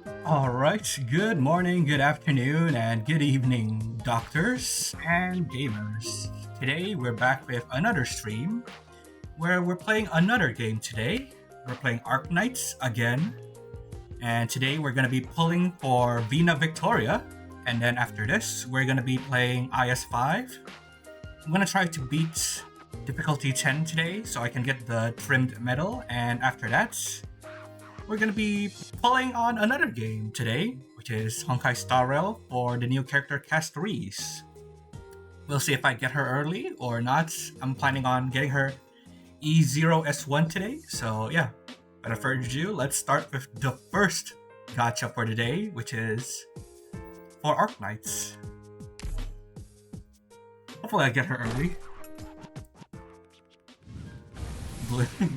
Alright, good morning, good afternoon, and good evening, doctors and gamers. Today we're back with another stream where we're playing another game today. We're playing Arknights again, and today we're going to be pulling for Vina Victoria, and then after this we're going to be playing IS5. I'm going to try to beat difficulty 10 today so I can get the trimmed medal, and after that we're going to be pulling on another game today, which is Honkai Star Rail for the new character Castorice. We'll see if I get her early or not. I'm planning on getting her E0S1 today, so yeah. Without further ado, let's start with the first gacha for today, which is for Arknights. Hopefully I get her early.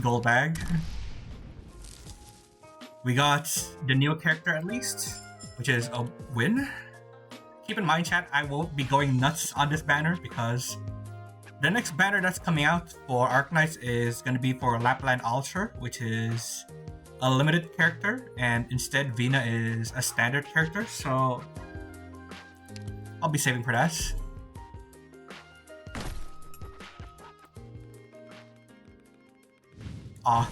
Gold bag. We got the new character at least, which is a win. Keep in mind, chat, I won't be going nuts on this banner because the next banner that's coming out for Arknights is going to be for Lapland Altar, which is a limited character, and instead Vina is a standard character, so I'll be saving for that. Oh,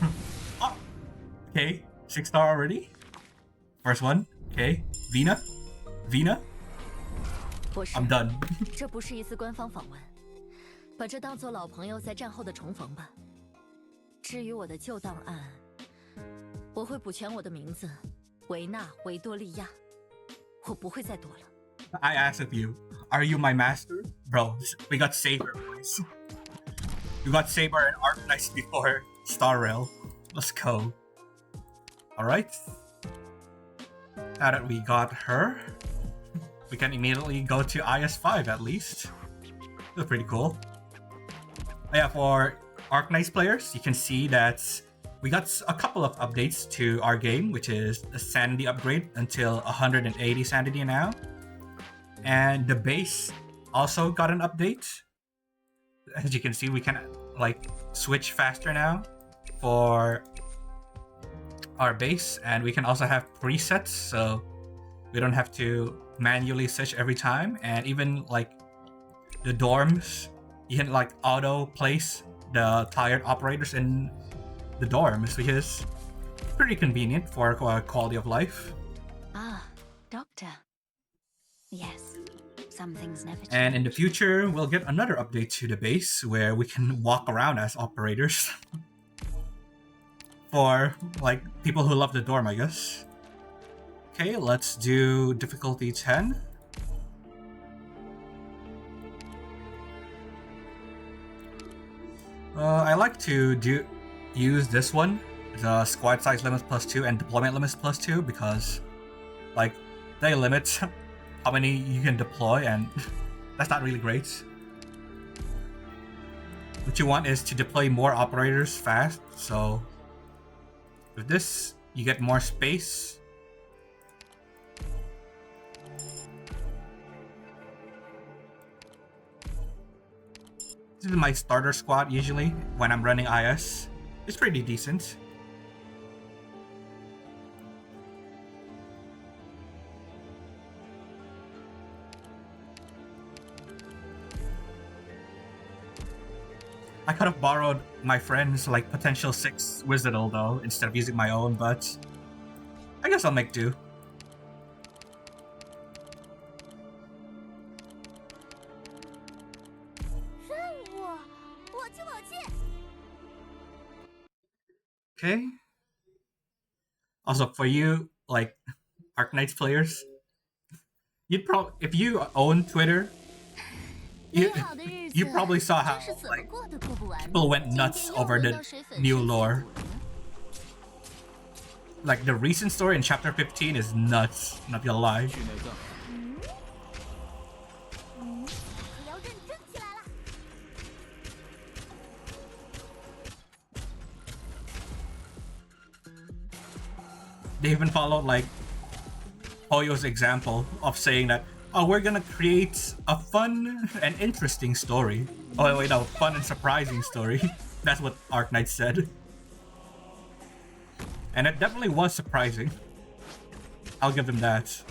okay. 6-star already? First one. Okay. Vina? I'm done. 这不是一次官方访问，把这当做老朋友在战后的重逢吧。至于我的旧档案，我会补全我的名字，维纳维多利亚。我不会再躲了。I asked of you, are you my master? Bro, we got Saber, boys. We got Saber and Arknights before Star Rail. Let's go. Alright. Now that we got her, we can immediately go to IS5 at least. That's pretty cool. Yeah, for Arknights players, you can see that we got a couple of updates to our game, which is the sanity upgrade until 180 sanity now. And the base also got an update. As you can see, we can switch faster now for our base, and we can also have presets, so we don't have to manually search every time. And even the dorms, you can auto place the tired operators in the dorms, which is pretty convenient for quality of life. Ah, doctor. Yes, some things never change. And in the future, we'll get another update to the base where we can walk around as operators. For people who love the dorm, I guess. Okay, let's do difficulty 10. I like to use this one, the squad size limits +2 and deployment limits +2, because they limit how many you can deploy, and that's not really great. What you want is to deploy more operators fast, so with this, you get more space. This is my starter squad usually when I'm running IS. It's pretty decent. I could have borrowed my friend's potential 6 Wizardal though, instead of using my own, but I guess I'll make do. Okay. Also, for you, Arknights players, you'd probably, if you own Twitter, you probably saw how people went nuts over the new lore. The recent story in chapter 15 is nuts, not gonna lie. They even followed Hoyo's example of saying that, oh, we're gonna create a fun and interesting story. Oh wait, no, fun and surprising story. That's what Arknights said. And it definitely was surprising. I'll give them that.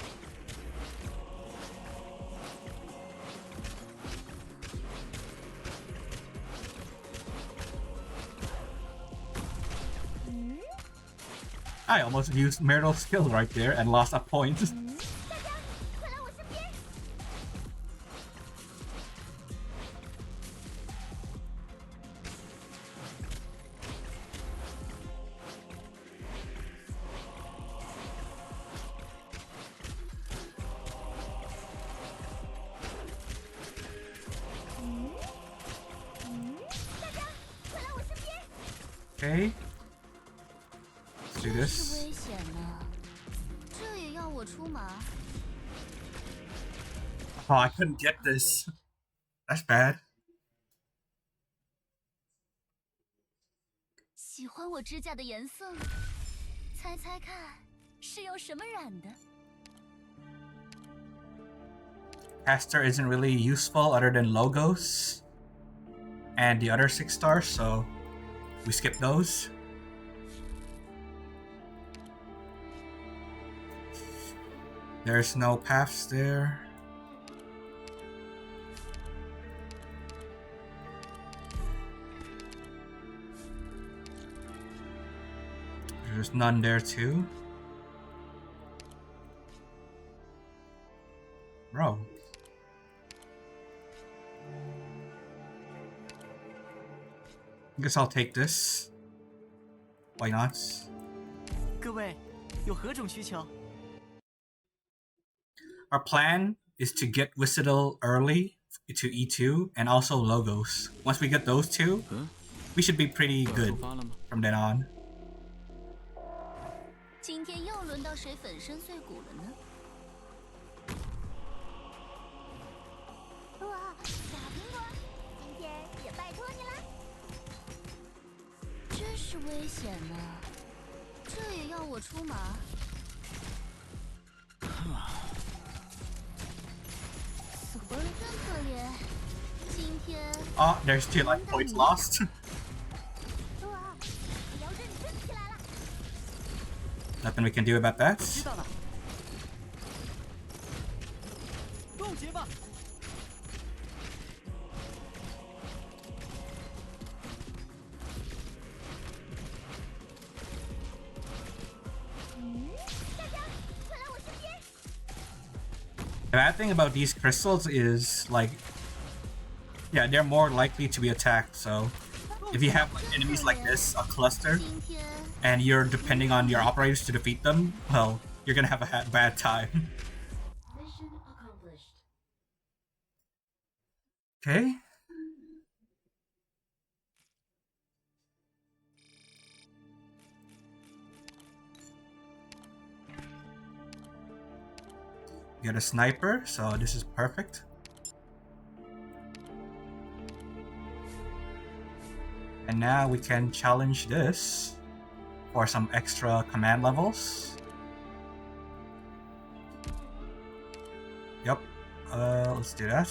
I almost used Myrtle's skill right there and lost a point. Okay. Let's do this. Oh, I couldn't get this. That's bad. 喜欢我指甲的颜色吗？猜猜看，是用什么染的？ Caster isn't really useful other than logos and the other 6 stars, so we skip those. There's no paths there. There's none there too. Bro. I guess I'll take this. Why not? 各位，有何种需求？ Our plan is to get Whistle early to E2 and also logos. Once we get those two, we should be pretty good from then on. 今天又轮到谁粉身碎骨了呢？哇，小苹果，今天也拜托你了。真是危险呢，这也要我出马？死活人真可怜，今天。Oh, there's 2 life points lost. Nothing we can do about that. 知道了。冻结吧。The bad thing about these crystals is, like, yeah, they're more likely to be attacked, so if you have like, enemies like this, a cluster, and you're depending on your operators to defeat them, well, you're gonna have a bad time. Mission accomplished. Okay. Get a sniper, so this is perfect. And now we can challenge this for some extra command levels. Yep, let's do that.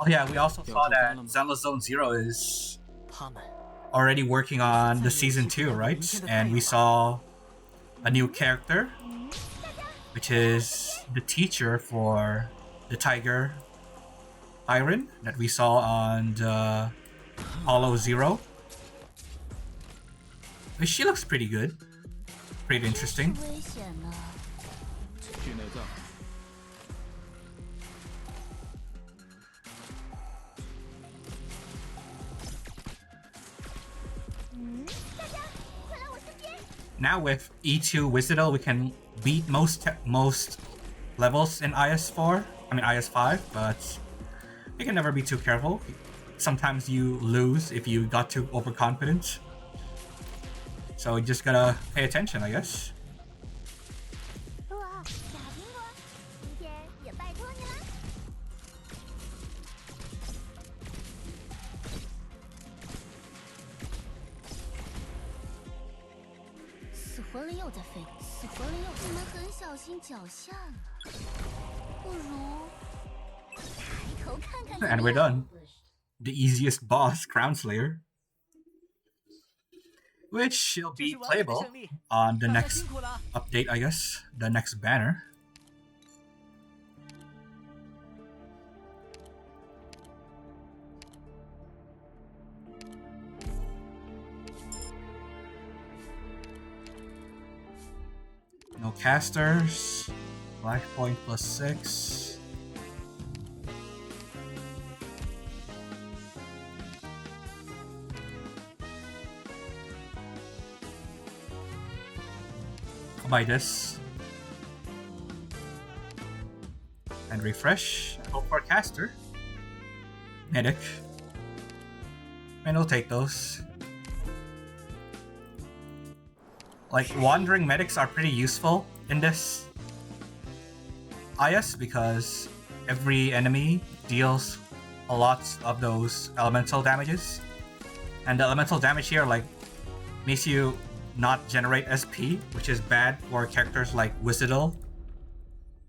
Oh yeah, we also saw that Zenless Zone 0 is already working on the season 2, right? And we saw a new character, which is the teacher for the Tiger Iron that we saw on the Hollow Zero. She looks pretty good. Pretty interesting. Now with E2 Wizardle, we can beat most levels in IS4. I mean IS5, but you can never be too careful. Sometimes you lose if you got too overconfident. So you just gotta pay attention, I guess. And we're done. The easiest boss, Crown Slayer. Which shall be playable on the next update, I guess. The next banner. No casters. Black point +6. I'll buy this. And refresh. Hope for a caster. Medic. And we'll take those. Like, wandering medics are pretty useful in this IS because every enemy deals a lot of those elemental damages. And the elemental damage here, like, makes you not generate SP, which is bad for characters like Wizardle,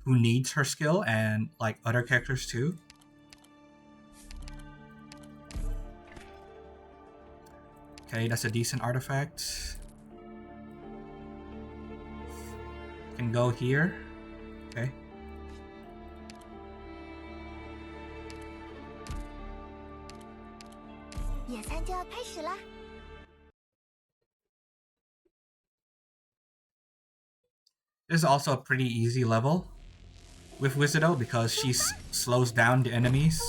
who needs her skill, and like other characters too. Okay, that's a decent artifact. Can go here. Okay. This is also a pretty easy level with Wizardle because she slows down the enemies.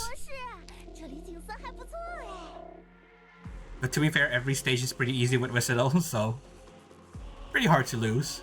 But to be fair, every stage is pretty easy with Wizardle, so pretty hard to lose.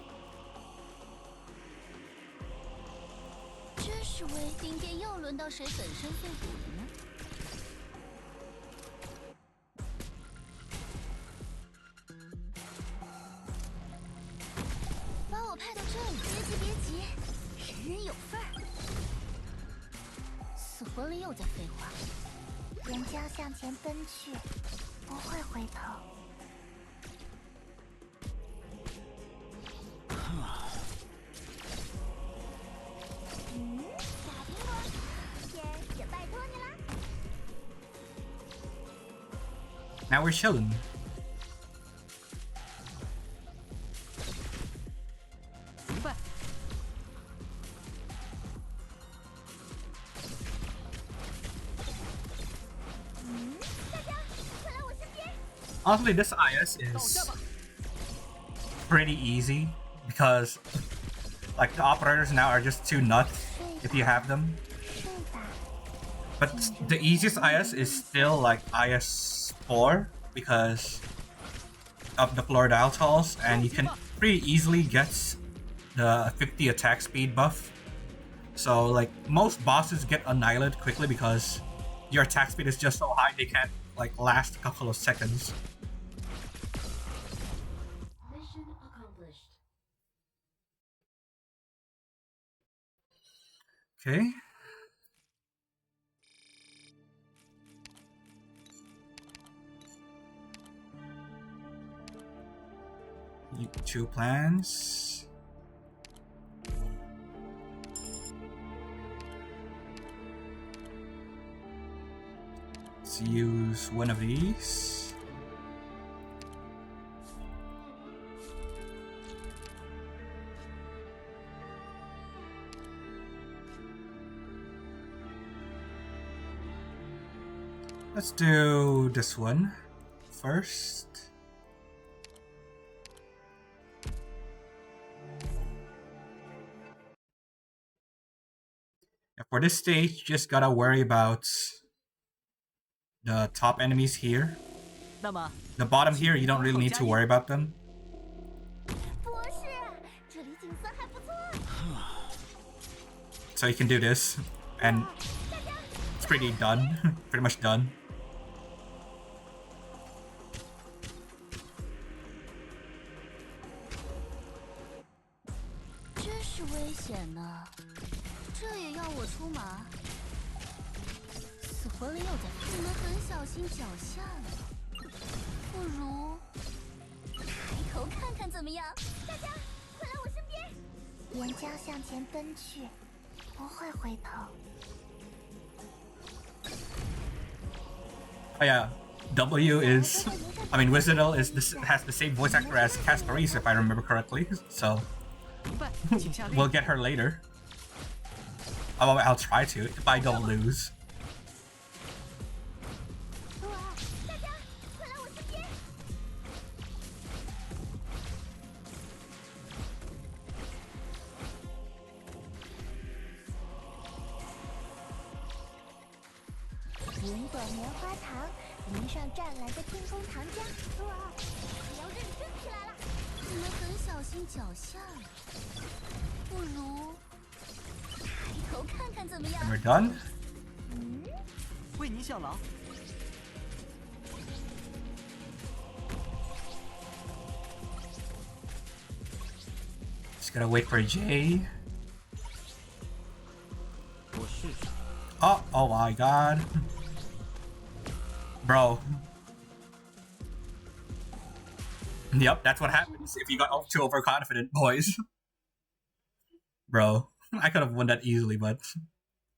Now we're chilling. Honestly, this IS is pretty easy because like the operators now are just too nuts if you have them. But the easiest IS is still like IS 4 because of the floor dial tolls, and you can pretty easily get the 50 attack speed buff. So like most bosses get annihilated quickly because your attack speed is just so high they can't like last a couple of seconds. Mission accomplished. Okay. Two plans. Let's use one of these. Let's do this one first. For this stage, just gotta worry about the top enemies here. The bottom here, you don't really need to worry about them. So you can do this, and it's pretty done. Pretty much done. Oh yeah, W is, I mean, Wizardel has the same voice actor as Castorice, if I remember correctly. So 明白，请下令。 we'll get her later. I'll try to if I don't lose. 大家快来我身边！云朵棉花糖，迎上湛蓝的天空糖浆。哇，你要认真起来了！你们很小心脚下呀，不如抬头看看怎么样 And？ we're done. 为您效劳。 Just gotta wait for Jay. 我试试。 Oh my god. Bro. Yep, that's what happens if you got too overconfident, boys. Bro, I could have won that easily, but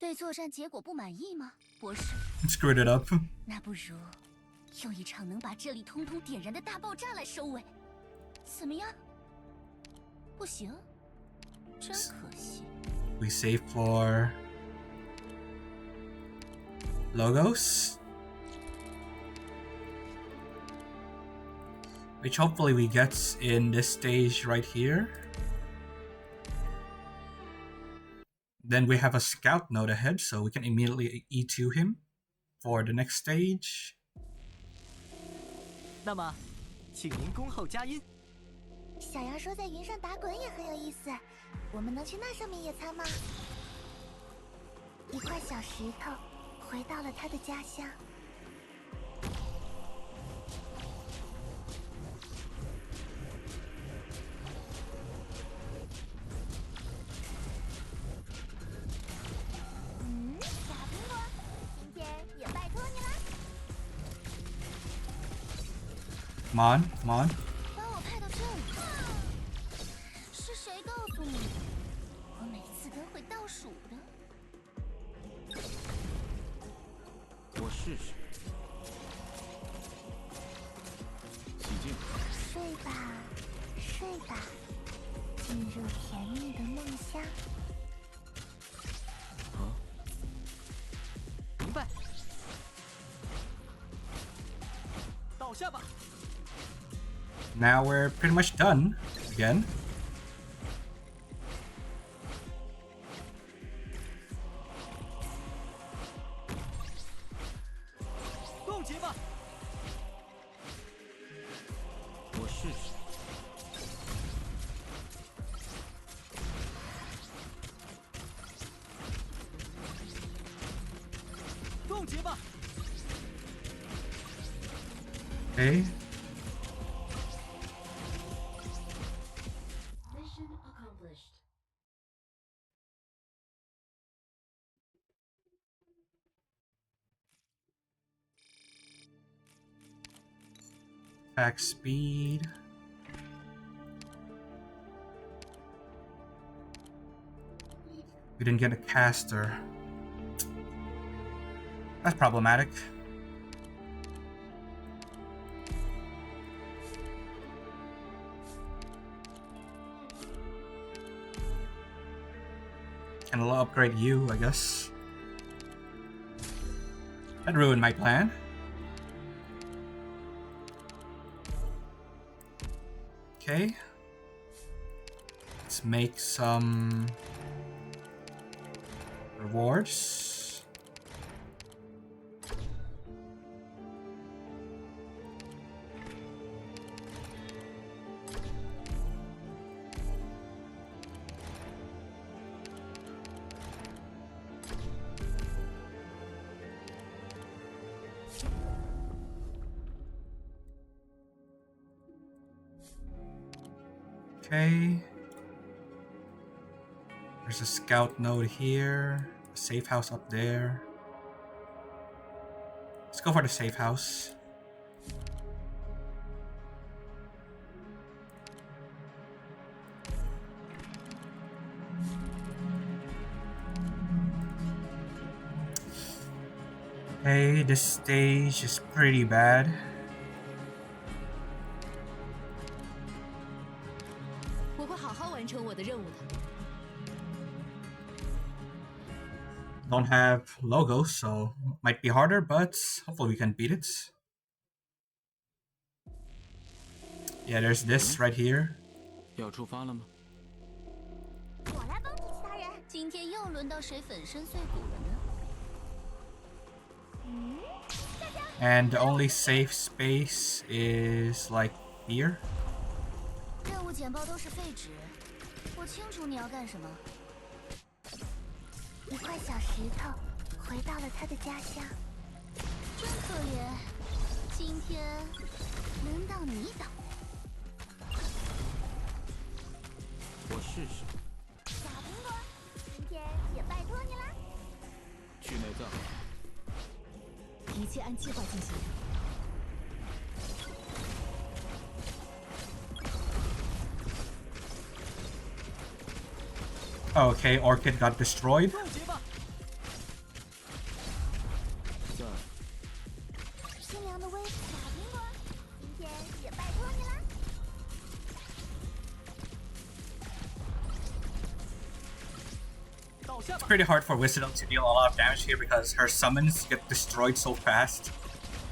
对作战结果不满意吗，博士？ screwed it up. 那不如用一场能把这里通通点燃的大爆炸来收尾，怎么样？不行，真可惜。 We save for logos, which hopefully we get in this stage right here. Then we have a scout node ahead, so we can immediately E2 him for the next stage. 那么，请您恭候佳音。小杨说在云上打滚也很有意思，我们能去那上面野餐吗？一块小石头回到了他的家乡。小苹果，今天也拜托你了。 Come on, come on. 把我派到这里，是谁告诉你，我每次都会倒数的？ 我试试。起劲。睡吧，睡吧，进入甜蜜的梦乡。啊。明白。倒下吧。 Now we're pretty much done again. 冻结吧。我试试。冻结吧。 Okay. Mission accomplished. Attack speed. We didn't get a caster. That's problematic. Can I'll upgrade you, I guess. That ruined my plan. Okay. Let's make some rewards. Okay. There's a scout node here, a safe house up there. Let's go for the safe house. Hey, this stage is pretty bad. Don't have logos, so might be harder, but hopefully we can beat it. Yeah, there's this right here. 要出发了吗？我来帮你，其他人。今天又轮到谁粉身碎骨了呢？ And the only safe space is like here. 任务简报都是废纸，我清楚你要干什么。一块小石头回到了他的家乡。真可怜，今天轮到你倒。我试试。小苹果，今天也拜托你啦。去内脏。一切按计划进行。 Okay, Orchid got destroyed. 冻结吧。在。清凉的微小苹果，今天也拜托你啦。倒下 It's 吧。 pretty hard for Wisdom to deal a lot of damage here because her summons get destroyed so fast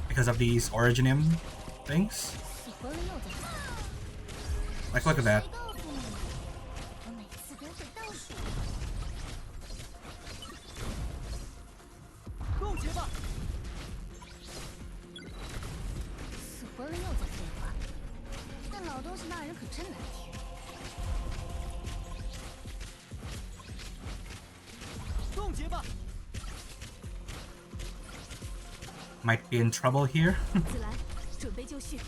because of these Originium things. 死活了又在。 Like, look at that. 谁告诉你？我每次都会倒数。冻结吧。死活了又在废话，那老东西骂人可真难听。 冻结吧。 Might be in trouble here. 子兰，准备就绪。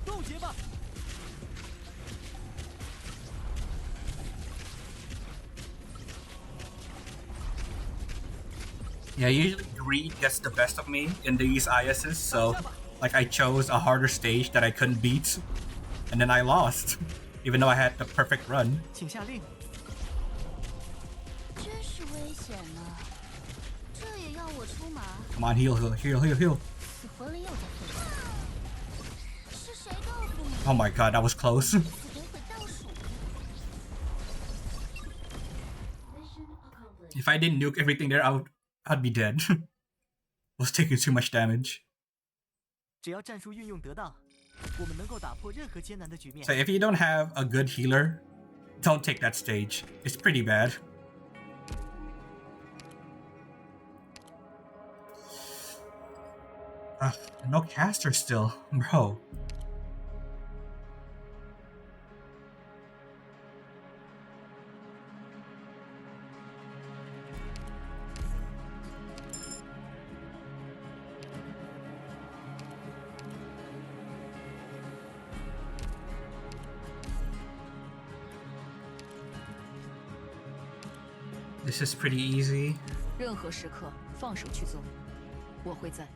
冻结吧。 Yeah, usually greed gets the best of me in these ISs, so like I chose a harder stage that I couldn't beat, and then I lost, even though I had the perfect run. 请下令。 真是危险呢，这也要我出马？ Come on, heal, heal, heal, heal, heal. 死活了又在废话。是谁告诉你？ Oh my god, that was close. 死鬼会倒数。 If I didn't nuke everything there, I'd be dead. Was taking too much damage. 只要战术运用得当，我们能够打破任何艰难的局面。 So if you don't have a good healer, don't take that stage. It's pretty bad. No caster still, bro. This is pretty easy. 任何时刻放手去做，我会在。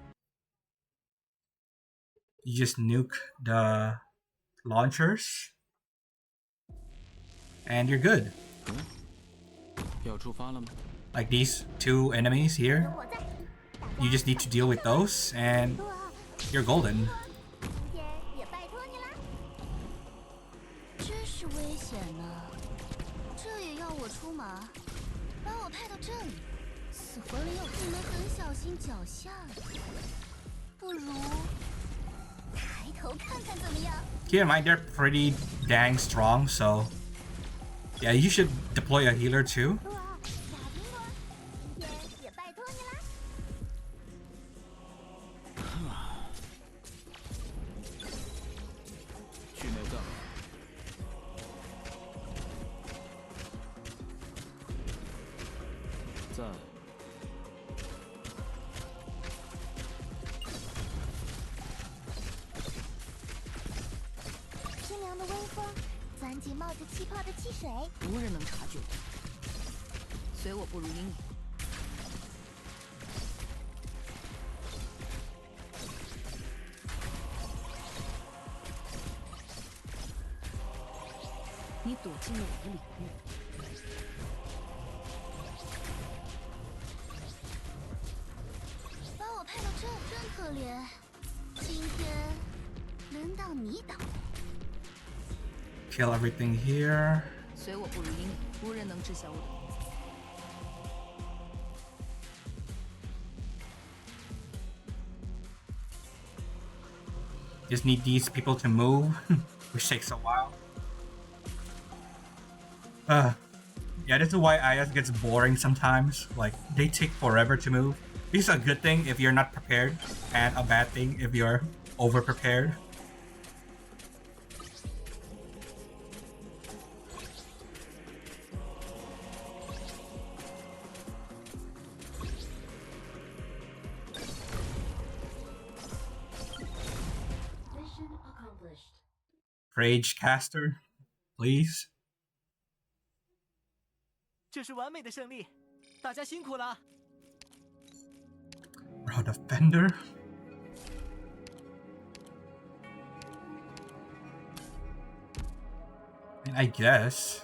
You just nuke the launchers, and you're good. 要出发了吗？ Like these two enemies here, 有我在， you just need to deal with those, and you're golden. 今天也拜托你啦。真是危险呢，这也要我出马？把我派到这里，死活了又……你们很小心脚下，不如抬头看看怎么样？ Keep in mind they're pretty dang strong, so yeah, you should deploy a healer too. 小苹果，今天也拜托你啦。去内脏。在。 清凉的微风，钻进冒着气泡的汽水。无人能察觉。随我不如英语。你躲进了我的领域。可怜，今天轮到你挡。 Kill everything here. 随我不如英，无人能知晓我的名字。 Just need these people to move, which takes a while. Yeah, this is why IS gets boring sometimes. Like, they take forever to move. This is a good thing if you're not prepared, and a bad thing if you're over-prepared. Rage caster, please. 这是完美的胜利，大家辛苦了。 Bro, defender. I guess.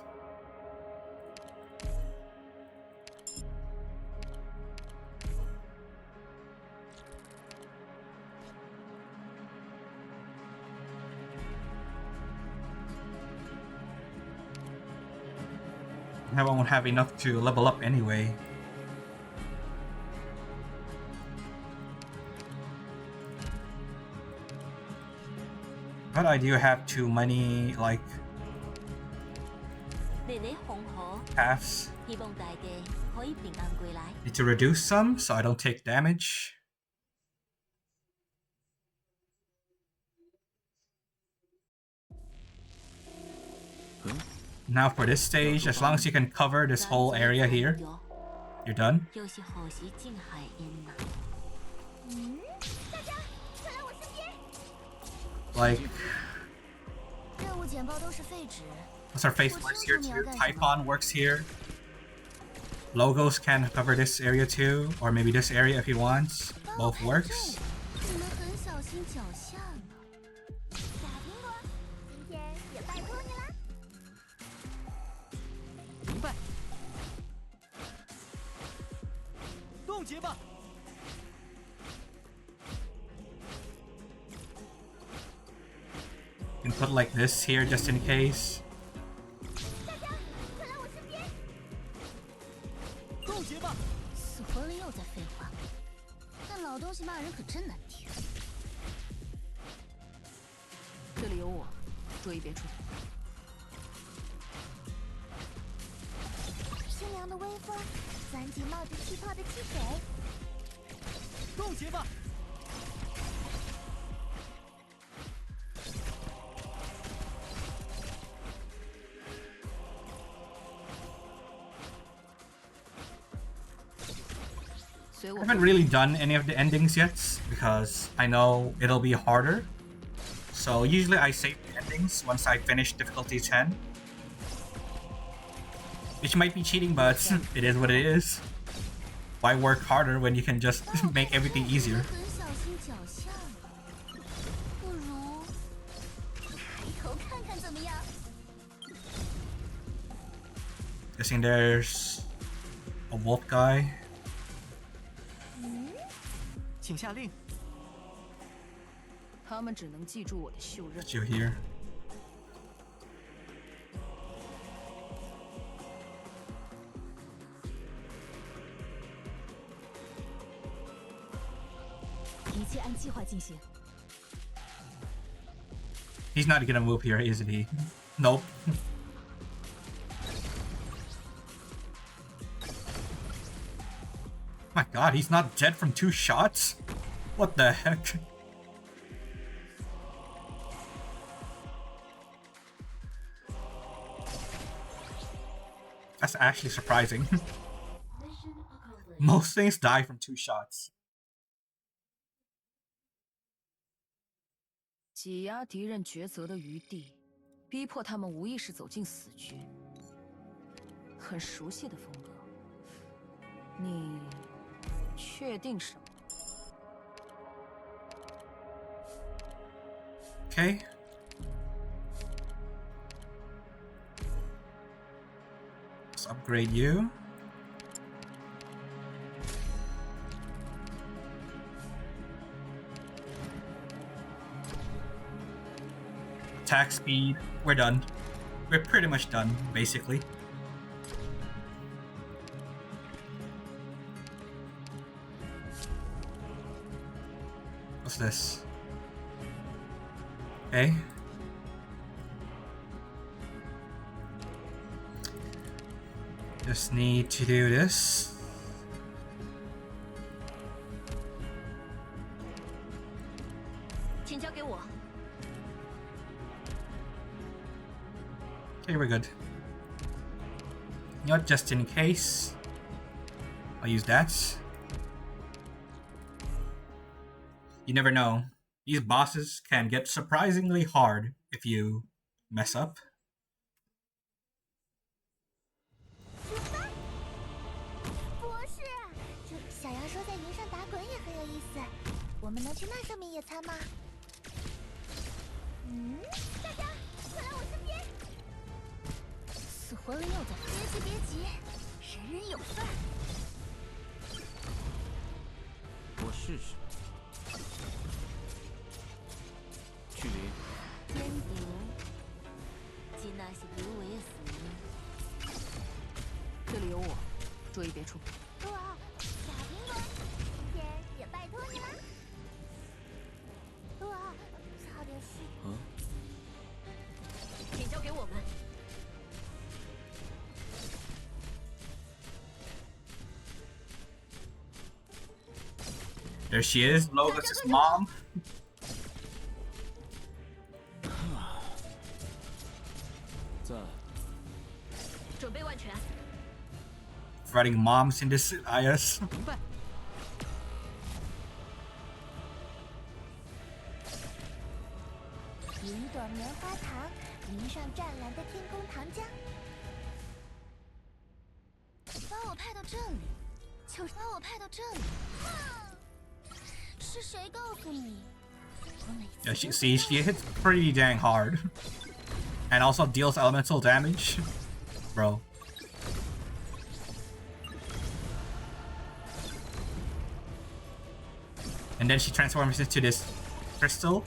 I won't have enough to level up anyway. But I do have too many, like, paths. Need to reduce some so I don't take damage. Now for this stage, as long as you can cover this whole area here, you're done. Like, what's our face works here too? Typhon works here. Logos can cover this area too, or maybe this area if he wants. Both works. 明白。冻结吧。 You can put like this here just in case. 冻结吧。死活了又在废话，但老东西骂人可真难听。这里有我，注意别出错。清凉的微风，钻进冒着气泡的汽水。冻结吧。 I haven't really done any of the endings yet because I know it'll be harder. So usually I save the endings once I finish difficulty 10. Which might be cheating, but it is what it is. Why work harder when you can just make everything easier? Guessing there's a wolf guy. 请下令。他们只能记住我的袖刃。 Put you here. 一切按计划进行。 He's not gonna move here, isn't he? Nope. My god, he's not dead from 2 shots? What the heck? That's actually surprising. Most things die from 2 shots. 挤压敌人抉择的余地，逼迫他们无意识走进死局。很熟悉的风格。你确定什么？ Okay. Let's upgrade you. attack speed. We're done. We're pretty much done, basically. What's this? Okay. Just need to do this. Okay, we're good. Not just in case. I'll use that. You never know. These bosses can get surprisingly hard if you mess up. 博士，这小妖说在云上打滚也很有意思，我们能去那上面野餐吗？大家快来我身边！死活人又在，别急，人人有份。我试试。距离。天顶，今那是刘为死。这里有我，注意别出。哇，小苹果，今天也拜托你了。哇，差点失。请交给我们。 There she is, Logos' mom. 在。准备万全。 Fighting moms in this IS. 明白。有一朵棉花糖，云上湛蓝的天空糖浆。把我派到这里，就是把我派到这里。是谁告诉你？ Yeah, she hits pretty dang hard. And also deals elemental damage. Bro. And then she transforms into this crystal,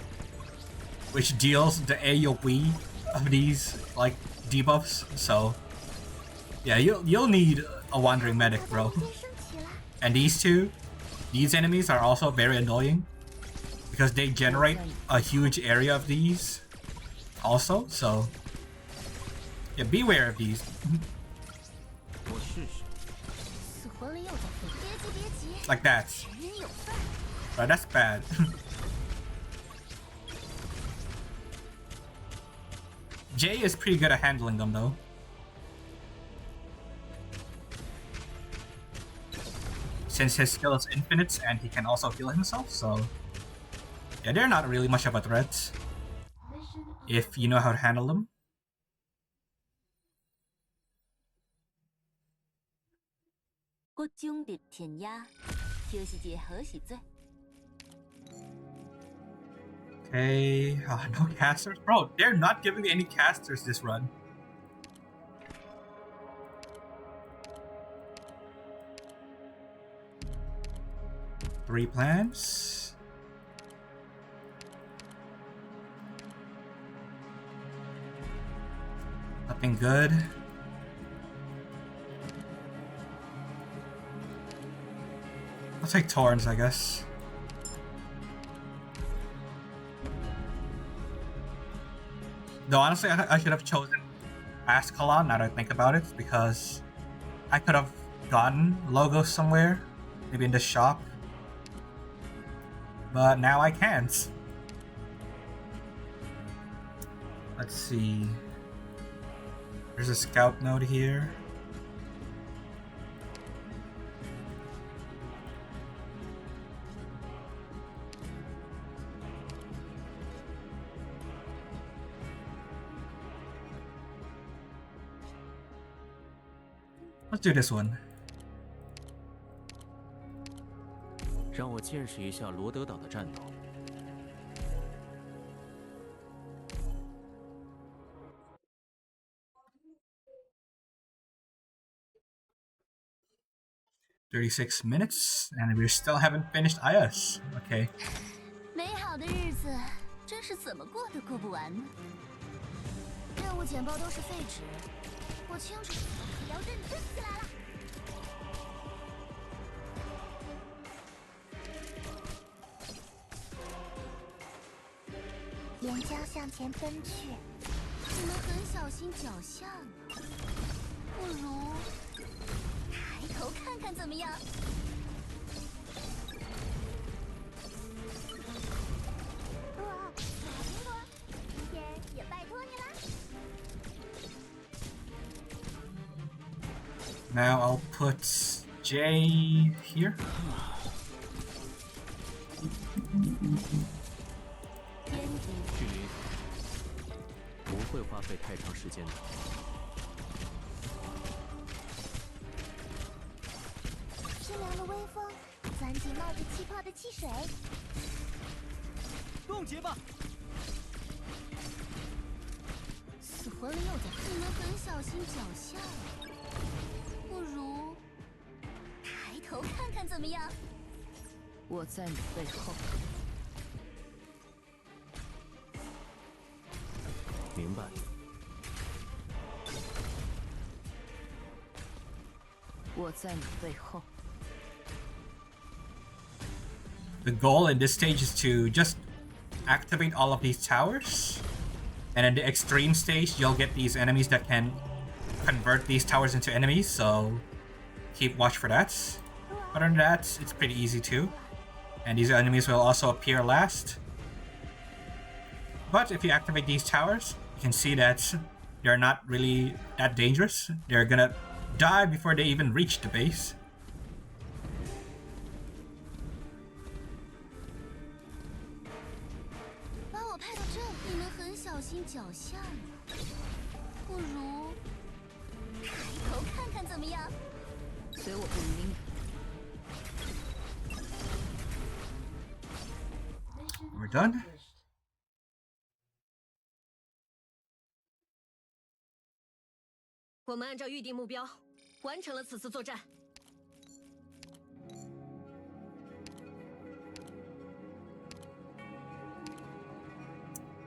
which deals the AoE of these like debuffs. So yeah, you'll need a wandering medic, bro. And these enemies are also very annoying because they generate a huge area of these also. So yeah, beware of these. Like that. Right, that's bad. Jay is pretty good at handling them though. Since his skill is infinite and he can also heal himself, so yeah, they're not really much of a threat if you know how to handle them. Okay, no casters? Bro, they're not giving me any casters this run. Three plants. Nothing good. I'll take Torrents, I guess. Though honestly, I should have chosen Ascalon now that I think about it, because I could have gotten Logos somewhere, maybe in the shop. But now I can't. Let's see. There's a scout node here. Let's do this one. 让我见识一下罗德岛的战斗。36 minutes, and we still haven't finished IS. Okay. 美好的日子真是怎么过都过不完呢。任务简报都是废纸，我清楚，也要认真起来了。岩浆向前奔去，你们很小心脚下呢，不如抬头看看怎么样？哇，小苹果，今天也拜托你啦。Now I'll put J here. 距离不会花费太长时间的。清凉的微风钻进冒着气泡的汽水。冻结吧！死活了又在，你们很小心脚下，不如抬头看看怎么样？我在你背后。明白。我在你背后。 The goal in this stage is to just activate all of these towers. And in the extreme stage, you'll get these enemies that can convert these towers into enemies, so keep watch for that. Other than that, it's pretty easy too. And these enemies will also appear last. But if you activate these towers, you can see that they're not really that dangerous. They're gonna die before they even reach the base. 小心脚下呢，不如抬头看看怎么样？随我不语音。We're done. 我们按照预定目标完成了此次作战。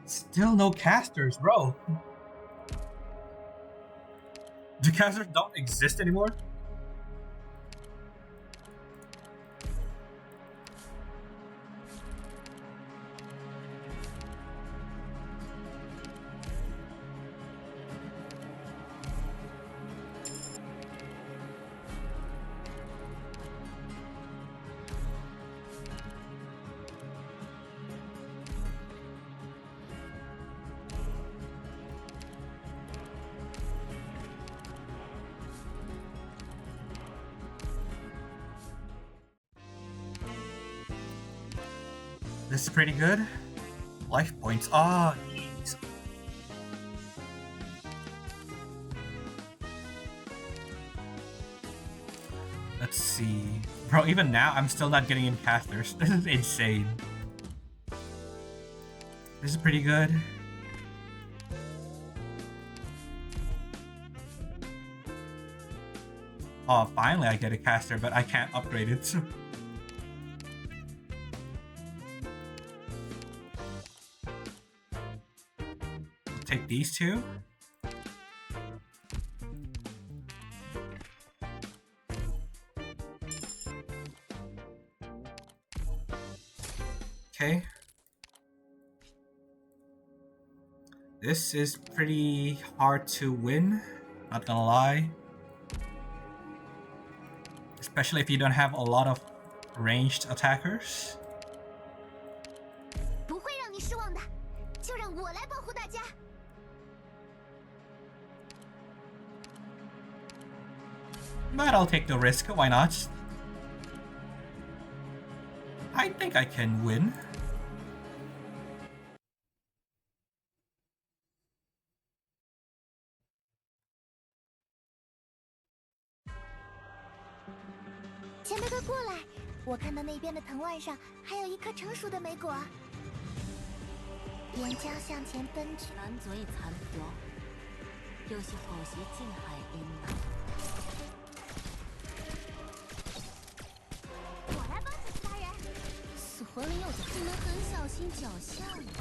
Still no casters, bro. The casters don't exist anymore? This is pretty good. Life points. Ah, jeez. Let's see. Bro, even now, I'm still not getting in casters. This is insane. This is pretty good. Oh, finally I get a caster, but I can't upgrade it. Take these two. Okay. This is pretty hard to win, not gonna lie. Especially if you don't have a lot of ranged attackers. 不会让你失望的，就让我来保护大家。 But I'll take the risk, why not? I think I can win. 前辈快过来！我看到那边的藤蔓上还有一颗成熟的莓果。岩浆向前奔去，满嘴残破，有些好些近海阴呐。 我来帮助其他人。死活了又在，你们很小心脚下呢，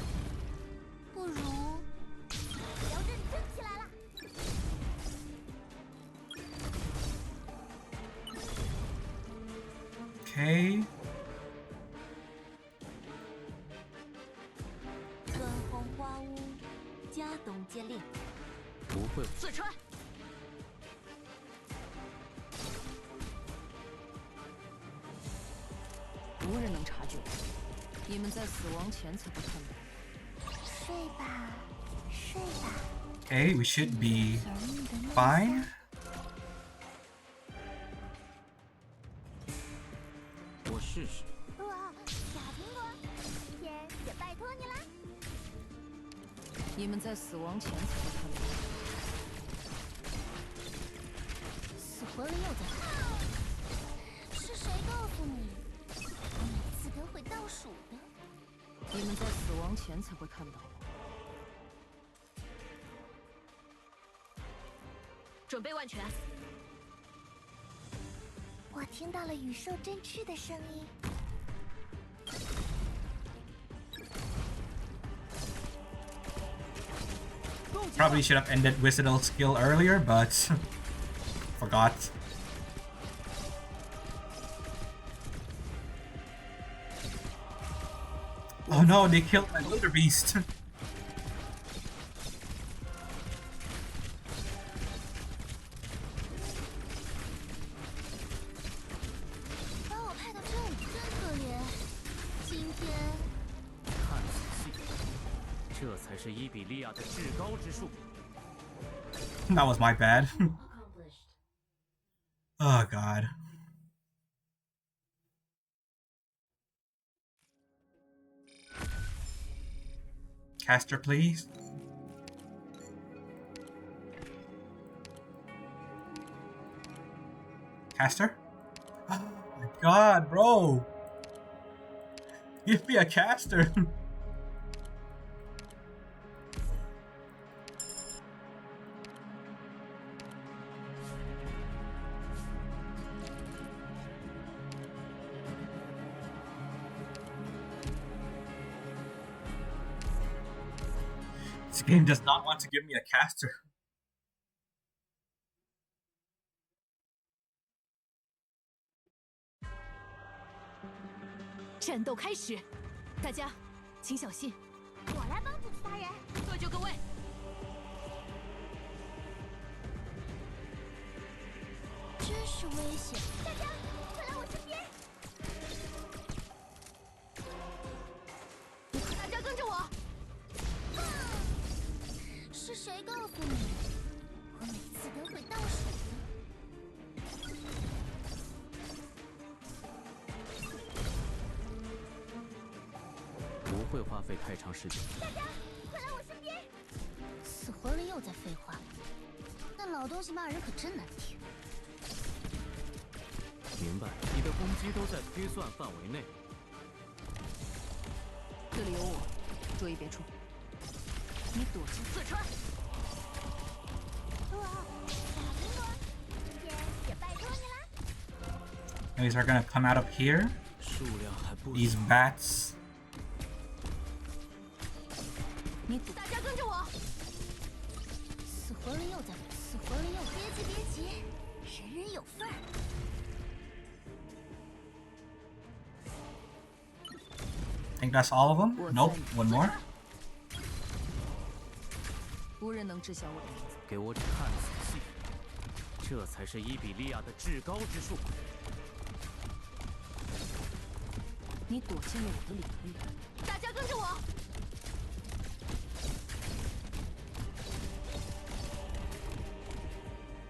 不如也要认真起 Okay. 春红花屋，家东接令。不会，四川，无人能察觉，你们在死亡前才会看到。睡吧，睡吧。 Okay, we should be fine. 我试试。哇，小苹果，今天也拜托你啦。你们在死亡前才会看到。死魂灵又在。是谁告诉你？我每次都会倒数的。你们在死亡前才会看到我。 准备万全。我听到了羽兽振翅的声音。 Probably should have ended Wizard's skill earlier, but forgot. Oh no, they killed my wildebeest. 把我派到这里，真可怜。今天看仔细，这才是伊比利亚的至高之术。 That was my bad. Oh god. Caster, please. Caster? Oh my god, bro. Give me a caster. This game does not want to give me a caster. 战斗开始，大家请小心。我来帮主持大人。各就各位。真是危险！大家快来我身边！大家跟着我。是谁告诉你？我每次都会倒数的。 不会花费太长时间。大家快来我身边！死魂灵又在废话，那老东西骂人可真难听。明白，你的攻击都在推算范围内。这里有我，注意别出。你躲进四川，哇，小苹果，今天也拜托你啦。 These are gonna come out of here. 数量还不 These bats. 你躲。大家跟着我。死魂灵又在，死魂灵又别急别急，人人有份儿。 I think that's all of them. Nope, one more. 无人能知晓我的名字。给我看仔细，这才是伊比利亚的至高之术。你躲进了我的领域。大家跟着我。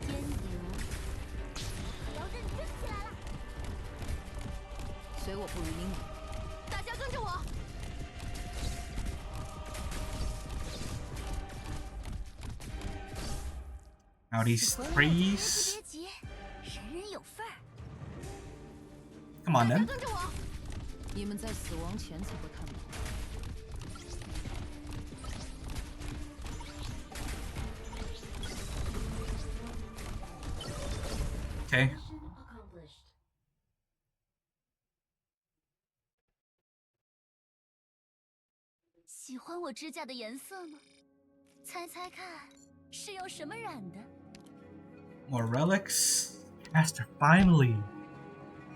天牛，要认真起来了。随我不如英勇。大家跟着我。 Now these 别 threes. 急别急，人人有份儿。 Come on 大家 then. 跟着我。你们在死亡前才会看到。 Okay. 喜欢我指甲的颜色吗？猜猜看，是用什么染的？ More relics. Caster, finally.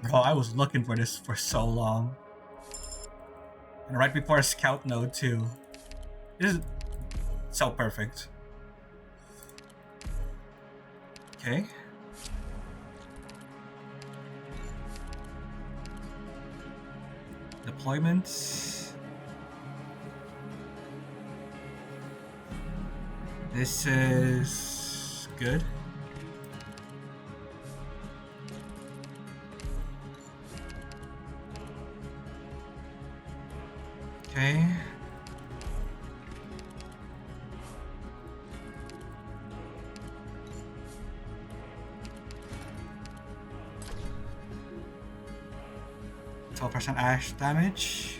Bro, I was looking for this for so long. And right before a scout node too. This is so perfect. Okay. Deployments. This is good. Okay. %12 ash damage.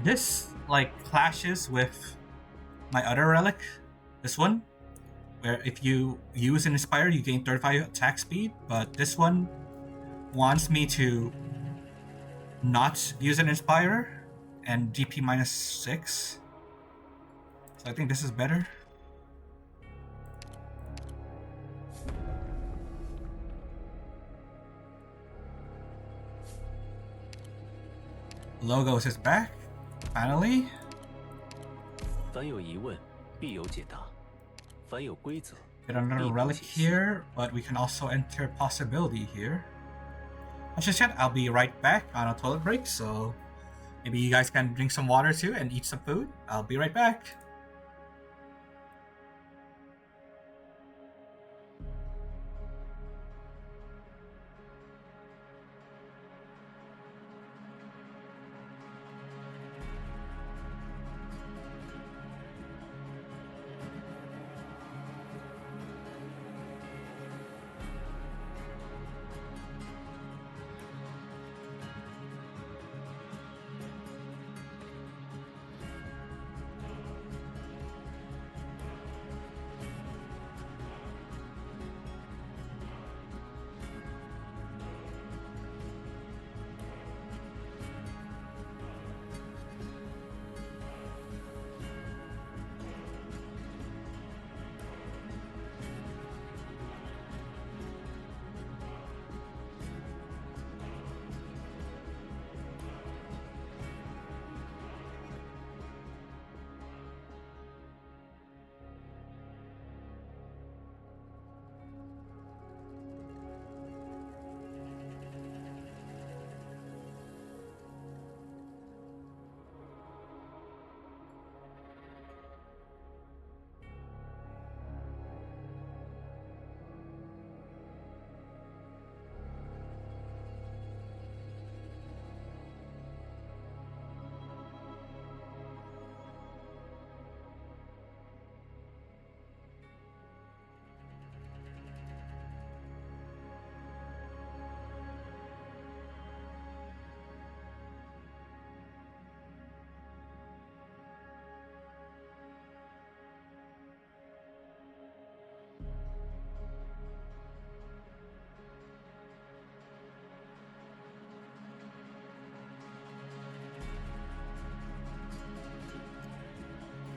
This like clashes with my other relic, this one, where if you use an Inspire, you gain 35 attack speed, but this one wants me to not use an Inspire and DP -6. So I think this is better. Logos is back, finally. 凡有疑问，必有解答；凡有规则， Get another 必有 relic 解析。 here, but we can also enter possibility here. As I said, I'll be right back on a toilet break, so maybe you guys can drink some water too and eat some food. I'll be right back.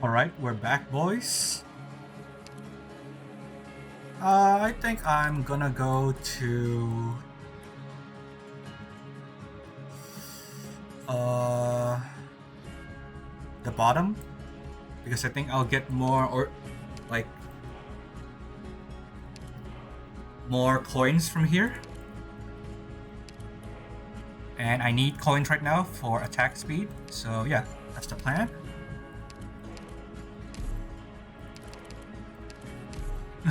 Alright, we're back, boys. I think I'm gonna go to the bottom, because I think I'll get more more coins from here. And I need coins right now for attack speed, so yeah, that's the plan.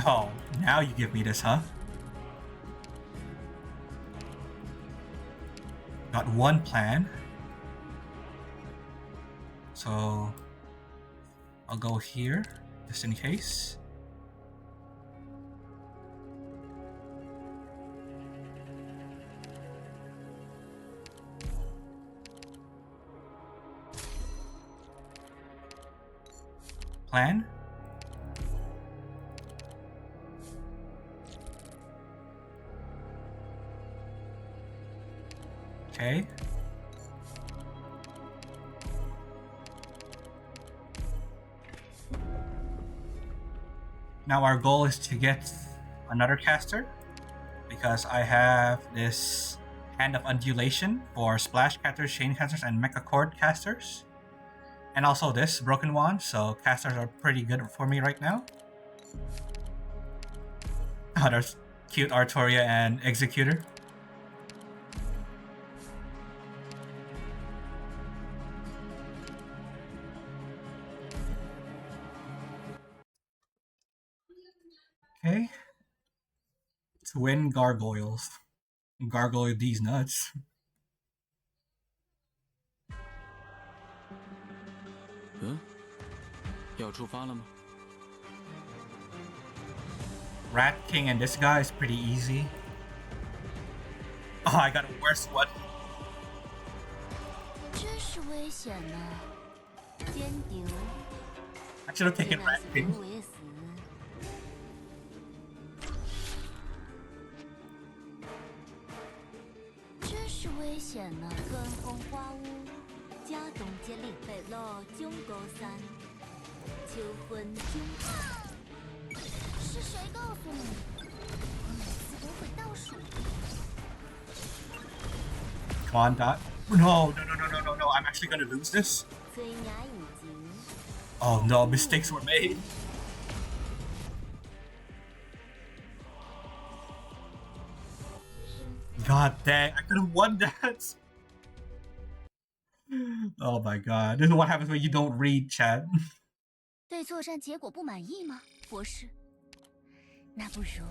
Oh, now you give me this, huh? Got one plan. So I'll go here, just in case. Plan. Okay. Now our goal is to get another caster, because I have this Hand of Undulation for Splash Casters, Chain Casters, and Mecha Cord Casters. And also this Broken Wand, so casters are pretty good for me right now. Oh, there's cute Artoria and Executor. Okay. Twin Gargoyles. Gargoyle these nuts. Rat King and this guy is pretty easy. Oh, I got a worse one. 真是危险呢，坚定。 I should have taken Rat King. 为死。真是危险呢，跟风花屋，家东接力北路中高山，求婚中。是谁告诉你？我每次都会倒数。 Come on, Dot. No, I'm actually gonna lose this. 催牙已经。 Oh no, mistakes were made. God dang, I could have won that. Oh my god, this is what happens when you don't read chat. 对作战结果不满意吗，博士？那不如。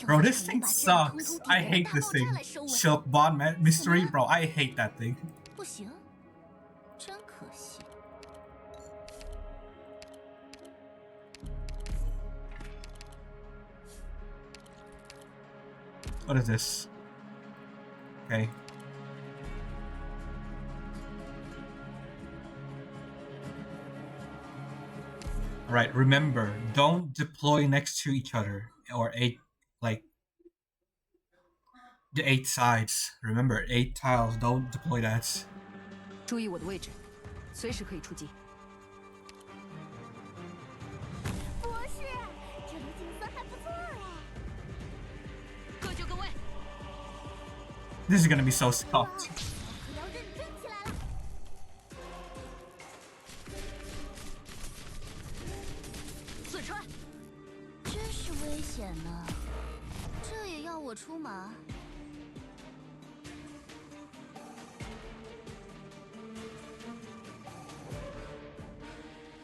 Bro, this thing sucks. I hate this thing. Silk Bond Mystery, bro, I hate that thing. 不行，真可惜。 What is this? Okay. Alright, remember, don't deploy next to each other or like the 8 sides. Remember, 8 tiles, don't deploy that. 注意我的位置，随时可以出击。博士，这里景色还不错哎。各就各位。 This is gonna be so scuffed. 可要认真起来了。刺穿。真是危险呢，这也要我出马？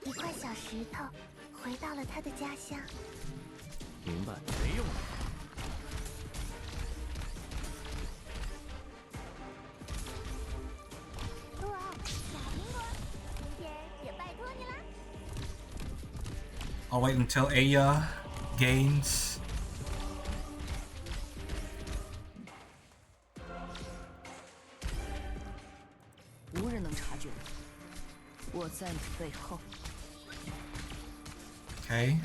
一块小石头回到了他的家乡。明白，没用。哇，小苹果，今天也拜托你啦。 I'll wait until Aya gains. 无人能察觉我在你背后。 Okay.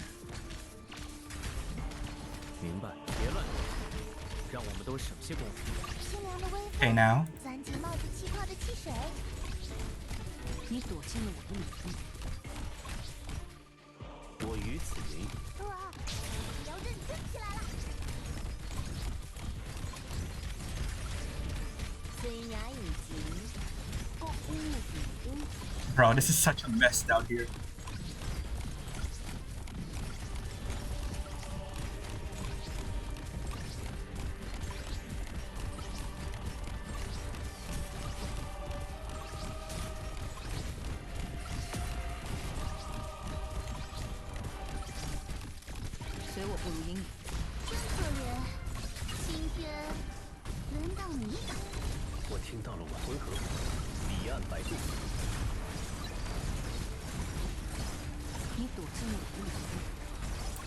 明白，别乱动，让我们都省些功夫。清凉的微风， Okay, now. 钻进冒着气泡的汽水。你躲进了我的领域。我于此为哇，要认真起来了。虽然已经不污顶。 Bro, this is such a mess down here.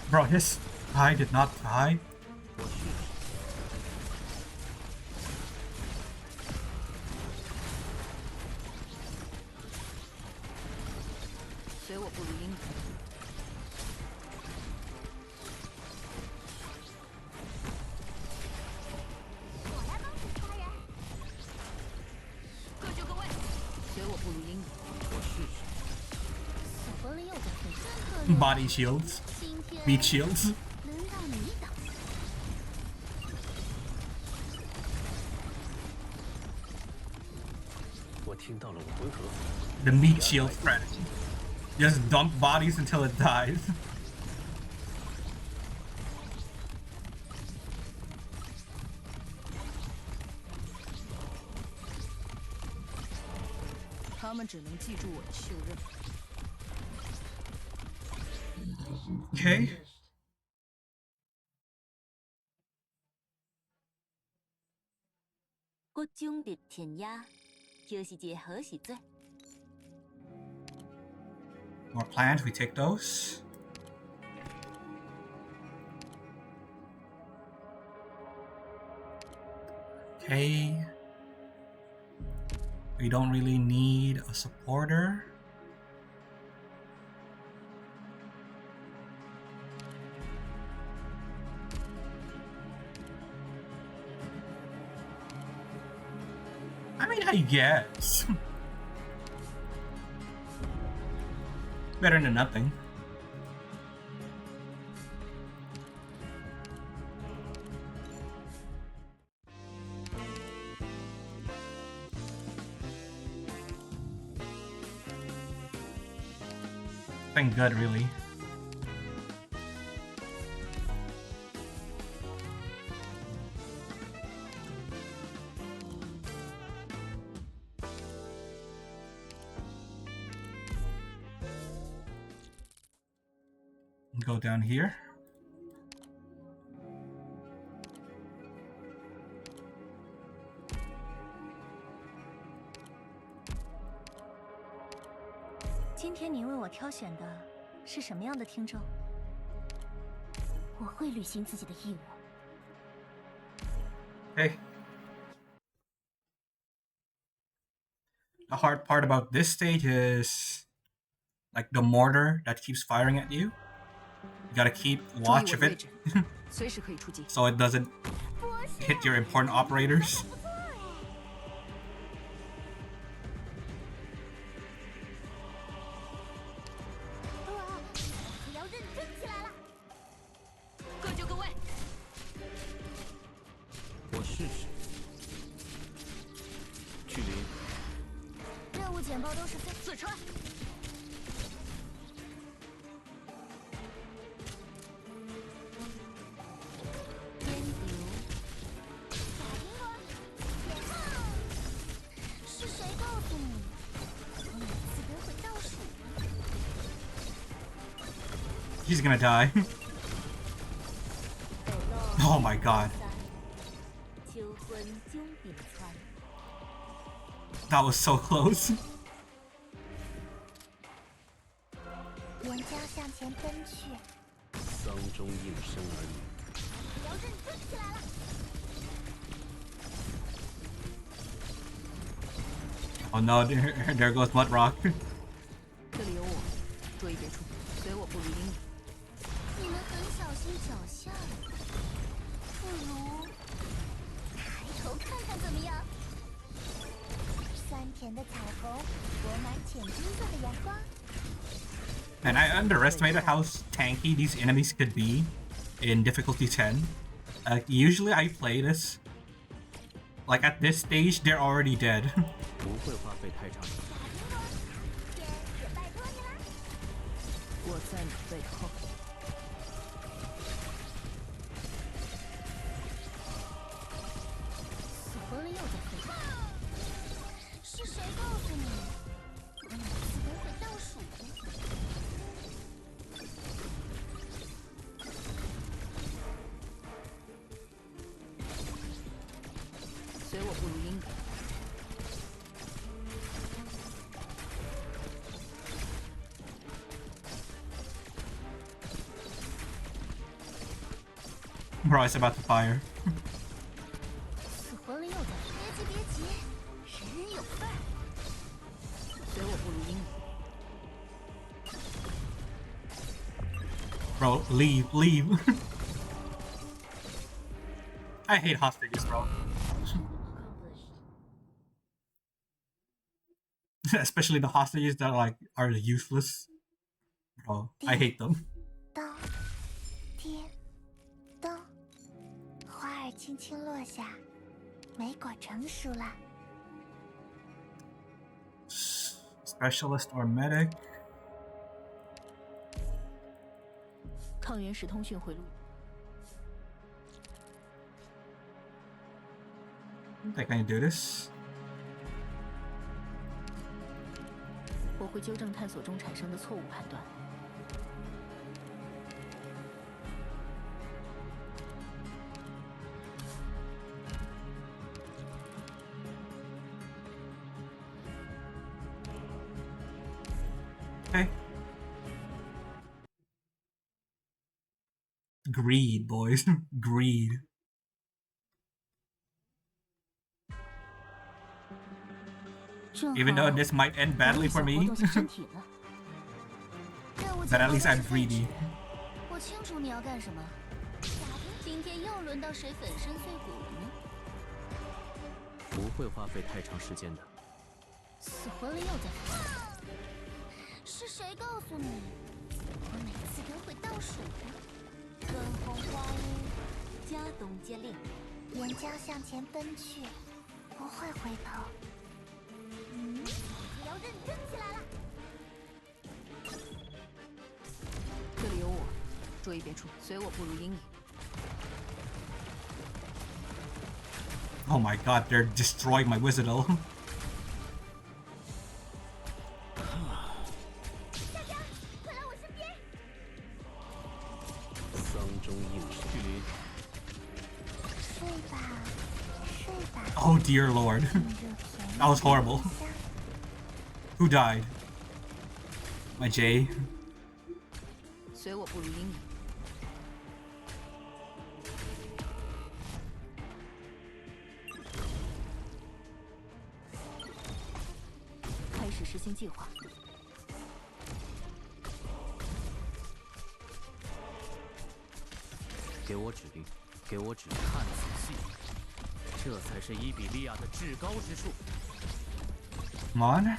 Bro, his eye did not die. 随我不如英语。我来帮助他人。各就各位。随我不如英语。我试试。手里有个很深刻的 Body shields. 心天 Meat shields. 轮到你挡。我听到了我回合。 The meat shield strategy. Just dump bodies until it dies. 他们只能记住我的袖刃。 Okay. 各种的填鸭，就是一个好时节。 More plants, we take those. Okay. We don't really need a supporter. I mean, I guess. Better than nothing. Thank God, really. Go down here. Today 您为我挑选的是什么样的听众？我会履行自己的义务。 Hey. The hard part about this stage is like the mortar that keeps firing at you. You gotta keep 注意 watch 我 of 的位 it 置，随时可以出击。 so it doesn't hit your important operators. 可要认真起来了。各就各位。我试试。距离任务简报都是非刺穿。边流。小苹果，解放！是谁告诉你，我每次都会倒数？ He's gonna die. 北落 Oh my god. 秋昏迥笔川。 That was so close. 沿江向前奔去，丧钟应声而鸣。可要认真起来了。 Oh no, there goes Mudrock. 这里有我，注意别出，随我不离英。你们很小心脚下，不如抬头看看怎么样？酸甜的彩虹裹满浅金色的阳光。 And I underestimated how tanky these enemies could be in difficulty 10. Usually I play this. Like at this stage, they're already dead. 不会花费太长时间。天也拜托你了。我在你背后。死活了又在飞。是谁告诉你，我每次都会倒数？ 随我不如英。 Bro, it's about to fire. 死活了又在飞。别急别急，人人有份儿。随我不如英。 Bro, leave. I hate hostages, bro. Especially the hostages that are useless. Bro, I hate them. 当轻轻落下，莓果成熟了。 Specialist or medic? 抗原时通讯回路。 I think I can do this. 我会纠正探索中产生的错误判断。 Okay. Greed, boys. Greed. 正 Even though 好 this might end badly for 活 me, 动下身体了。任务 but at least I'm 简报都是废 greedy. 纸我清楚你要干什么。今天又轮到谁粉身碎骨了呢？不会花费太长时间的。死魂里又在发。是谁告诉你？我每次都会倒数的。粉红花音，加东接令，沿江向前奔去，不会回头。可要认真起来了。 这里有我，注意别出，随我步入阴影。 Oh my god, they're destroying my Wizardle. 大家，快来我身边！丧钟应时，距离睡吧，睡吧。 Oh dear lord. That was horrible. Who died? My J. 随我步入阴影。 开始实行计划。给我指令，给我指令，看仔细，这才是伊比利亚的至高之术。 Come on.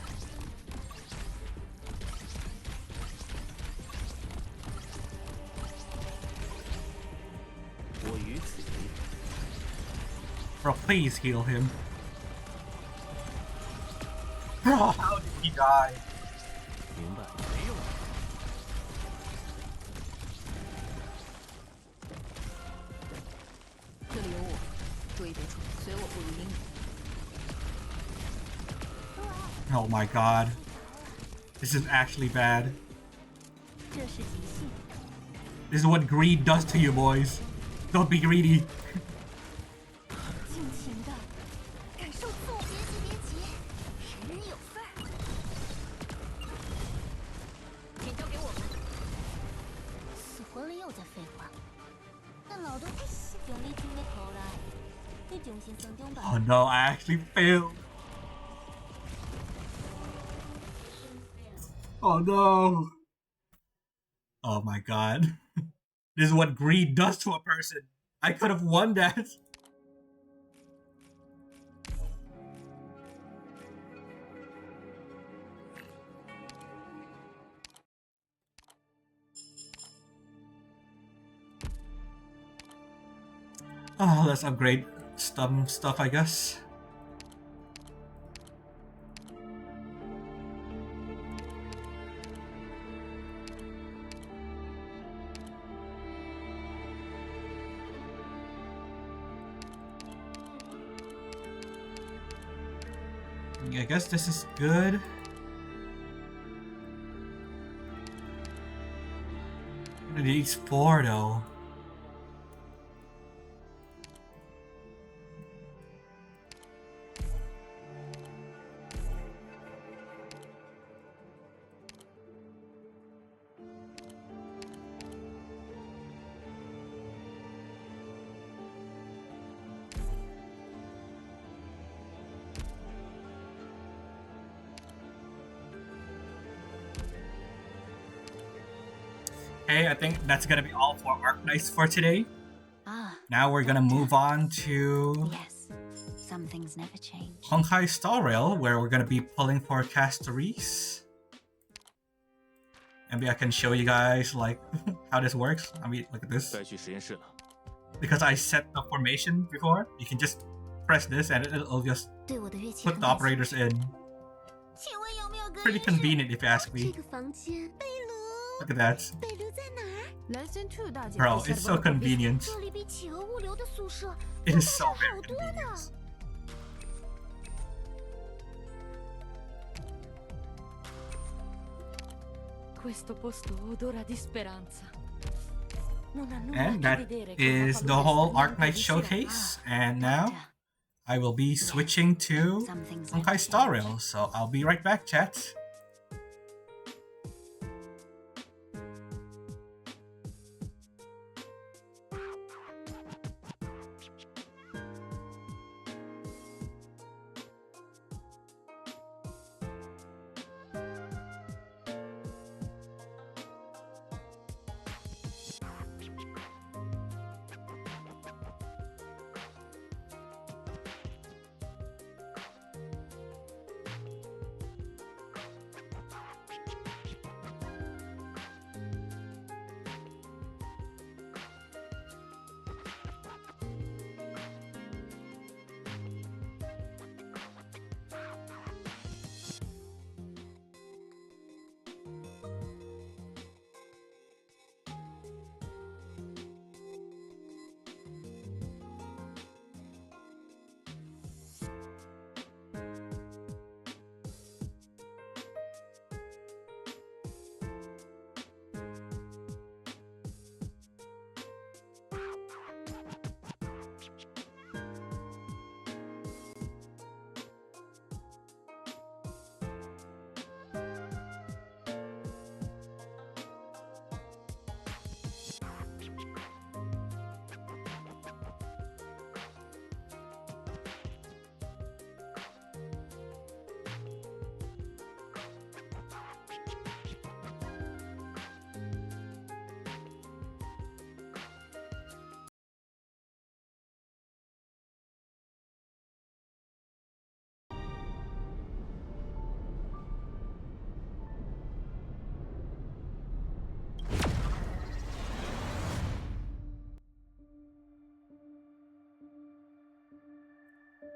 我于此一役， Bro, please heal him. Bro, how did he die? 明白没用。这里有我，注意别出，随我步入阴影。 Oh my god. This is actually bad. 这是即兴。 This is what greed does to you, boys. Don't be greedy. 尽情的感受自我。别急，别急，人人有份儿。请交给我们。死魂里又在废话，但老都太细。用力听个头来，你重新升中吧。 Oh no, I actually failed. Oh no. Oh my god. This is what greed does to a person. I could have won that. Oh, let's upgrade some stuff, I guess. I guess this is good. It needs 4 though. Okay, I think that's gonna be all for Arknights for today. Ah, Now we're gonna move on to yes. Some things never change. Honkai Star Rail, where we're gonna be pulling for Castorice. Maybe I can show you guys like how this works. I mean, look at this. 该去实验室了。because I set the formation before. You can just press this and it'll just 对我的乐器 put 很 the 感兴 operators 趣 in. 请问有没有更 Pretty 衣室？ convenient if you ask 这 me. 个房间，壁炉， Look at that. 壁炉在哪儿？ Lesson 2大姐 Bro, it's so convenient. 这里比企鹅物流的宿舍 It 要 is 大 so 上 very 好多呢。 convenient. Questo posto odora di speranza. Non ha nulla And a that che vedere con la is the palude whole stagnante Arknight di showcase. Sirena. And now I will be switching to Some things Honkai won't Star change. Rail. So I'll be right back, chat.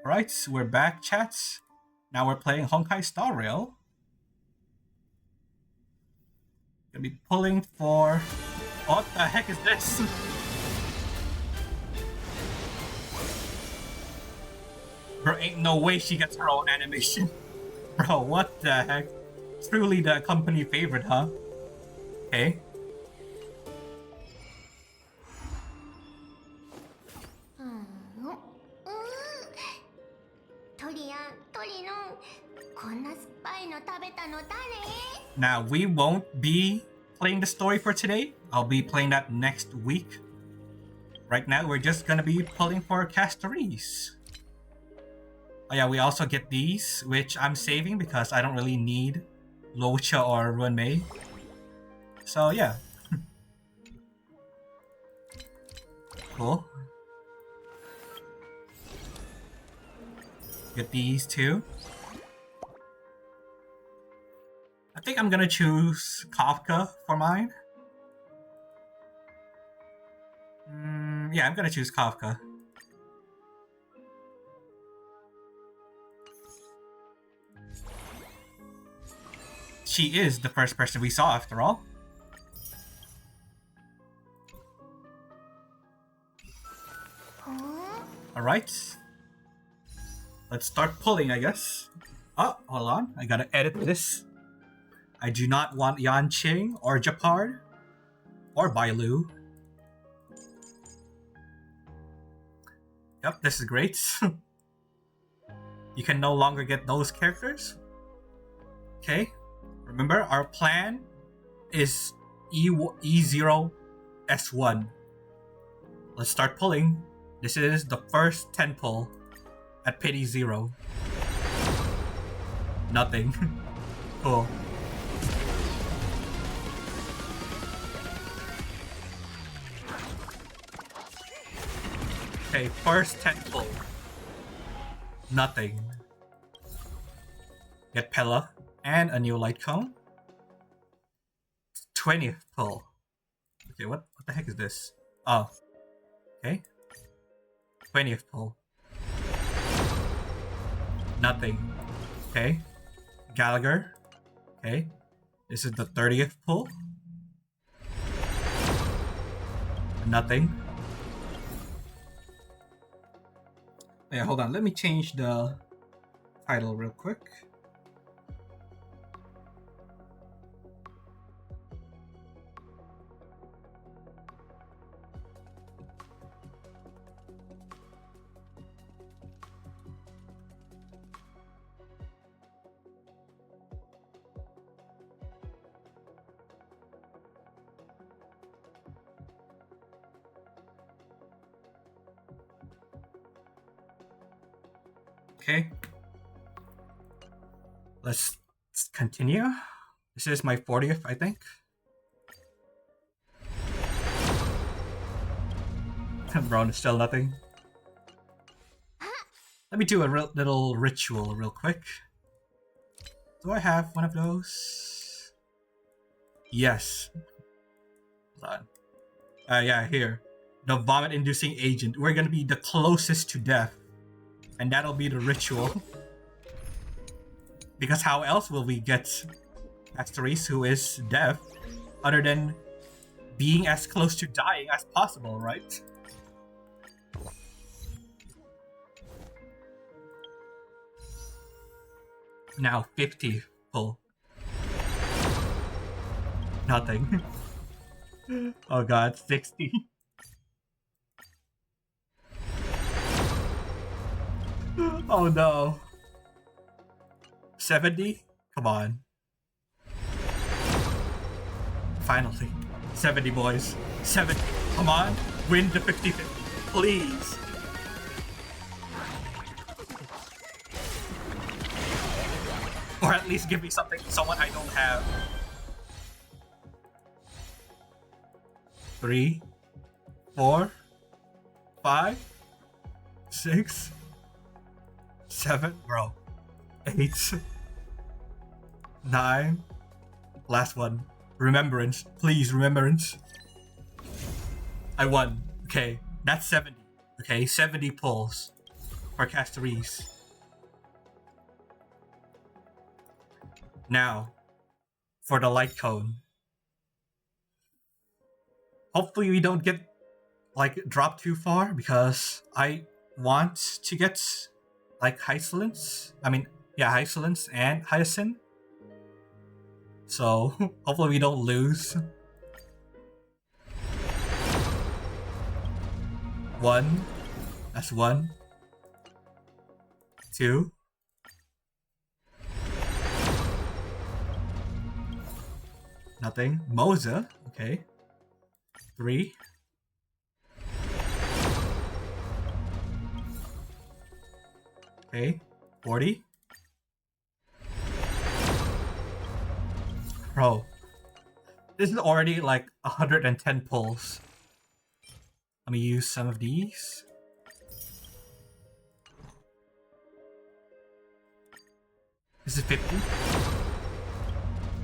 Alright, so we're back, chats. Now we're playing Honkai Star Rail. Gonna be pulling for... What the heck is this? Bro, ain't no way she gets her own animation. Bro, what the heck? Truly the company favorite, huh? Okay. トリアン、トリノン、こんな酸っぱいの食べたの誰？ Now, we won't be playing the story for today. I'll be playing that next week. Right now, we're just gonna be pulling for Castorice. Oh yeah, we also get these, which I'm saving because I don't really need Locha or Runmei. So yeah. Cool. Get these too. I think I'm gonna choose Kafka for mine. Yeah, I'm gonna choose Kafka. She is the first person we saw after all. Alright. Let's start pulling, I guess. Oh, hold on. I gotta edit this. I do not want Yanqing or Japard or Bailu. Yep, this is great. You can no longer get those characters. Okay. Remember, our plan is E0 S1. Let's start pulling. This is the first 10 pull at Pity 0. Nothing. Cool. Okay, first 10 pull. Nothing. Get Pella and a new light cone. 20th pull. Okay, what the heck is this? Oh. Okay, 20th pull. Nothing. Okay. Gallagher. Okay. This is the 30th pull. Nothing. Yeah, hold on. Let me change the title real quick. Okay. Let's continue. This is my 40th, I think. Bro, still nothing. Let me do a little ritual real quick. Do I have one of those? Yes. Hold on. Yeah, here. The vomit-inducing agent. We're gonna be the closest to death. And that'll be the ritual. Because how else will we get Castorice, who is deaf, other than being as close to dying as possible, right? Now 50 pull. Nothing. Oh god, 60. Oh no. 70? Come on. Finally. 70, boys. 70. Come on. Win the 50-50. Please. Or at least give me someone I don't have. 3, 4, 5, 6, 7, bro. 8, 9. Last one. Remembrance. Please, remembrance. I won. Okay, that's 70. Okay, 70 pulls for Castorice. Now, for the light cone. Hopefully we don't get, dropped too far, because I want to get, Hysolence. Hysolence and Hyacinth. So, hopefully we don't lose. 1. That's 1. 2. Nothing. Moza. Okay. 3. Okay. 40. Bro. This is already 110 pulls. Let me use some of these. This is 50.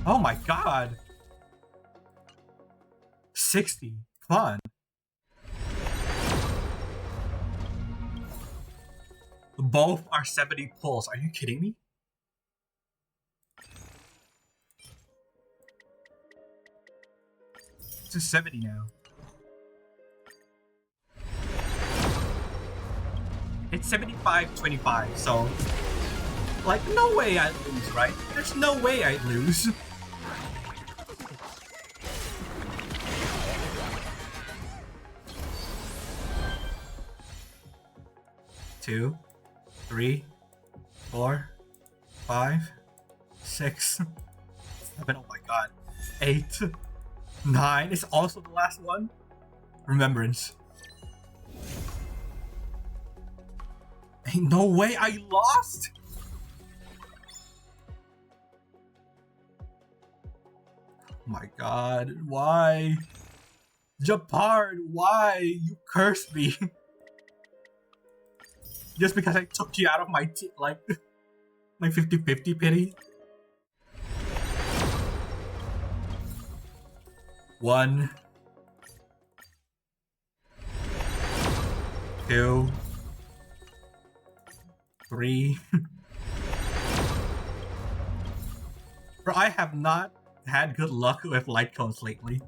Oh my god. 60. Come on. Both are 70 pulls. Are you kidding me? It's a 70 now. It's 75-25, so... no way I'd lose, right? There's no way I'd lose. Two, 3, 4, 5, 6, 7, oh my god. 8, 9 is also the last one. Remembrance. Ain't no way I lost! Oh my god, why? Japard, why? You cursed me. Just because I took you out of my my 50-50 pity. 1, 2, 3. Bro, I have not had good luck with light cones lately.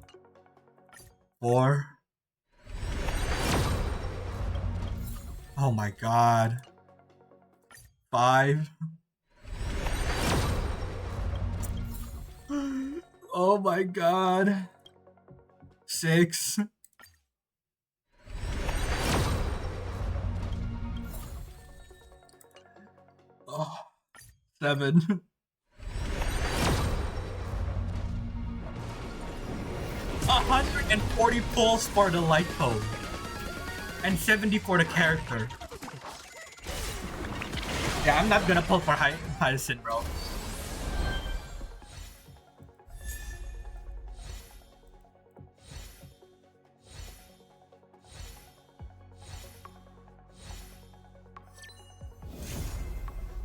4. Oh my god. 5. Oh my god. 6. Oh, 7. 140 pulls for the light code. And 70 for the character. Yeah, I'm not gonna pull for Hyacinth, bro.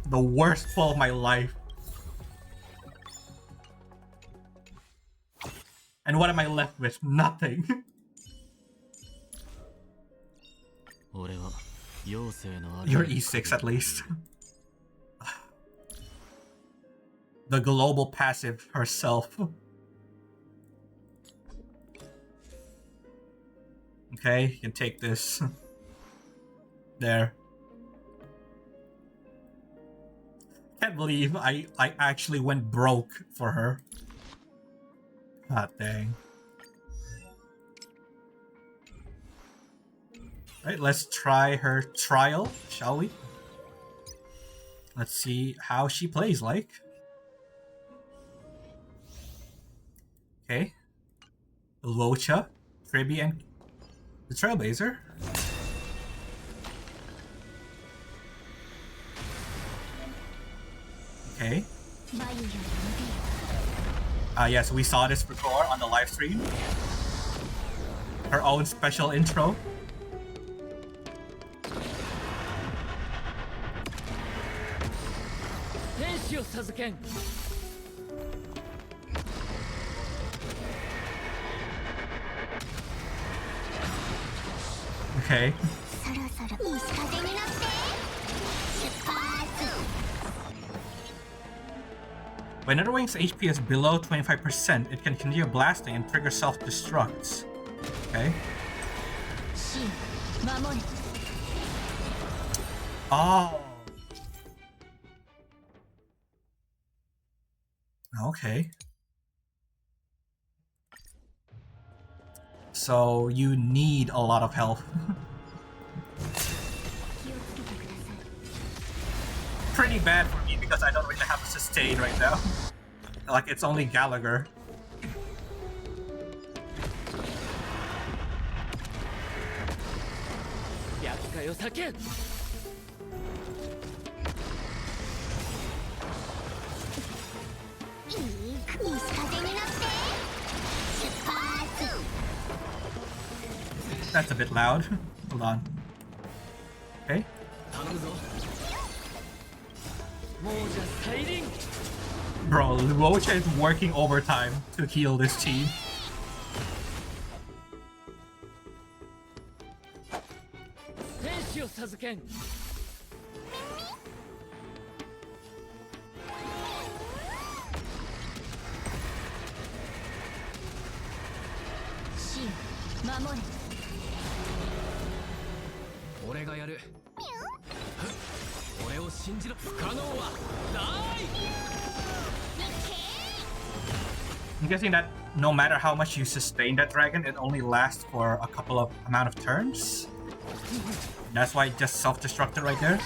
The worst pull of my life. And what am I left with? Nothing. You're E6 at least. The global passive herself. Okay, you can take this. There. Can't believe I actually went broke for her. God dang. Right, let's try her trial, shall we? Let's see how she plays like. Okay. Locha, Tribby, and the Trailblazer. Okay. Yes, we saw this before on the live stream. Her own special intro. Okay. When another wing's HP is below 25%, it can continue blasting and trigger self-destructs. Okay. Oh. Okay. So you need a lot of health. Pretty bad for me because I don't really have a sustain right now. Like, it's only Gallagher. That's a bit loud. Hold on. Okay. Bro, Luocha is working overtime to heal this team. I'm guessing that no matter how much you sustain that dragon, it only lasts for a couple of amount of turns. That's why it just self-destructed right there.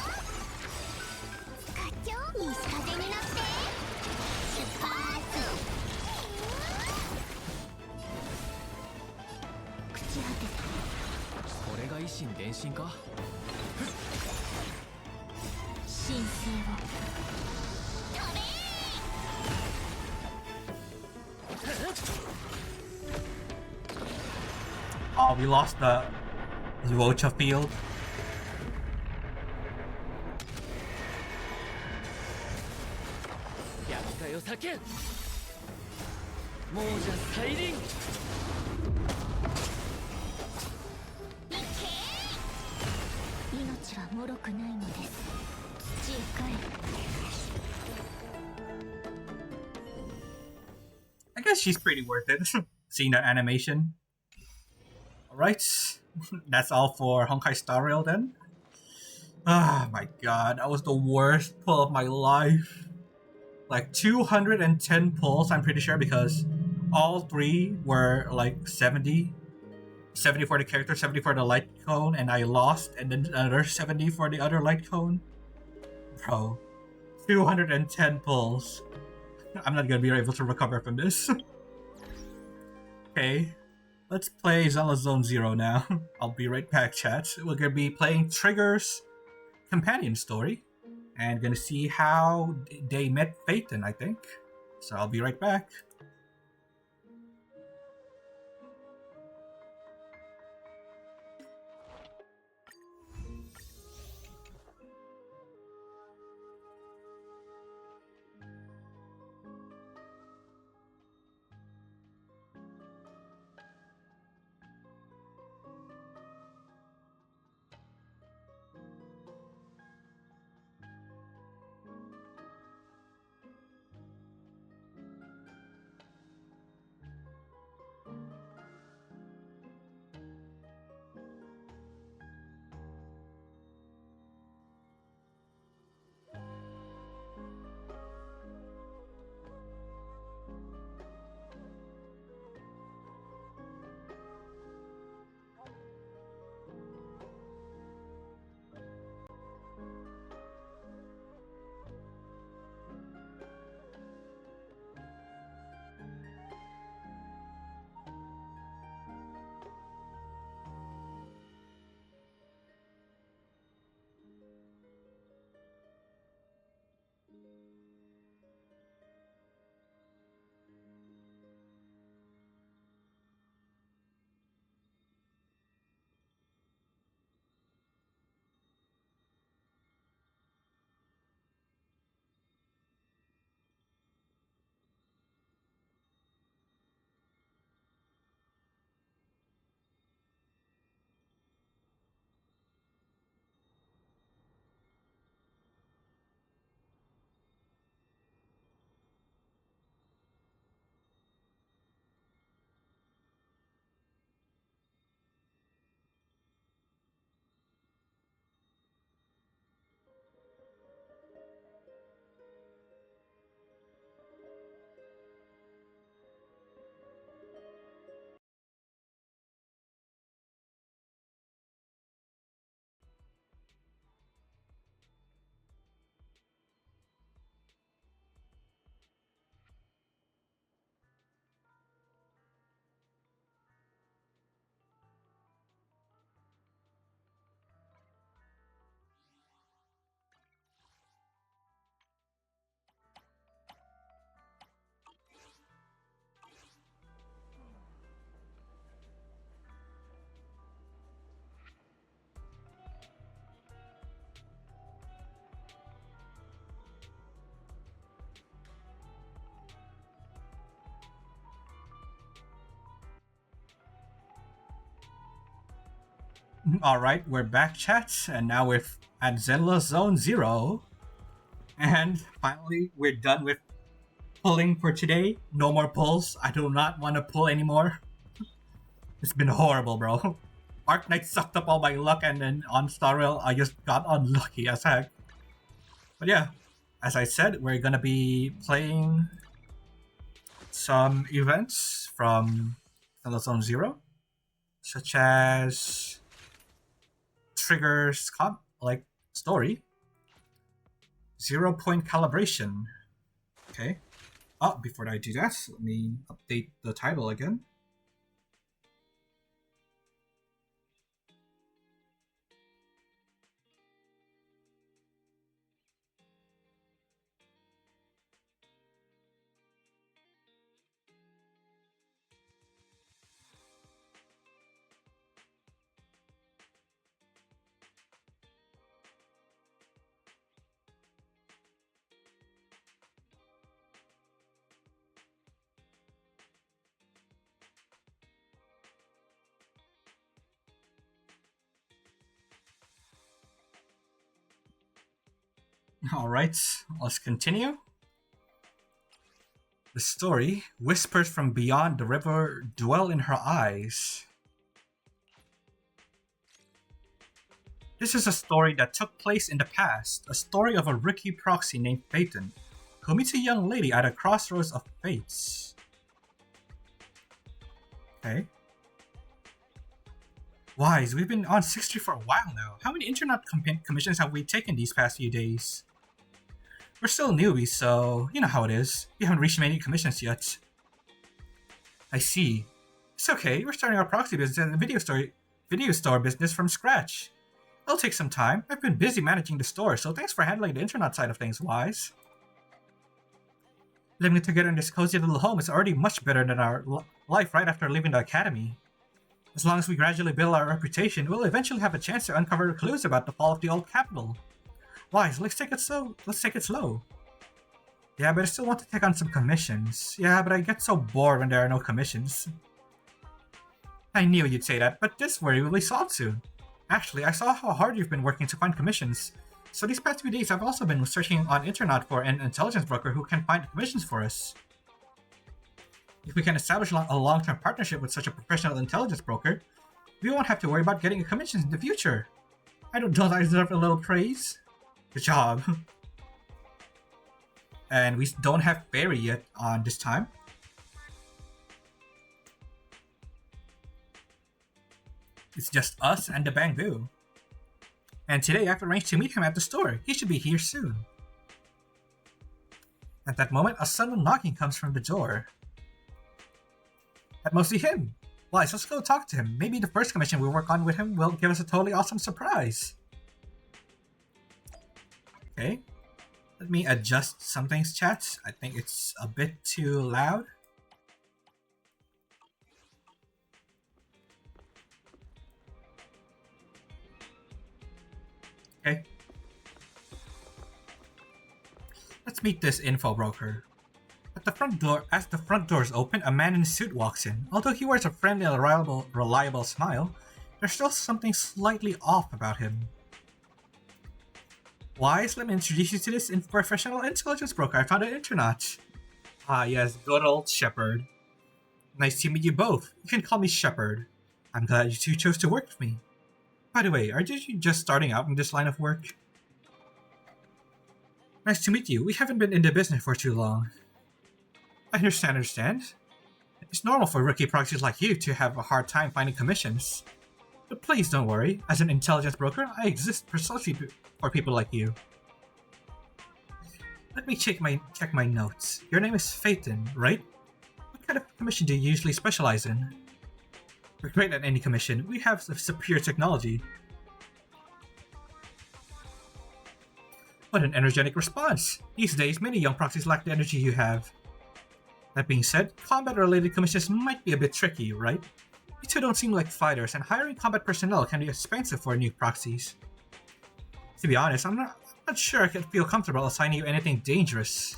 Oh, we lost the Luocha field. I guess she's pretty worth it. Seeing that animation. Alright. That's all for Honkai Star Rail then. Ah, my god. That was the worst pull of my life. Like 210 pulls, I'm pretty sure, because all three were like 70. 70 for the character, 70 for the light cone, and I lost, and then another 70 for the other light cone. Bro. 210 pulls. I'm not gonna be able to recover from this. Okay, let's play Zenless Zone Zero now. I'll be right back, chat. We're gonna be playing Trigger's companion story, and gonna see how they met Phaeton, I think. So I'll be right back. Alright, we're back, chat, and now we're at Zenless Zone Zero. And finally, we're done with pulling for today. No more pulls. I do not want to pull anymore. It's been horrible, bro. Arknights sucked up all my luck, and then on Star Rail, I just got unlucky as heck. But yeah, as I said, we're gonna be playing some events from Zenless Zone Zero, such as Trigger's story. 0-point calibration. Okay. Oh, before I do that, let me update the title again. Alright, let's continue. The story, whispers from beyond the river dwell in her eyes. This is a story that took place in the past, a story of a rookie proxy named Phaeton, who meets a young lady at a crossroads of fates. Okay. Wise, we've been on 60 for a while now. How many internet commissions have we taken these past few days? We're still newbies, so you know how it is. We haven't reached many commissions yet. I see. It's okay, we're starting our proxy business and the video store business from scratch. It'll take some time. I've been busy managing the store, so thanks for handling the internet side of things, Wise. Living together in this cozy little home is already much better than our life right after leaving the academy. As long as we gradually build our reputation, we'll eventually have a chance to uncover clues about the fall of the old capital. Wise, let's take it slow. Yeah, but I still want to take on some commissions. Yeah, but I get so bored when there are no commissions. I knew you'd say that, but this worry will be solved soon. Actually, I saw how hard you've been working to find commissions. So these past few days I've also been searching on internet for an intelligence broker who can find commissions for us. If we can establish a long-term partnership with such a professional intelligence broker, we won't have to worry about getting commissions in the future. Don't I deserve a little praise? Good job. And we don't have Fairy yet on this time. It's just us and the Bamboo. And today I've arranged to meet him at the store. He should be here soon. At that moment, a sudden knocking comes from the door. That must be him. Wise, let's go talk to him. Maybe the first commission we work on with him will give us a totally awesome surprise. Okay. Let me adjust some things, chat. I think it's a bit too loud. Okay. Let's meet this info broker. As the front doors open, a man in a suit walks in. Although he wears a friendly and reliable smile, there's still something slightly off about him. Wise, let me introduce you to this professional intelligence broker I found on the internet. Ah yes, good old Shepard. Nice to meet you both. You can call me Shepard. I'm glad you two chose to work with me. By the way, are you just starting out in this line of work? Nice to meet you. We haven't been in the business for too long. I understand. It's normal for rookie proxies like you to have a hard time finding commissions. But please don't worry. As an intelligence broker, I exist precisely for people like you. Let me check my notes. Your name is Phaeton, right? What kind of commission do you usually specialize in? We're great at any commission. We have superior technology. What an energetic response! These days, many young proxies lack the energy you have. That being said, combat-related commissions might be a bit tricky, right? You two don't seem like fighters, and hiring combat personnel can be expensive for new proxies. To be honest, I'm not sure I could feel comfortable assigning you anything dangerous.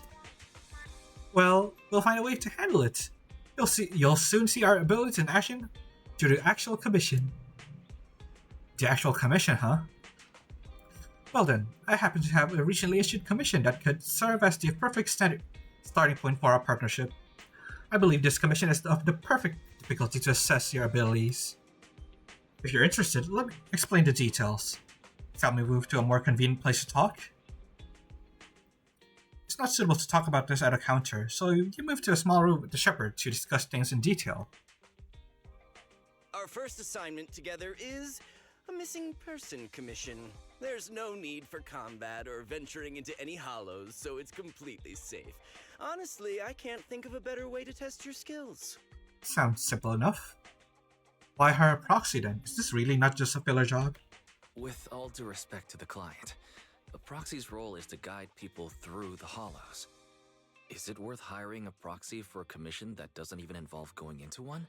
Well, we'll find a way to handle it. You'll soon see our abilities in action due to actual commission. The actual commission, huh? Well then, I happen to have a recently issued commission that could serve as the perfect starting point for our partnership. I believe this commission is of the perfect difficulty to assess your abilities. If you're interested, let me explain the details. Shall we move to a more convenient place to talk? It's not suitable to talk about this at a counter, so you move to a small room with the shepherd to discuss things in detail. Our first assignment together is a missing person commission. There's no need for combat or venturing into any hollows, so it's completely safe. Honestly, I can't think of a better way to test your skills. Sounds simple enough. Why hire a proxy then? Is this really not just a filler job? With all due respect to the client, a proxy's role is to guide people through the hollows. Is it worth hiring a proxy for a commission that doesn't even involve going into one?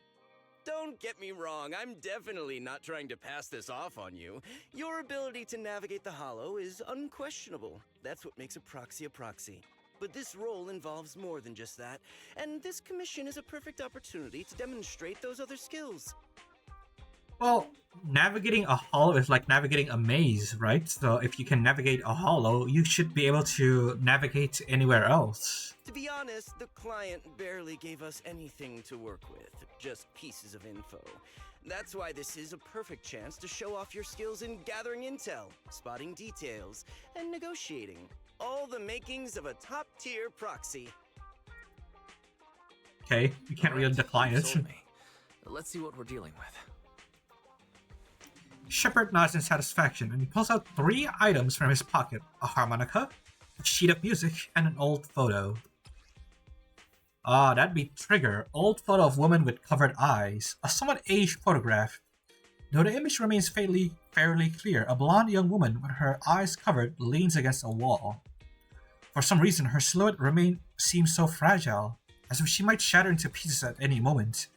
Don't get me wrong, I'm definitely not trying to pass this off on you. Your ability to navigate the hollow is unquestionable. That's what makes a proxy a proxy. But this role involves more than just that, and this commission is a perfect opportunity to demonstrate those other skills. Well, navigating a hollow is like navigating a maze, right? So if you can navigate a hollow, you should be able to navigate anywhere else. To be honest, the client barely gave us anything to work with, just pieces of info. That's why this is a perfect chance to show off your skills in gathering intel, spotting details, and negotiating. All the makings of a top-tier proxy. Okay, you can't really decline You it. sold me. Let's see what we're dealing with. Shepard nods in satisfaction and he pulls out 3 items from his pocket: a harmonica, a sheet of music, and an old photo. Ah, that'd be Trigger. Old photo of woman with covered eyes. A somewhat aged photograph. Though the image remains fairly clear, a blonde young woman with her eyes covered leans against a wall. For some reason, her silhouette seems so fragile, as if she might shatter into pieces at any moment,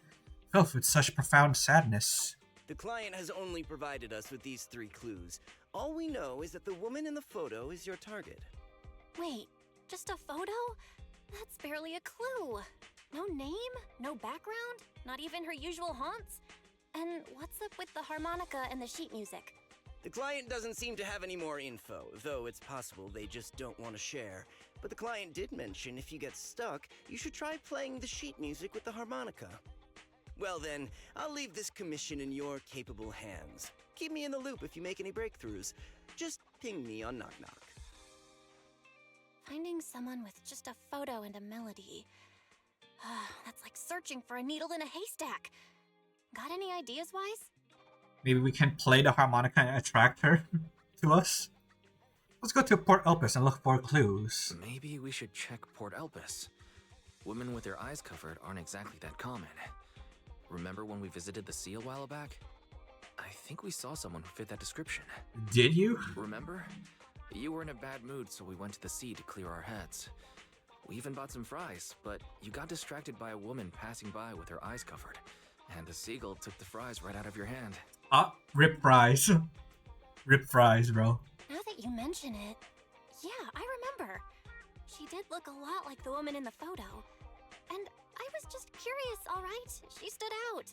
filled with such profound sadness. The client has only provided us with these 3 clues. All we know is that the woman in the photo is your target. Wait, just a photo? That's barely a clue. No name, no background, not even her usual haunts. And what's up with the harmonica and the sheet music? The client doesn't seem to have any more info, though it's possible they just don't want to share. But the client did mention if you get stuck, you should try playing the sheet music with the harmonica. Well then, I'll leave this commission in your capable hands. Keep me in the loop if you make any breakthroughs. Just ping me on Knock Knock. Finding someone with just a photo and a melody. That's like searching for a needle in a haystack. Got any ideas, Wise? Maybe we can play the harmonica and attract her to us? Let's go to Port Elpis and look for clues. Maybe we should check Port Elpis. Women with their eyes covered aren't exactly that common. Remember when we visited the sea a while back? I think we saw someone who fit that description. Did you? Remember? You were in a bad mood, so we went to the sea to clear our heads. We even bought some fries, but you got distracted by a woman passing by with her eyes covered, and the seagull took the fries right out of your hand. Ah, rip fries. Rip fries, bro. Now that you mention it, yeah, I remember. She did look a lot like the woman in the photo. And I was just curious, alright? She stood out.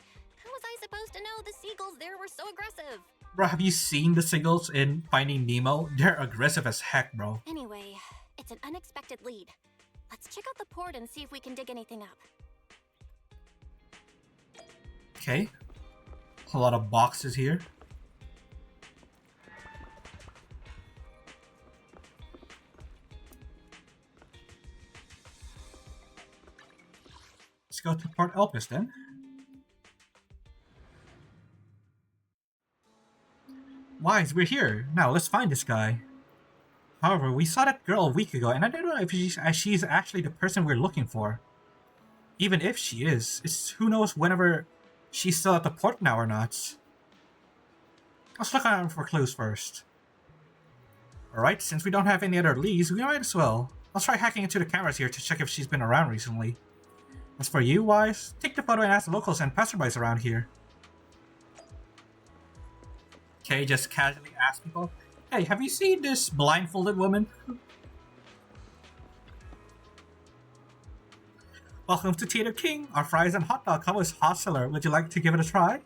How was I supposed to know the seagulls there were so aggressive? Bro, have you seen the seagulls in Finding Nemo? They're aggressive as heck, bro. Anyway, it's an unexpected lead. Let's check out the port and see if we can dig anything up. Okay. A lot of boxes here. Let's go to Port Elpis then. Wise, we're here. Now let's find this guy. However, we saw that girl a week ago, and I don't know if she's actually the person we're looking for. Even if she is, who knows whenever she's still at the port now or not. Let's look around for clues first. Alright, since we don't have any other leads, we might as well. Let's try hacking into the cameras here to check if she's been around recently. As for you, Wise, take the photo and ask the locals and passerbys around here. Okay, just casually ask people, hey, have you seen this blindfolded woman? Welcome to Theater King. Our fries and hot dog come with hot cellar. Would you like to give it a try?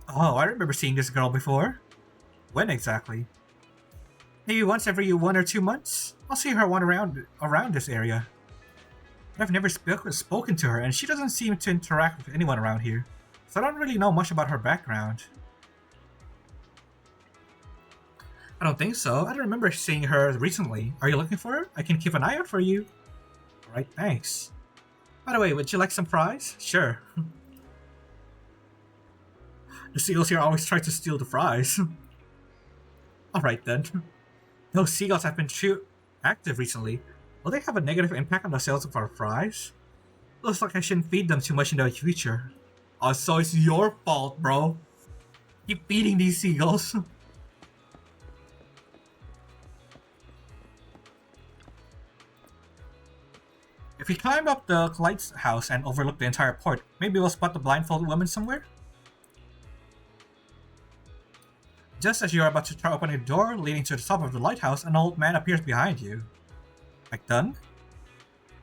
Oh, I remember seeing this girl before. When exactly? Maybe once every 1 or 2 months? I'll see her wander around this area. But I've never spoken to her, and she doesn't seem to interact with anyone around here. So I don't really know much about her background. I don't think so. I don't remember seeing her recently. Are you looking for her? I can keep an eye out for you. Alright, thanks. By the way, would you like some fries? Sure. The seagulls here always try to steal the fries. Alright then. Those seagulls have been too active recently. Will they have a negative impact on the sales of our fries? Looks like I shouldn't feed them too much in the future. Oh, so it's your fault, bro. Keep feeding these seagulls. If we climb up the light's house and overlook the entire port, maybe we'll spot the blindfolded woman somewhere? Just as you are about to try opening the door leading to the top of the lighthouse, an old man appears behind you. Like done?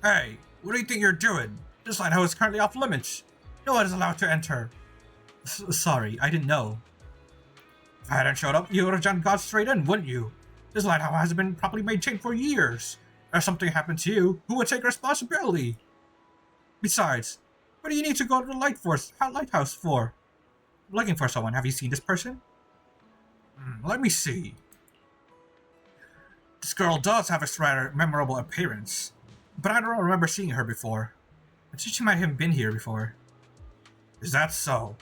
Hey, what do you think you're doing? This lighthouse is currently off limits. No one is allowed to enter. Sorry, I didn't know. If I hadn't showed up, you would have just got straight in, wouldn't you? This lighthouse hasn't been properly maintained for years. If something happened to you, who would take responsibility? Besides, what do you need to go to the lighthouse for? I'm looking for someone. Have you seen this person? Let me see. This girl does have a rather memorable appearance, but I don't remember seeing her before. I think she might have been here before. Is that so?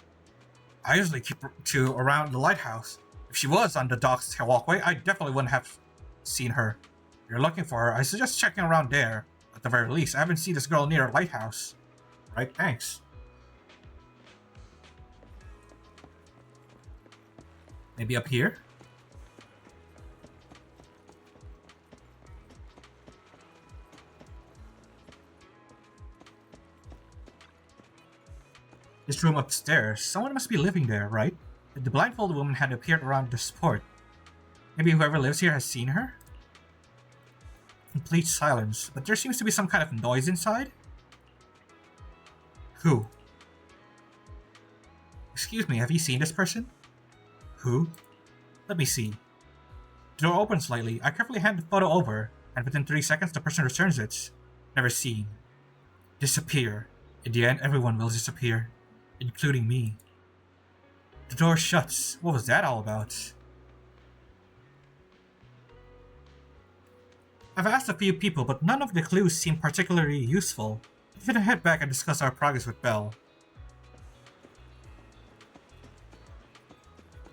I usually keep to around the lighthouse. If she was on the dock's walkway, I definitely wouldn't have seen her. If you're looking for her, I suggest checking around there. At the very least, I haven't seen this girl near a lighthouse. Right, thanks. Maybe up here? This room upstairs. Someone must be living there, right? The blindfolded woman had appeared around the sport. Maybe whoever lives here has seen her? Complete silence, but there seems to be some kind of noise inside. Who? Excuse me, have you seen this person? Who? Let me see. The door opens slightly. I carefully hand the photo over, and within 3 seconds the person returns it. Never seen. Disappear. In the end, everyone will disappear, including me. The door shuts. What was that all about? I've asked a few people, but none of the clues seem particularly useful. I'm gonna head back and discuss our progress with Belle.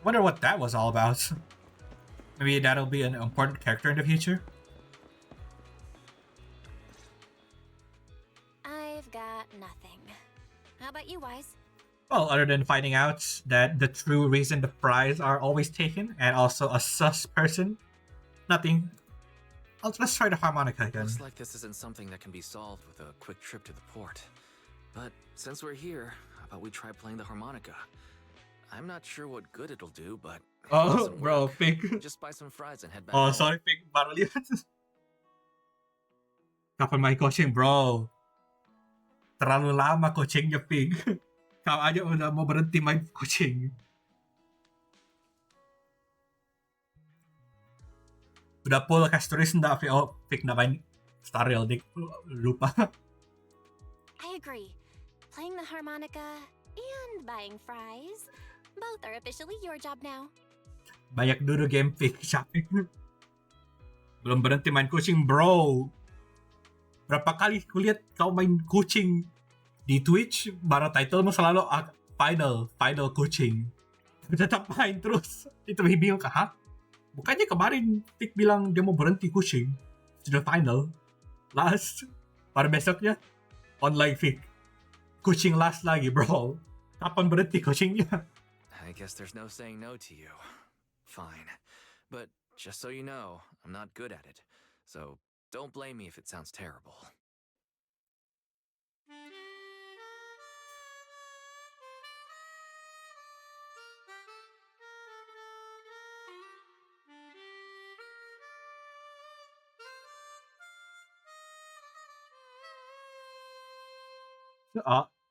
Wonder what that was all about. Maybe that'll be an important character in the future? I've got nothing. How about you, Wise? Well, other than finding out that the true reason the prize are always taken, and also a sus person, nothing. Let's try the harmonica again. Looks like this isn't something that can be solved with a quick trip to the port. But since we're here, how about we try playing the harmonica? I'm not sure what good it'll do, but if it Oh, doesn't bro, work, fake. just buy some fries and head back Oh, home. sorry, fake. Baru lihat. Kapan main coaching, bro? Terlalu lama coachingnya, Pig. Kau aja udah mau berhenti main coaching. Udah full Castorice enggak, oh, Pig na main Star Rail, dik. Lupa. I agree. Playing the harmonica and buying fries. Both are officially your job now. Banyak dulu game Pig shopping. Belum berhenti main coaching, bro. Berapa kali kulihat kau main coaching di Twitch, baru title mo selalu final coaching. Tapi tetap main terus. Itu bingung kah? Ha? Bukannya kemarin Pig bilang dia mau berhenti coaching. Sudah final. Last. Baru besoknya online Pig. Coaching last lagi, bro. Kapan berhenti coachingnya? I guess there's no saying no to you. Fine. But just so you know, I'm not good at it. So don't blame me if it sounds terrible.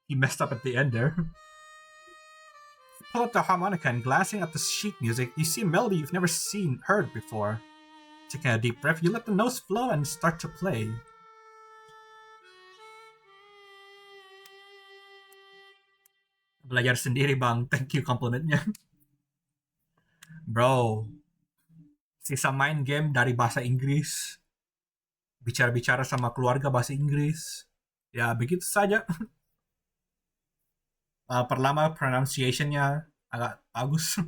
He messed up at the end there. Pull up the harmonica and glancing at the sheet music, you see a melody you've never heard before. Taking a deep breath, you let the notes flow and start to play. Belajar sendiri, bang. Thank you complimentnya. Bro, sisa main game dari bahasa Inggris, bicara-bicara sama keluarga bahasa Inggris, ya begitu saja. Pertama pronunciation-nya agak bagus.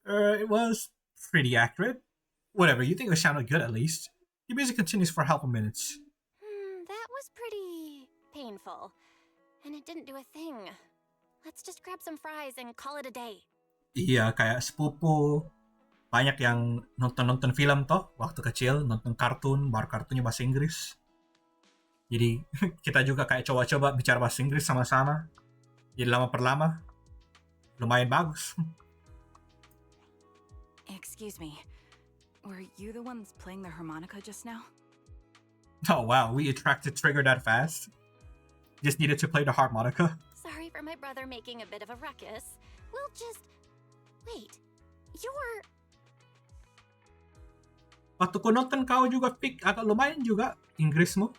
It was pretty accurate. Whatever, you think it sounded good at least. The music continues for a couple minutes. That was pretty painful. And it didn't do a thing. Let's just grab some fries and call it a day. Iya, kayak sepupu. Banyak yang nonton film toh, waktu kecil, nonton kartun, baru kartunnya bahasa Inggris. Jadi kita juga kayak coba-coba bicara bahasa Inggris sama-sama. Jadi lama per lama, lumayan bagus. Excuse me. Were you the ones playing the harmonica just now? Oh wow, we attracted Trigger that fast. Just needed to play the harmonica. Sorry for my brother making a bit of a ruckus. We'll just... Wait, you're... Waktu ko nonton kau juga, Vic, agak lumayan juga Inggris mo.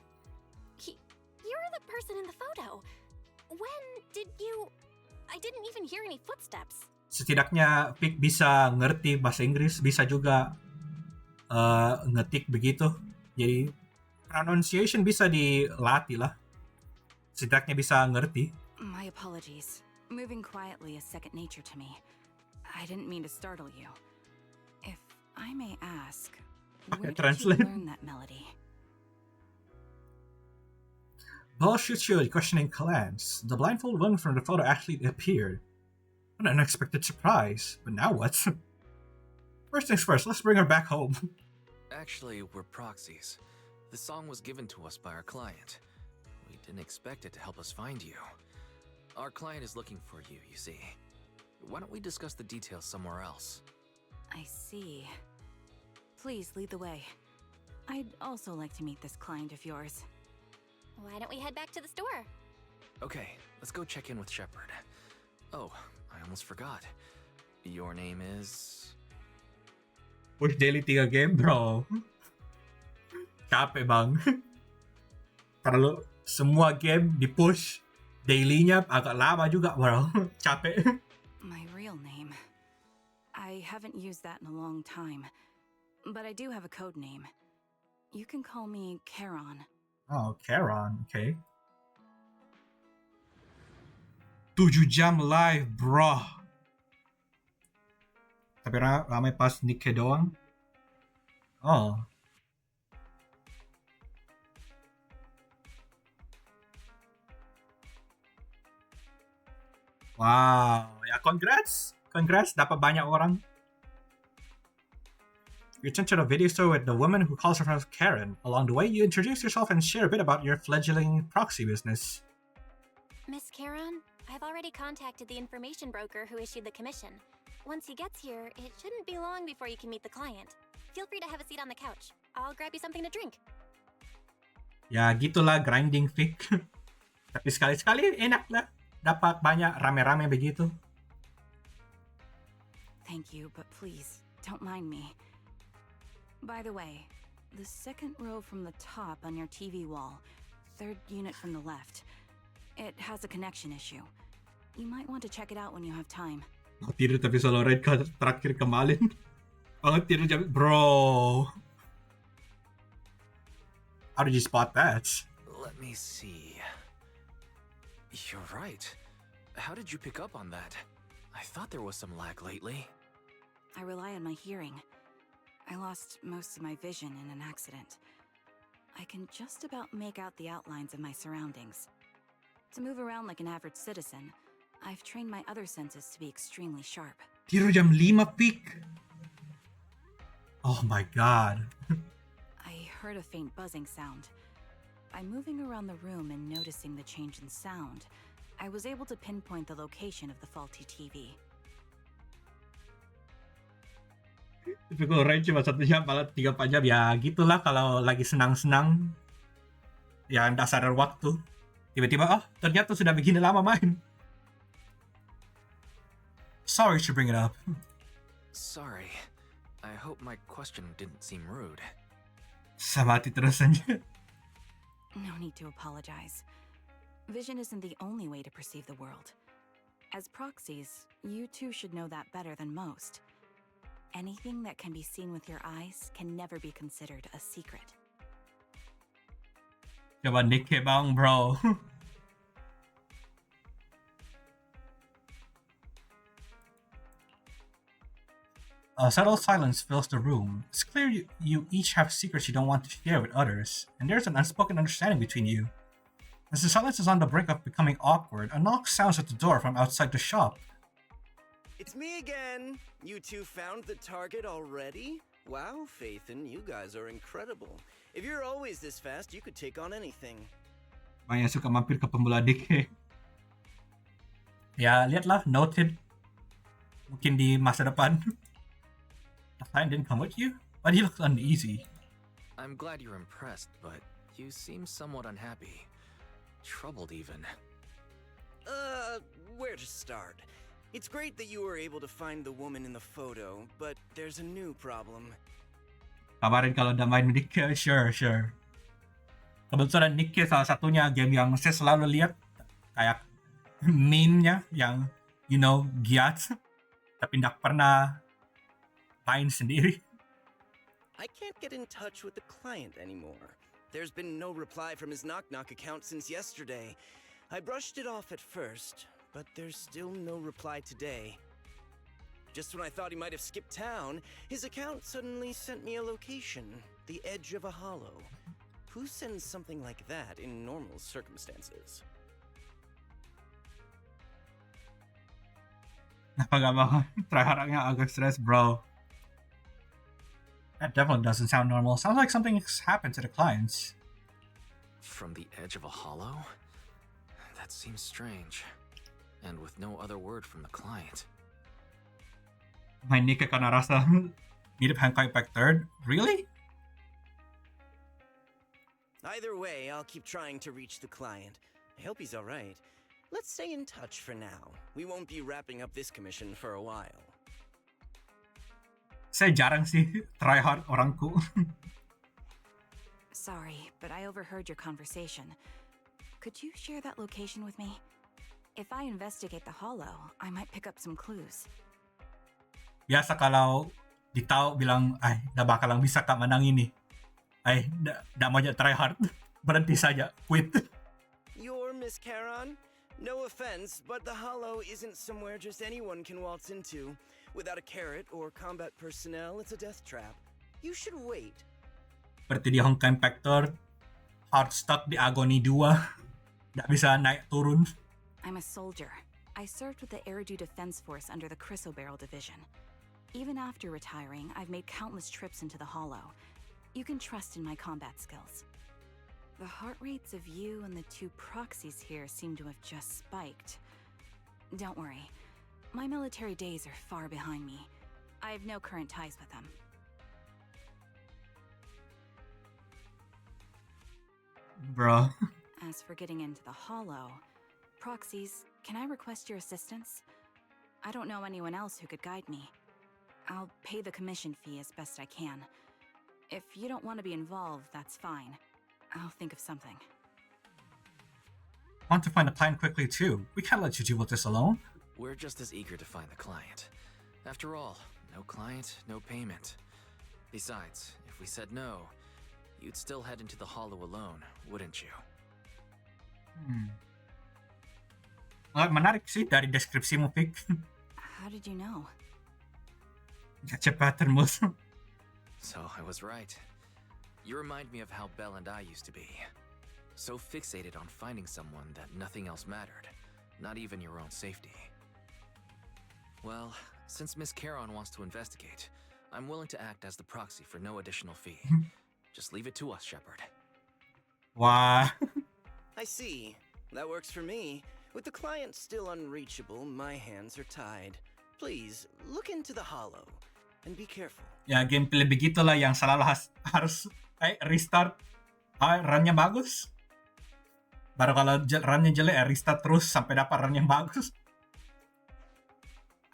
You're the person in the photo. When did you... I didn't even hear any footsteps. Setidaknya Vic bisa ngerti bahasa Inggris, bisa juga ngetik begitu. Jadi pronunciation bisa dilatih lah. Setidaknya bisa ngerti. My apologies. Moving quietly is second nature to me. I didn't mean to startle you. If I may ask, where did translate. you learn that melody? Bullshit show, questioning glance. The blindfolded woman from the photo actually appeared. An unexpected surprise. But now what? First things first, let's bring her back home. Actually, we're proxies. The song was given to us by our client. We didn't expect it to help us find you. Our client is looking for you, you see. Why don't we discuss the details somewhere else? I see. Please lead the way. I'd also like to meet this client of yours. Why don't we head back to the store? Okay, let's go check in with Shepard. Oh, I almost forgot. Your name is... Push daily 3 game, bro. Capek bang. Terlalu semua game di-push daily-nya agak lama juga, bro. Capek. My real name. I haven't used that in a long time. But I do have a code name. You can call me Charon. Oh, Charon, okay. 7 jam live, bro. Tapi ramai pas Nikke doang. Oh. Wow, ya congrats. Congrats, dapat banyak orang. You return to the video store with the woman who calls herself Karen. Along the way, you introduce yourself and share a bit about your fledgling proxy business. Miss Charon, I've already contacted the information broker who issued the commission. Once he gets here, it shouldn't be long before you can meet the client. Feel free to have a seat on the couch. I'll grab you something to drink. Ya gitulah grinding Vic. Tapi sekali-sekali enak lah. Dapat banyak rame-rame begitu. Thank you, but please, don't mind me. By the way, the second row from the top on your TV wall, third unit from the left, it has a connection issue. You might want to check it out when you have time. Oh, tidur tapi solo red ka terakhir kemarin. Oh, tidur jam... Bro. How did you spot that? Let me see. You're right. How did you pick up on that? I thought there was some lag lately. I rely on my hearing. I lost most of my vision in an accident. I can just about make out the outlines of my surroundings. To move around like an average citizen, I've trained my other senses to be extremely sharp. Tidur jam 5 peak. Oh my god. I heard a faint buzzing sound. By moving around the room and noticing the change in sound, I was able to pinpoint the location of the faulty TV. Typical range cuma 1 jam, malah 3-4 jam. Ya gitulah kalau lagi senang-senang. Ya nggak sadar waktu. Tiba-tiba, oh ternyata sudah begini lama main. Sorry to bring it up. Sorry. I hope my question didn't seem rude. Sama hati terus aja. No need to apologize. Vision isn't the only way to perceive the world. As proxies, you two should know that better than most. Anything that can be seen with your eyes can never be considered a secret. Coba Nikke bang, bro. A subtle silence fills the room. It's clear you each have secrets you don't want to share with others, and there's an unspoken understanding between you. As the silence is on the brink of becoming awkward, a knock sounds at the door from outside the shop. It's me again. You two found the target already? Wow, Phaeton, you guys are incredible. If you're always this fast, you could take on anything. Banyak suka mampir ke pemula Nikke. Ya, lihatlah, noted. Mungkin di masa depan. The client didn't come with you, but he looked uneasy. I'm glad you're impressed, but you seem somewhat unhappy. Troubled even. Where to start? It's great that you were able to find the woman in the photo, but there's a new problem. Kabarin kalau udah main Nick, sure. Kebetulan Nick salah satunya game yang saya selalu lihat kayak meme-nya yang giat tapi nggak pernah main sendiri. I can't get in touch with the client anymore. There's been no reply from his Knock Knock account since yesterday. I brushed it off at first, but there's still no reply today. Just when I thought he might have skipped town, his account suddenly sent me a location, the edge of a hollow. Who sends something like that in normal circumstances? Napagabang tryhard nga agak stress, bro. That definitely doesn't sound normal. Sounds like something's happened to the clients. From the edge of a hollow? That seems strange. And with no other word from the client. May Nika ka narasa mirip Honkai Pack 3rd? Really? Either way, I'll keep trying to reach the client. I hope he's alright. Let's stay in touch for now. We won't be wrapping up this commission for a while. Saya jarang sih tryhard orangku. Sorry, but I overheard your conversation. Could you share that location with me? If I investigate the hollow, I might pick up some clues. Biasa kalau di tao bilang, ay, da baka lang bisa ka manang ini. Ay, da mo dyan tryhard. Berhenti saja, quit. You're Miss Charon? No offense, but the hollow isn't somewhere just anyone can waltz into. Without a carrot or combat personnel, it's a death trap. You should wait. Seperti di Honkai Pack 3rd, hard stuck di Agony 2. Nggak bisa naik turun. I'm a soldier. I served with the Eridu Defense Force under the Chrysoberyl Division. Even after retiring, I've made countless trips into the hollow. You can trust in my combat skills. The heart rates of you and the two proxies here seem to have just spiked. Don't worry. My military days are far behind me. I have no current ties with them. Bro. As for getting into the hollow, proxies, can I request your assistance? I don't know anyone else who could guide me. I'll pay the commission fee as best I can. If you don't want to be involved, that's fine. I'll think of something. Want to find a client quickly too. We can't let you deal with this alone. We're just as eager to find the client. After all, no client, no payment. Besides, if we said no, you'd still head into the hollow alone, wouldn't you? Menarik sih dari deskripsi mo, Vic. How did you know? Gacha pattern mo. So I was right. You remind me of how Belle and I used to be. So fixated on finding someone that nothing else mattered, not even your own safety. Well, since Miss Charon wants to investigate, I'm willing to act as the proxy for no additional fee. Just leave it to us, Shepard. Wow. I see. That works for me. With the client still unreachable, my hands are tied. Please, look into the hollow. And be careful. Ya, gameplay begitulah yang selalu harus restart. Run-nya bagus. Baru kalau run-nya jelek, restart terus sampai dapat run yang bagus.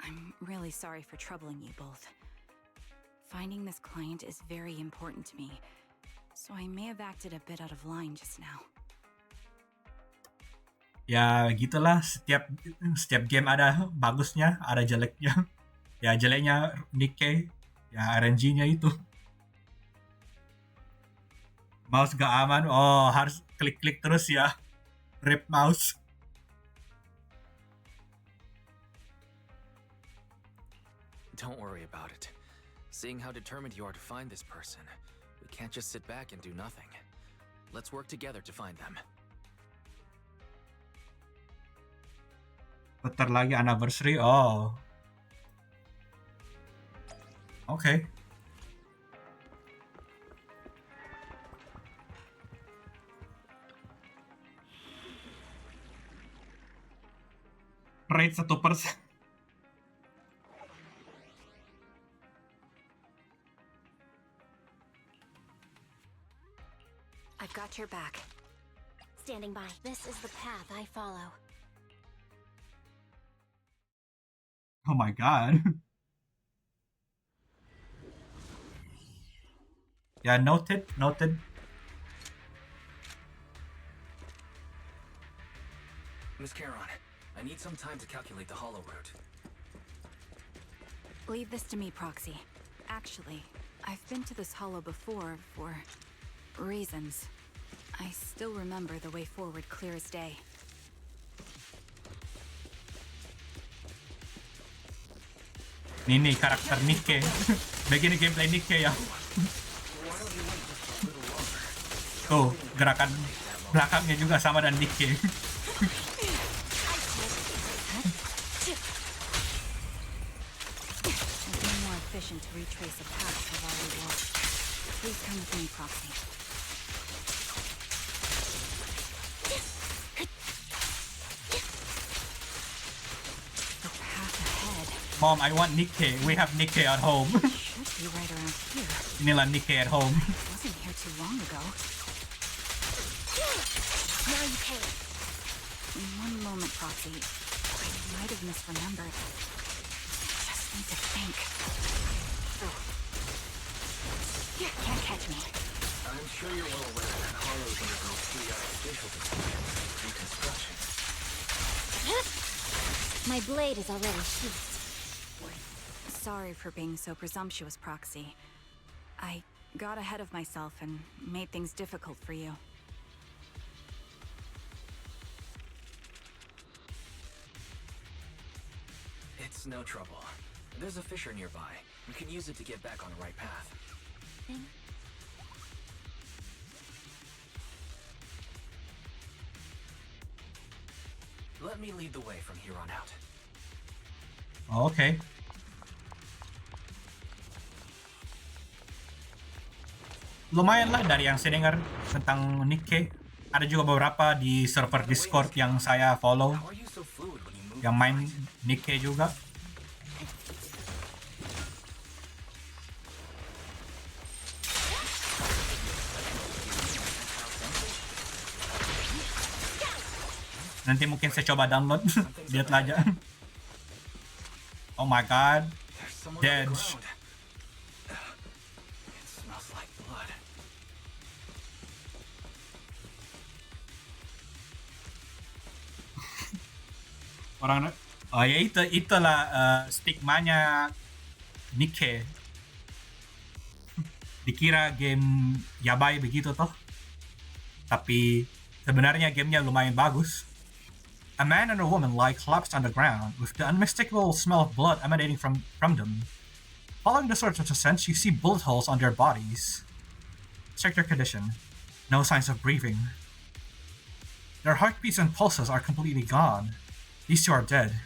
I'm really sorry for troubling you both. Finding this client is very important to me, so I may have acted a bit out of line just now. Ya, gitulah. Setiap game ada bagusnya, ada jeleknya. Ya, jeleknya Nikkei. Ya, RNG-nya itu. Mouse gak aman. Oh, harus klik-klik terus ya. Rip mouse. Don't worry about it. Seeing how determined you are to find this person, we can't just sit back and do nothing. Let's work together to find them. Bentar lagi anniversary. Oh. Okay. Rate 1%. I've got your back. Standing by. This is the path I follow. Oh my god. Yeah, noted, noted. Miss Charon, I need some time to calculate the hollow route. Leave this to me, Proxy. Actually, I've been to this hollow before for reasons. I still remember the way forward clear as day. Ini karakter Nikke. Begini gameplay Nikke ya. Tuh, gerakan belakangnya juga sama dan Nikke. It'd be more efficient to retrace a path while we walk. Please come with me, Proxy. The path ahead Mom, I want Nikke. We have Nikke at home. should be right around here. Inilah Nikke at home. Wasn't here too long ago. Now you pay. One moment, Proxy. I might have misremembered. I just need to think. Can't catch me. I'm sure you're well aware that hollows undergo periodic spatial distortion and reconstruction. My blade is already sheathed. Sorry for being so presumptuous, Proxy. I got ahead of myself and made things difficult for you. It's no trouble. There's a fissure nearby. We can use it to get back on the right path. Let me lead the way from here on out. Oh, okay. Lumayan lah dari yang saya dengar tentang Nikke. Ada juga beberapa di server Discord yang saya follow How are you so fluid when you move? yang main Nikke juga. Nanti mungkin saya coba download. Lihatlah aja. Oh my god. There's someone Dead. on the ground. It smells like blood. Orang oh ya itulah stigmanya Nikke. Dikira game yabai begitu toh. Tapi sebenarnya gamenya lumayan bagus. A man and a woman lie collapsed on the ground, with the unmistakable smell of blood emanating from them. Following the sort of descent, you see bullet holes on their bodies. Check their condition. No signs of breathing. Their heartbeats and pulses are completely gone. These two are dead.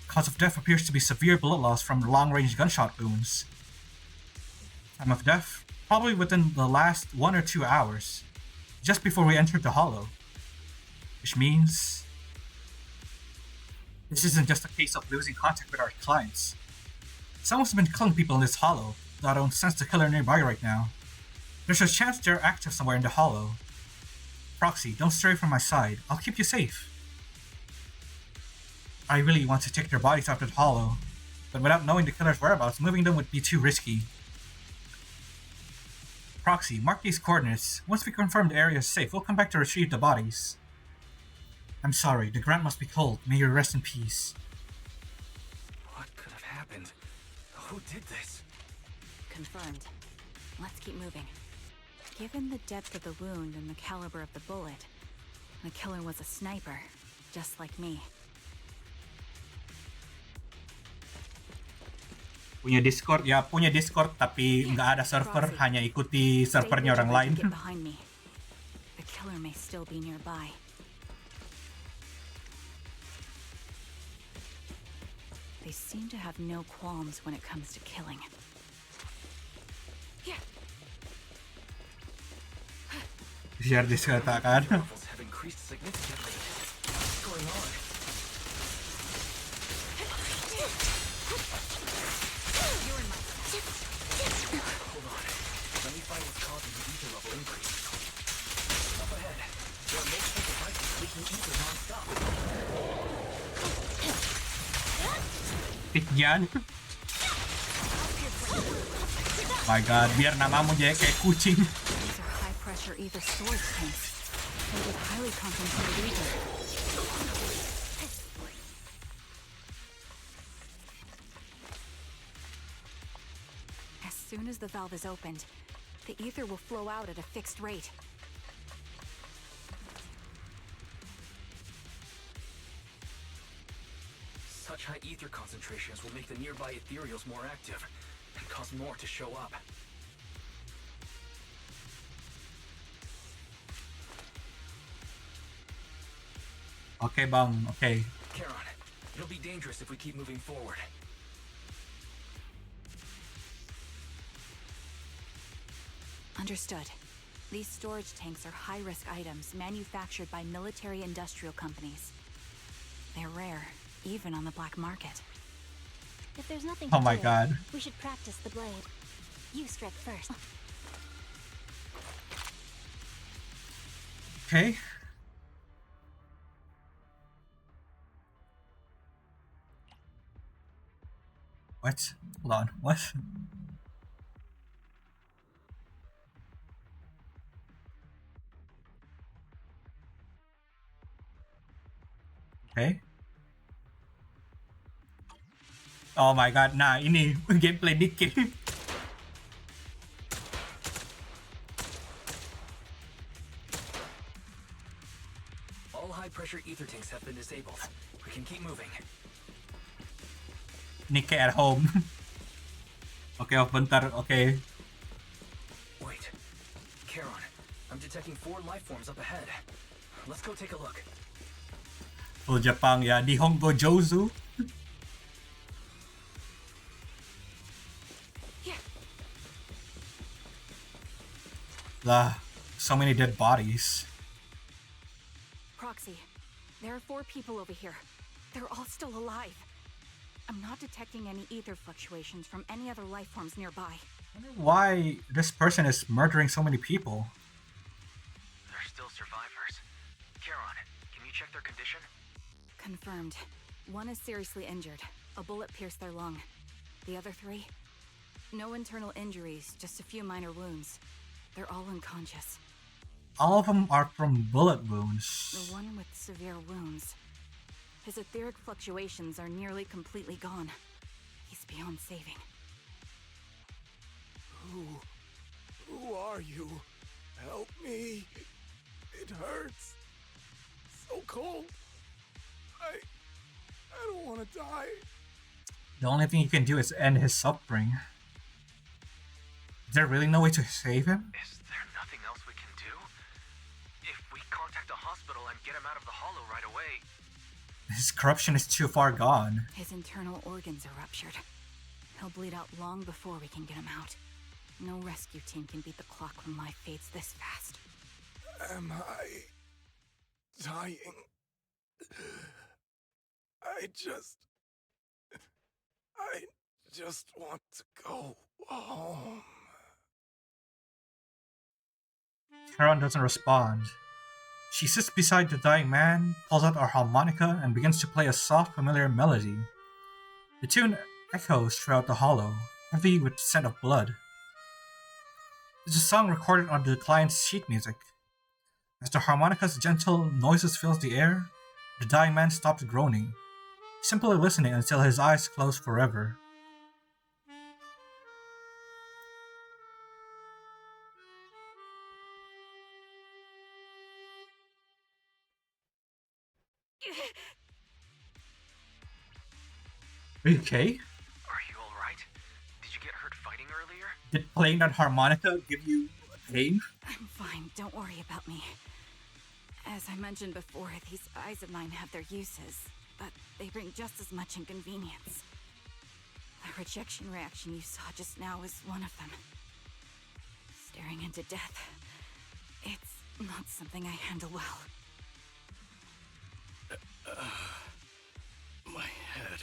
Cause of death appears to be severe blood loss from long-range gunshot wounds. Time of death? Probably within the last 1 or 2 hours, just before we entered the hollow. Which means this isn't just a case of losing contact with our clients. Someone's been killing people in this hollow, though I don't sense the killer nearby right now. There's a chance they're active somewhere in the hollow. Proxy, don't stray from my side. I'll keep you safe. I really want to take their bodies out of the hollow, but without knowing the killer's whereabouts, moving them would be too risky. Proxy, mark these coordinates. Once we confirm the area is safe, we'll come back to retrieve the bodies. I'm sorry, the grant must be cold. May you rest in peace. What could have happened? Who did this? Confirmed. Let's keep moving. Given the depth of the wound and the caliber of the bullet, the killer was a sniper, just like me. Punya Discord, ya punya Discord tapi nggak ada server, hanya ikuti servernya orang lain. Get behind me. The killer may still be nearby. They seem to have no qualms when it comes to killing. Share Discord kan? Levels have increased significantly. What's going on? Hold on. Let me find what's causing the ether level increase. Up ahead, there are multiple devices leaking ether non-stop. Tik dyan. My god, biar namamu aja kayak kucing. These are high-pressure ether storage tanks. They with highly concentrated ether. As soon as the valve is opened, the ether will flow out at a fixed rate. Such high ether concentrations will make the nearby ethereals more active and cause more to show up. Okay, bang. Okay. Charon, it'll be dangerous if we keep moving forward. Understood. These storage tanks are high-risk items manufactured by military-industrial companies. They're rare, even on the black market. If there's nothing Oh to my do, god. we should practice the blade. You strike first. Okay. What? Hold on. What? Okay. Oh my god, nah, ini gameplay dikit. All high-pressure ether tanks have been disabled. We can keep moving. Nick at home. Okay, oh, bentar. Okay. Wait. Charon, I'm detecting 4 life forms up ahead. Let's go take a look. Full Japan, ya. Nihongo Jozu. So many dead bodies. Proxy, there are 4 people over here. They're all still alive. I'm not detecting any ether fluctuations from any other life forms nearby. I wonder why this person is murdering so many people. They're still survivors. Charon, can you check their condition? Confirmed. 1 is seriously injured. A bullet pierced their lung. The other 3? No internal injuries, just a few minor wounds. They're all unconscious. All of them are from bullet wounds. The one with severe wounds. His etheric fluctuations are nearly completely gone. He's beyond saving. Who are you? Help me. It hurts. So cold. I don't want to die. The only thing you can do is end his suffering. Is there really no way to save him? Is there nothing else we can do? If we contact the hospital and get him out of the hollow right away... His corruption is too far gone. His internal organs are ruptured. He'll bleed out long before we can get him out. No rescue team can beat the clock when life fades this fast. Am I dying? I just want to go home. Charon doesn't respond. She sits beside the dying man, pulls out her harmonica, and begins to play a soft, familiar melody. The tune echoes throughout the hollow, heavy with the scent of blood. It's a song recorded on the client's sheet music. As the harmonica's gentle noises fills the air, the dying man stops groaning, simply listening until his eyes close forever. Are you okay? Are you alright? Did you get hurt fighting earlier? Did playing that harmonica give you pain? I'm fine, don't worry about me. As I mentioned before, these eyes of mine have their uses, but they bring just as much inconvenience. The rejection reaction you saw just now is one of them. Staring into death. It's not something I handle well. My head.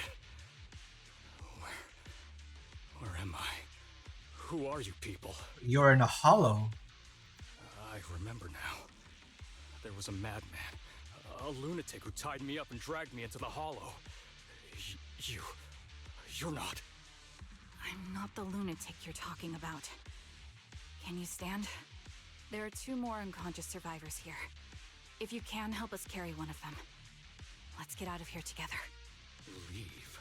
Where am I? Who are you people? You're in a hollow. I remember now. There was a madman, a lunatic who tied me up and dragged me into the hollow. You're not. I'm not the lunatic you're talking about. Can you stand? There are 2 more unconscious survivors here. If you can, help us carry one of them. Let's get out of here together. Leave?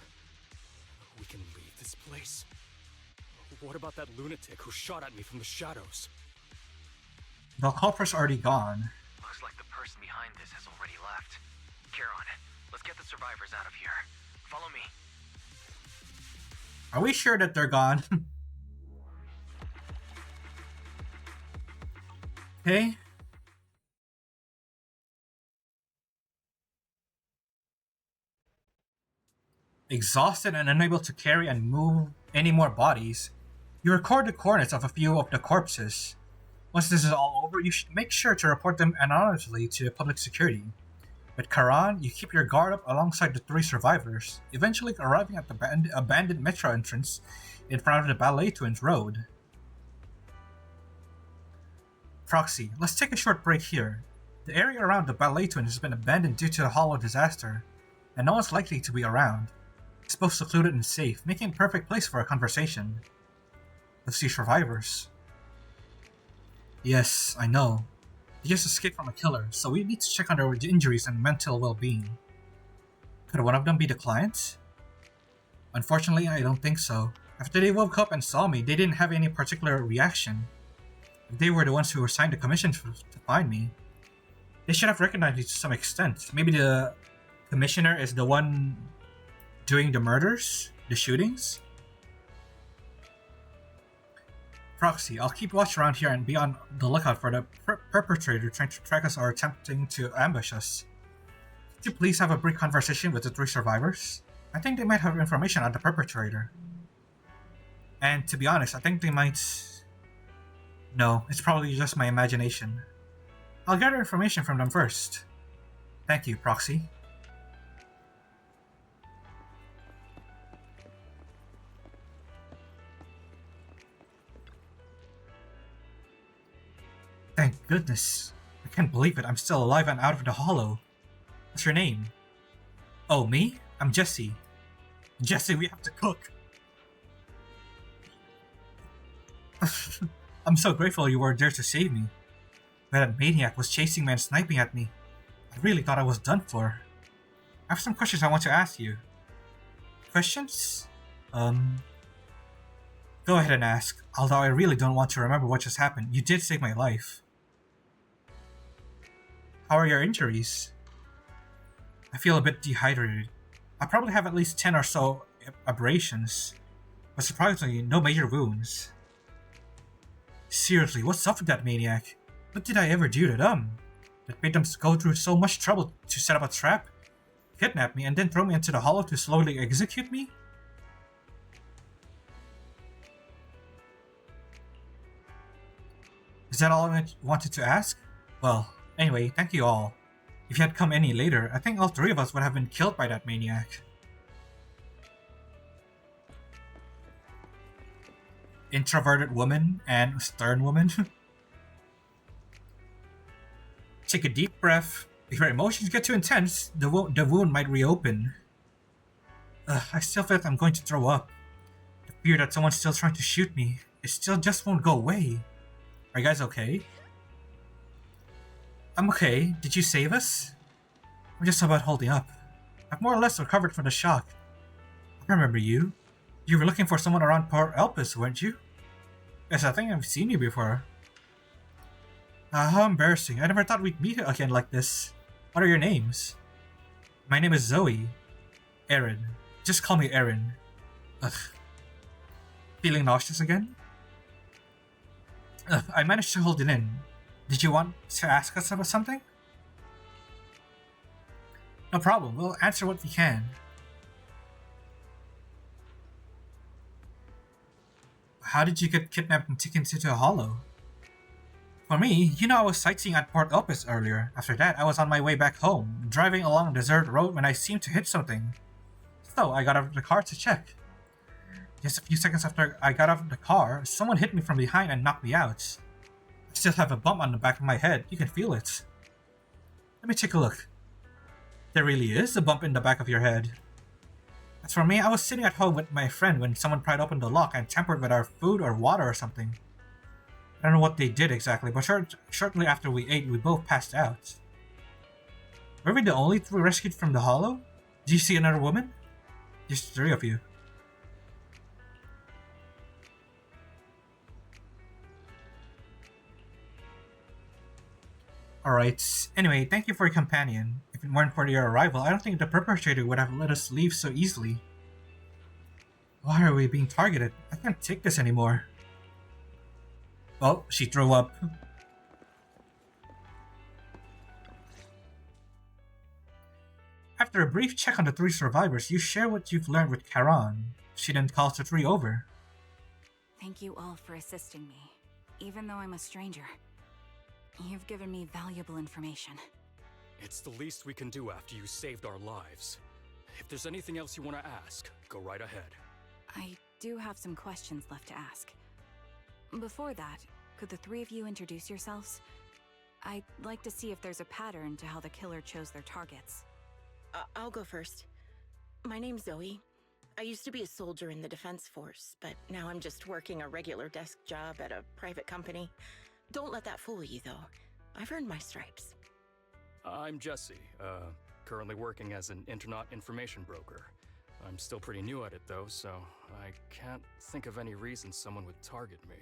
We can leave this place? What about that lunatic who shot at me from the shadows? The culprit's already gone. Looks like the person behind this has already left. Charon, let's get the survivors out of here. Follow me. Are we sure that they're gone? Okay. Exhausted and unable to carry and move any more bodies, you record the coordinates of a few of the corpses. Once this is all over, you should make sure to report them anonymously to public security. With Charon, you keep your guard up alongside the 3 survivors, eventually arriving at the abandoned metro entrance in front of the Ballet Twins Road. Proxy, let's take a short break here. The area around the Ballet Twins has been abandoned due to the hollow disaster, and no one's likely to be around. It's both secluded and safe, making a perfect place for a conversation. Let's see survivors. Yes, I know. They just escaped from a killer, so we need to check on their injuries and mental well-being. Could one of them be the client? Unfortunately, I don't think so. After they woke up and saw me, they didn't have any particular reaction. If they were the ones who were assigned the commission to find me, they should have recognized me to some extent. Maybe the commissioner is the one doing the murders? The shootings? Proxy, I'll keep watch around here and be on the lookout for the perpetrator trying to track us or attempting to ambush us. Could you please have a brief conversation with the 3 survivors? I think they might have information on the perpetrator. And to be honest, I think they might... No, it's probably just my imagination. I'll gather information from them first. Thank you, Proxy. Thank goodness. I can't believe it. I'm still alive and out of the hollow. What's your name? Oh, me? I'm Jesse. Jesse, we have to cook. I'm so grateful you were there to save me. But that maniac was chasing me and sniping at me. I really thought I was done for. I have some questions I want to ask you. Questions? Go ahead and ask, although I really don't want to remember what just happened. You did save my life. How are your injuries? I feel a bit dehydrated. I probably have at least 10 or so abrasions, but surprisingly, no major wounds. Seriously, what's up with that maniac? What did I ever do to them? That made them go through so much trouble to set up a trap, kidnap me, and then throw me into the hollow to slowly execute me? Is that all I wanted to ask? Well, anyway, thank you all. If you had come any later, I think all 3 of us would have been killed by that maniac. Introverted woman and stern woman. Take a deep breath. If your emotions get too intense, the wound might reopen. I still feel like I'm going to throw up. The fear that someone's still trying to shoot me, it still just won't go away. Are you guys okay? I'm okay. Did you save us? I'm just about holding up. I've more or less recovered from the shock. I remember you. You were looking for someone around Port Elpis, weren't you? Yes, I think I've seen you before. How embarrassing. I never thought we'd meet again like this. What are your names? My name is Zoe. Erin. Just call me Erin. Ugh. Feeling nauseous again? I managed to hold it in. Did you want to ask us about something? No problem, we'll answer what we can. How did you get kidnapped and taken to a hollow? For me, I was sightseeing at Port Elpis earlier. After that, I was on my way back home, driving along a desert road when I seemed to hit something. So I got out of the car to check. Just a few seconds after I got out of the car, someone hit me from behind and knocked me out. I still have a bump on the back of my head. You can feel it. Let me take a look. There really is a bump in the back of your head. As for me, I was sitting at home with my friend when someone pried open the lock and tampered with our food or water or something. I don't know what they did exactly, but shortly after we ate, we both passed out. Were we the only three rescued from the hollow? Do you see another woman? Just 3 of you. Alright, anyway, thank you for your companion. If it weren't for your arrival, I don't think the perpetrator would have let us leave so easily. Why are we being targeted? I can't take this anymore. Oh, she threw up. After a brief check on the 3 survivors, you share what you've learned with Charon. She then calls the 3 over. Thank you all for assisting me, even though I'm a stranger. You've given me valuable information. It's the least we can do after you saved our lives. If there's anything else you want to ask, go right ahead. I do have some questions left to ask. Before that, could the 3 of you introduce yourselves? I'd like to see if there's a pattern to how the killer chose their targets. I'll go first. My name's Zoe. I used to be a soldier in the defense force, but now I'm just working a regular desk job at a private company. Don't let that fool you, though. I've earned my stripes. I'm Jesse, currently working as an internet information broker. I'm still pretty new at it, though, so I can't think of any reason someone would target me.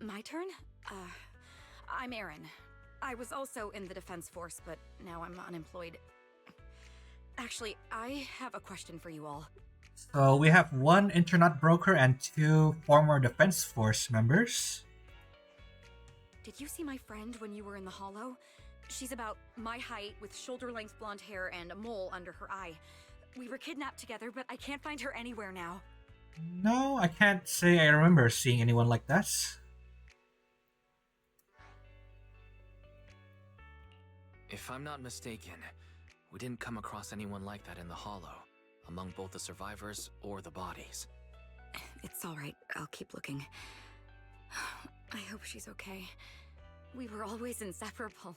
My turn? I'm Erin. I was also in the defense force, but now I'm unemployed. Actually, I have a question for you all. So we have 1 internet broker and 2 former defense force members. Did you see my friend when you were in the hollow? She's about my height with shoulder-length blonde hair and a mole under her eye. We were kidnapped together, but I can't find her anywhere now. No, I can't say I remember seeing anyone like that. If I'm not mistaken, we didn't come across anyone like that in the hollow, among both the survivors or the bodies. It's all right. I'll keep looking. I hope she's okay. We were always inseparable.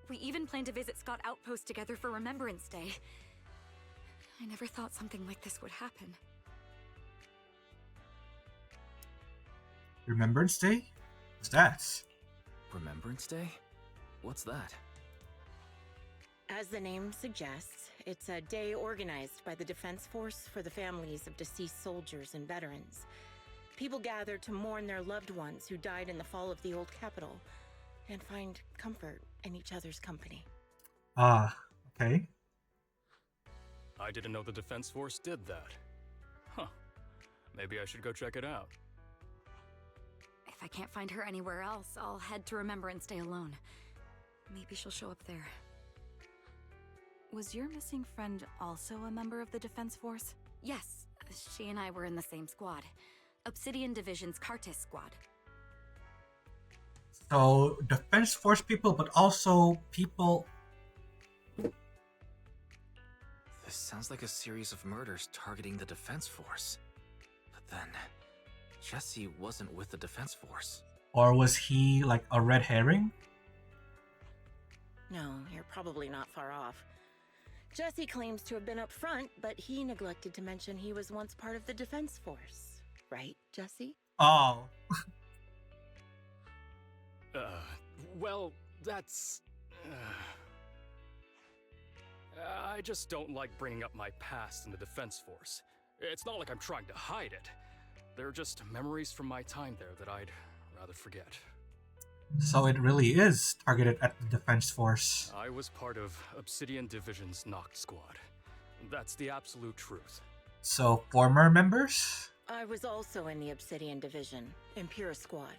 We even planned to visit Scott Outpost together for Remembrance Day. I never thought something like this would happen. Remembrance Day? What's that? Remembrance Day? What's that? As the name suggests, it's a day organized by the Defense Force for the families of deceased soldiers and veterans. People gather to mourn their loved ones who died in the fall of the old capital and find comfort in each other's company. Ah, okay. I didn't know the Defense Force did that. Huh. Maybe I should go check it out. If I can't find her anywhere else, I'll head to Remembrance Day alone. Maybe she'll show up there. Was your missing friend also a member of the Defense Force? Yes, she and I were in the same squad. Obsidian Division's Cartis squad. So, Defense Force people, but also people... This sounds like a series of murders targeting the Defense Force. But then, Jesse wasn't with the Defense Force. Or was he like a red herring? No, you're probably not far off. Jesse claims to have been up front, but he neglected to mention he was once part of the Defense Force. Right, Jesse? Oh. Well, that's... I just don't like bringing up my past in the Defense Force. It's not like I'm trying to hide it. They're just memories from my time there that I'd rather forget. So it really is targeted at the Defense Force. I was part of Obsidian Division's Noct Squad. That's the absolute truth. So, former members? I was also in the Obsidian Division, Impera Squad.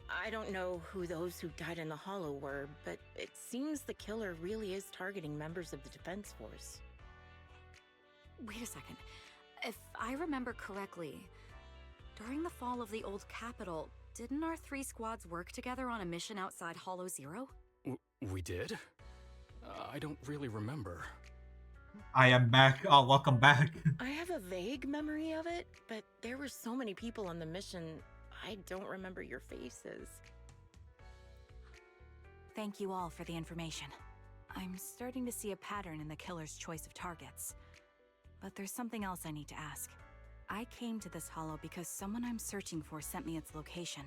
I don't know who those who died in the Hollow were, but it seems the killer really is targeting members of the Defense Force. Wait a second. If I remember correctly, during the fall of the old capital, didn't our 3 squads work together on a mission outside Hollow Zero? We did? I don't really remember. I am back. Oh, welcome back. I have a vague memory of it, but there were so many people on the mission, I don't remember your faces. Thank you all for the information. I'm starting to see a pattern in the killer's choice of targets. But there's something else I need to ask. I came to this hollow because someone I'm searching for sent me its location.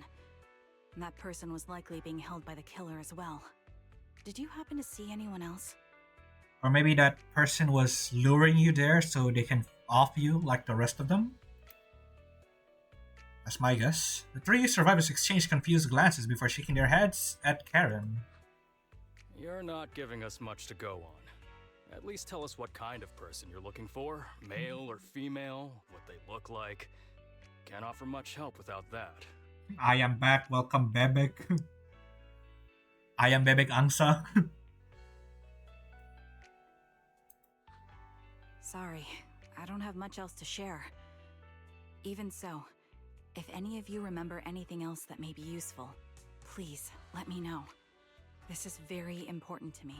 And that person was likely being held by the killer as well. Did you happen to see anyone else? Or maybe that person was luring you there so they can off you like the rest of them? That's my guess. The three survivors exchanged confused glances before shaking their heads at Karen. You're not giving us much to go on. At least tell us what kind of person you're looking for. Male or female, what they look like. Can't offer much help without that. I am back, welcome Bebek. I am Bebek Angsa. Sorry, I don't have much else to share. Even so, if any of you remember anything else that may be useful, please let me know. This is very important to me.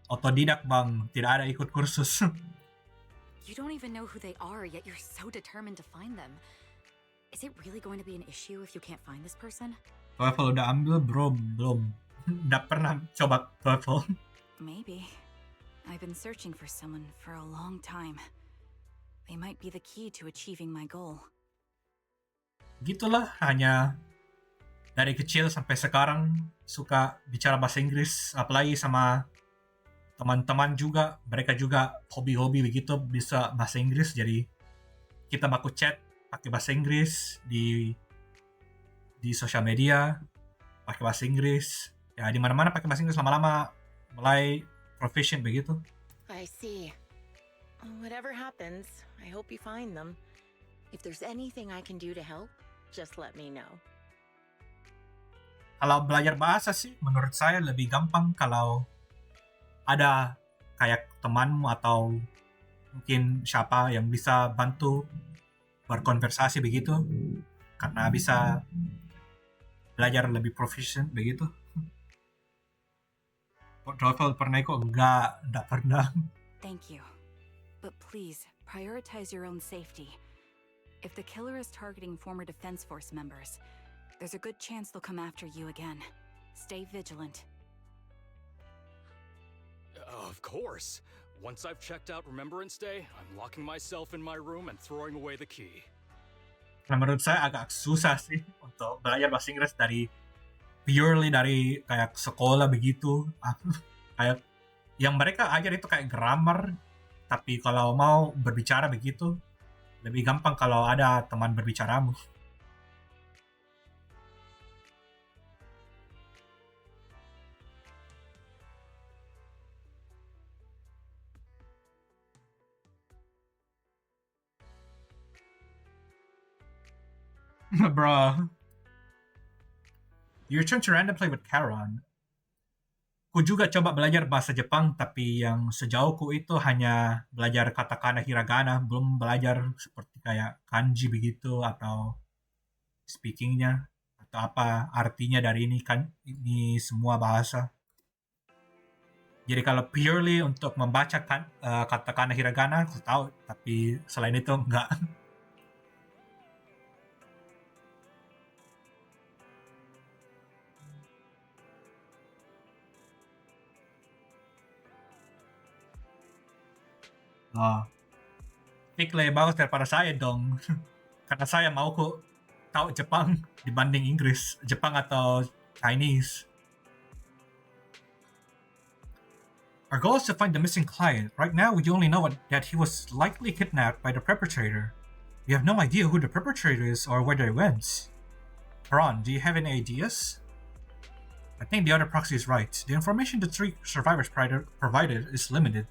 Otodidak bang, tidak ada ikut kursus. You don't even know who they are, yet you're so determined to find them. Is it really going to be an issue if you can't find this person? TOEFL udah ambil belum. Nggak pernah coba TOEFL. Maybe. I've been searching for someone for a long time. They might be the key to achieving my goal. Gitulah, hanya dari kecil sampai sekarang suka bicara bahasa Inggris, apalagi sama teman-teman juga, mereka juga hobi-hobi begitu bisa bahasa Inggris, jadi kita baku chat pakai bahasa Inggris di sosial media pakai bahasa Inggris, ya di mana-mana pakai bahasa Inggris, lama-lama mulai proficient begitu. I see. Whatever happens, I hope you find them. If there's anything I can do to help, just let me know. Kalau belajar bahasa sih, menurut saya lebih gampang kalau ada kayak temanmu atau mungkin siapa yang bisa bantu berkonversasi begitu, karena bisa belajar lebih proficient begitu. TOEFL pernah ikut? Enggak pernah. Thank you. But please, prioritize your own safety. If the killer is targeting former Defense Force members, there's a good chance they'll come after you again. Stay vigilant. Of course. Once I've checked out Remembrance Day, I'm locking myself in my room and throwing away the key. Nah, menurut saya agak susah sih untuk belajar bahasa Inggris purely dari kayak sekolah begitu. Kayak yang mereka ajar itu kayak grammar, tapi kalau mau berbicara begitu lebih gampang kalau ada teman berbicaramu. Bruh. You return to random play with Charon. Ku juga coba belajar bahasa Jepang, tapi yang sejauhku itu hanya belajar katakana hiragana, belum belajar seperti kayak kanji begitu atau speakingnya atau apa artinya dari ini semua bahasa. Jadi kalau purely untuk membaca katakana hiragana, aku tahu, tapi selain itu enggak. Fikle bagus daripada saya dong. Karena saya mau kok tahu Jepang dibanding Inggris, Jepang atau Chinese. Our goal is to find the missing client. Right now, we only know that he was likely kidnapped by the perpetrator. We have no idea who the perpetrator is or where they went. Ron, do you have any ideas? I think the other proxy is right. The information the three survivors provided is limited.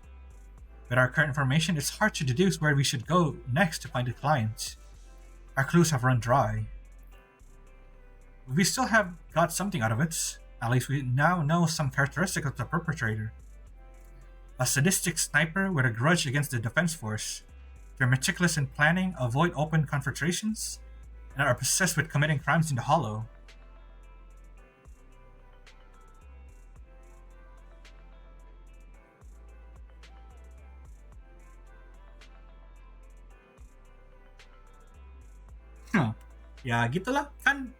With our current information, it's hard to deduce where we should go next to find the client. Our clues have run dry. We still have got something out of it. At least we now know some characteristics of the perpetrator. A sadistic sniper with a grudge against the defense force. They're meticulous in planning, avoid open confrontations, and are obsessed with committing crimes in the hollow. Ya gitulah kan,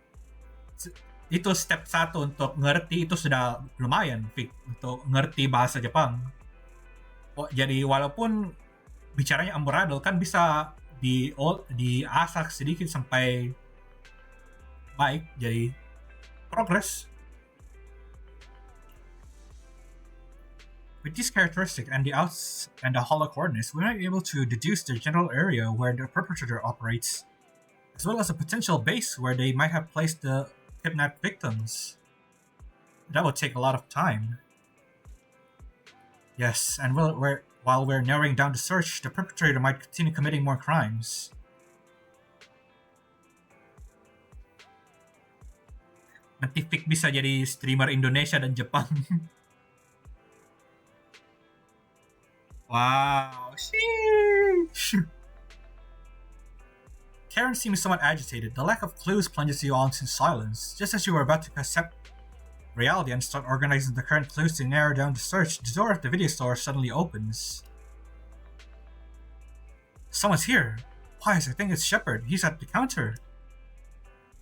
itu step 1 untuk ngerti itu sudah lumayan, Vic, untuk ngerti bahasa Jepang. Jadi walaupun bicaranya amburadul kan bisa diasah sedikit sampai baik, jadi progress. With these characteristics and the outs and the hollow coordinates, we might be able to deduce the general area where the perpetrator operates, as well as a potential base where they might have placed the kidnapped victims. That would take a lot of time. Yes, and while we're narrowing down the search, the perpetrator might continue committing more crimes. Nanti Vic bisa jadi streamer Indonesia dan Jepang. Wow. Sheesh. Karen seems somewhat agitated. The lack of clues plunges you all into silence. Just as you were about to accept reality and start organizing the current clues to narrow down the search, the door of the video store suddenly opens. Someone's here. Why, I think it's Shepard. He's at the counter.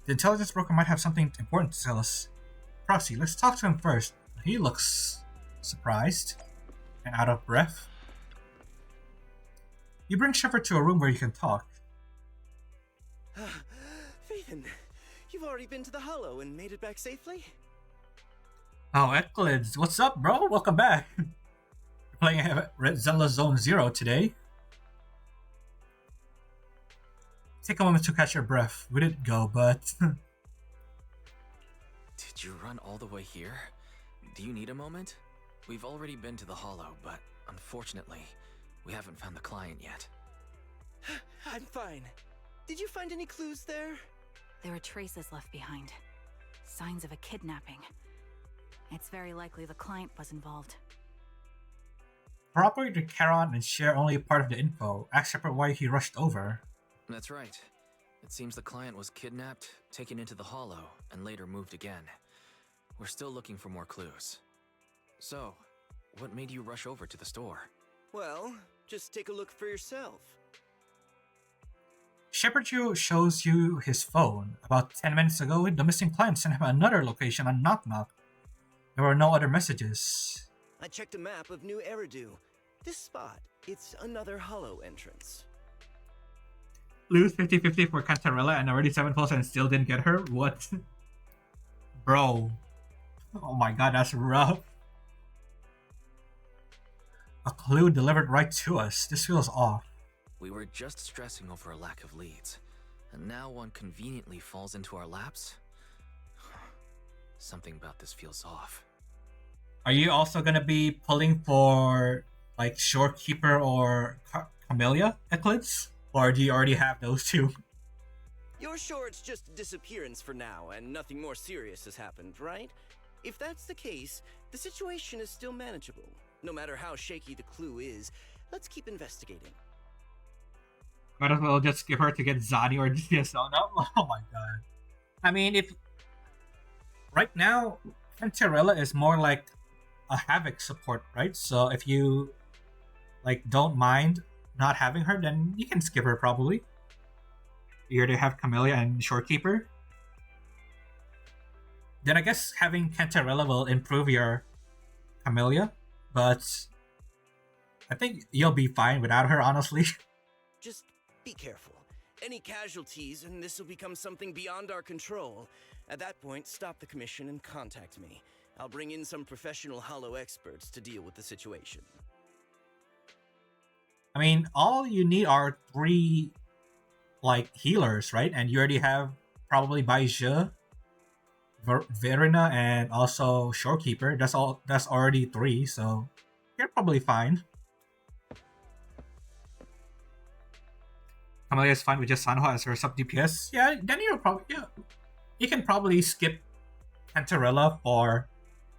The intelligence broker might have something important to tell us. Proxy, let's talk to him first. He looks surprised and out of breath. You bring Shepard to a room where you can talk. Phaeton, you've already been to the Hollow and made it back safely? Oh, Eclids, what's up, bro? Welcome back. We're playing Zenless Zone 0 today. Take a moment to catch your breath. We didn't go, but... Did you run all the way here? Do you need a moment? We've already been to the Hollow, but unfortunately, we haven't found the client yet. I'm fine. Did you find any clues there? There are traces left behind. Signs of a kidnapping. It's very likely the client was involved. Corroborate to Charon and share only part of the info. Ask Shepard why he rushed over. That's right. It seems the client was kidnapped, taken into the Hollow, and later moved again. We're still looking for more clues. So, what made you rush over to the store? Well, just take a look for yourself. Shepard shows you his phone. About 10 minutes ago, the missing client sent him another location on Knock Knock. There were no other messages. I checked a map of New Eridu. This spot, it's another Hollow entrance. Lose 50-50 for Cantarella and already 7 pulls and still didn't get her? What? Bro. Oh my god, that's rough. A clue delivered right to us. This feels off. We were just stressing over a lack of leads, and now one conveniently falls into our laps? Something about this feels off. Are you also gonna be pulling for, like, Shorekeeper or Camellia, Eclipse? Or do you already have those two? You're sure it's just a disappearance for now and nothing more serious has happened, right? If that's the case, the situation is still manageable. No matter how shaky the clue is, let's keep investigating. Might as well just give her to get Zani or GSO now. Oh my god. I mean, if... Right now, Cantarella is more like a Havoc support, right? So if you, like, don't mind not having her, then you can skip her probably. You already have Camellia and Shorekeeper. Then I guess having Cantarella will improve your Camellia, but I think you'll be fine without her, honestly. Just be careful. Any casualties and this will become something beyond our control. At that point, stop the commission and contact me. I'll bring in some professional Hollow experts to deal with the situation. I mean, all you need are 3, like, healers, right? And you already have probably Baizhe, Verina, and also Shorekeeper. That's already 3, so you're probably fine. Camellia is fine with just Sanhua as her sub DPS. Yeah, then you can probably skip Cantarella for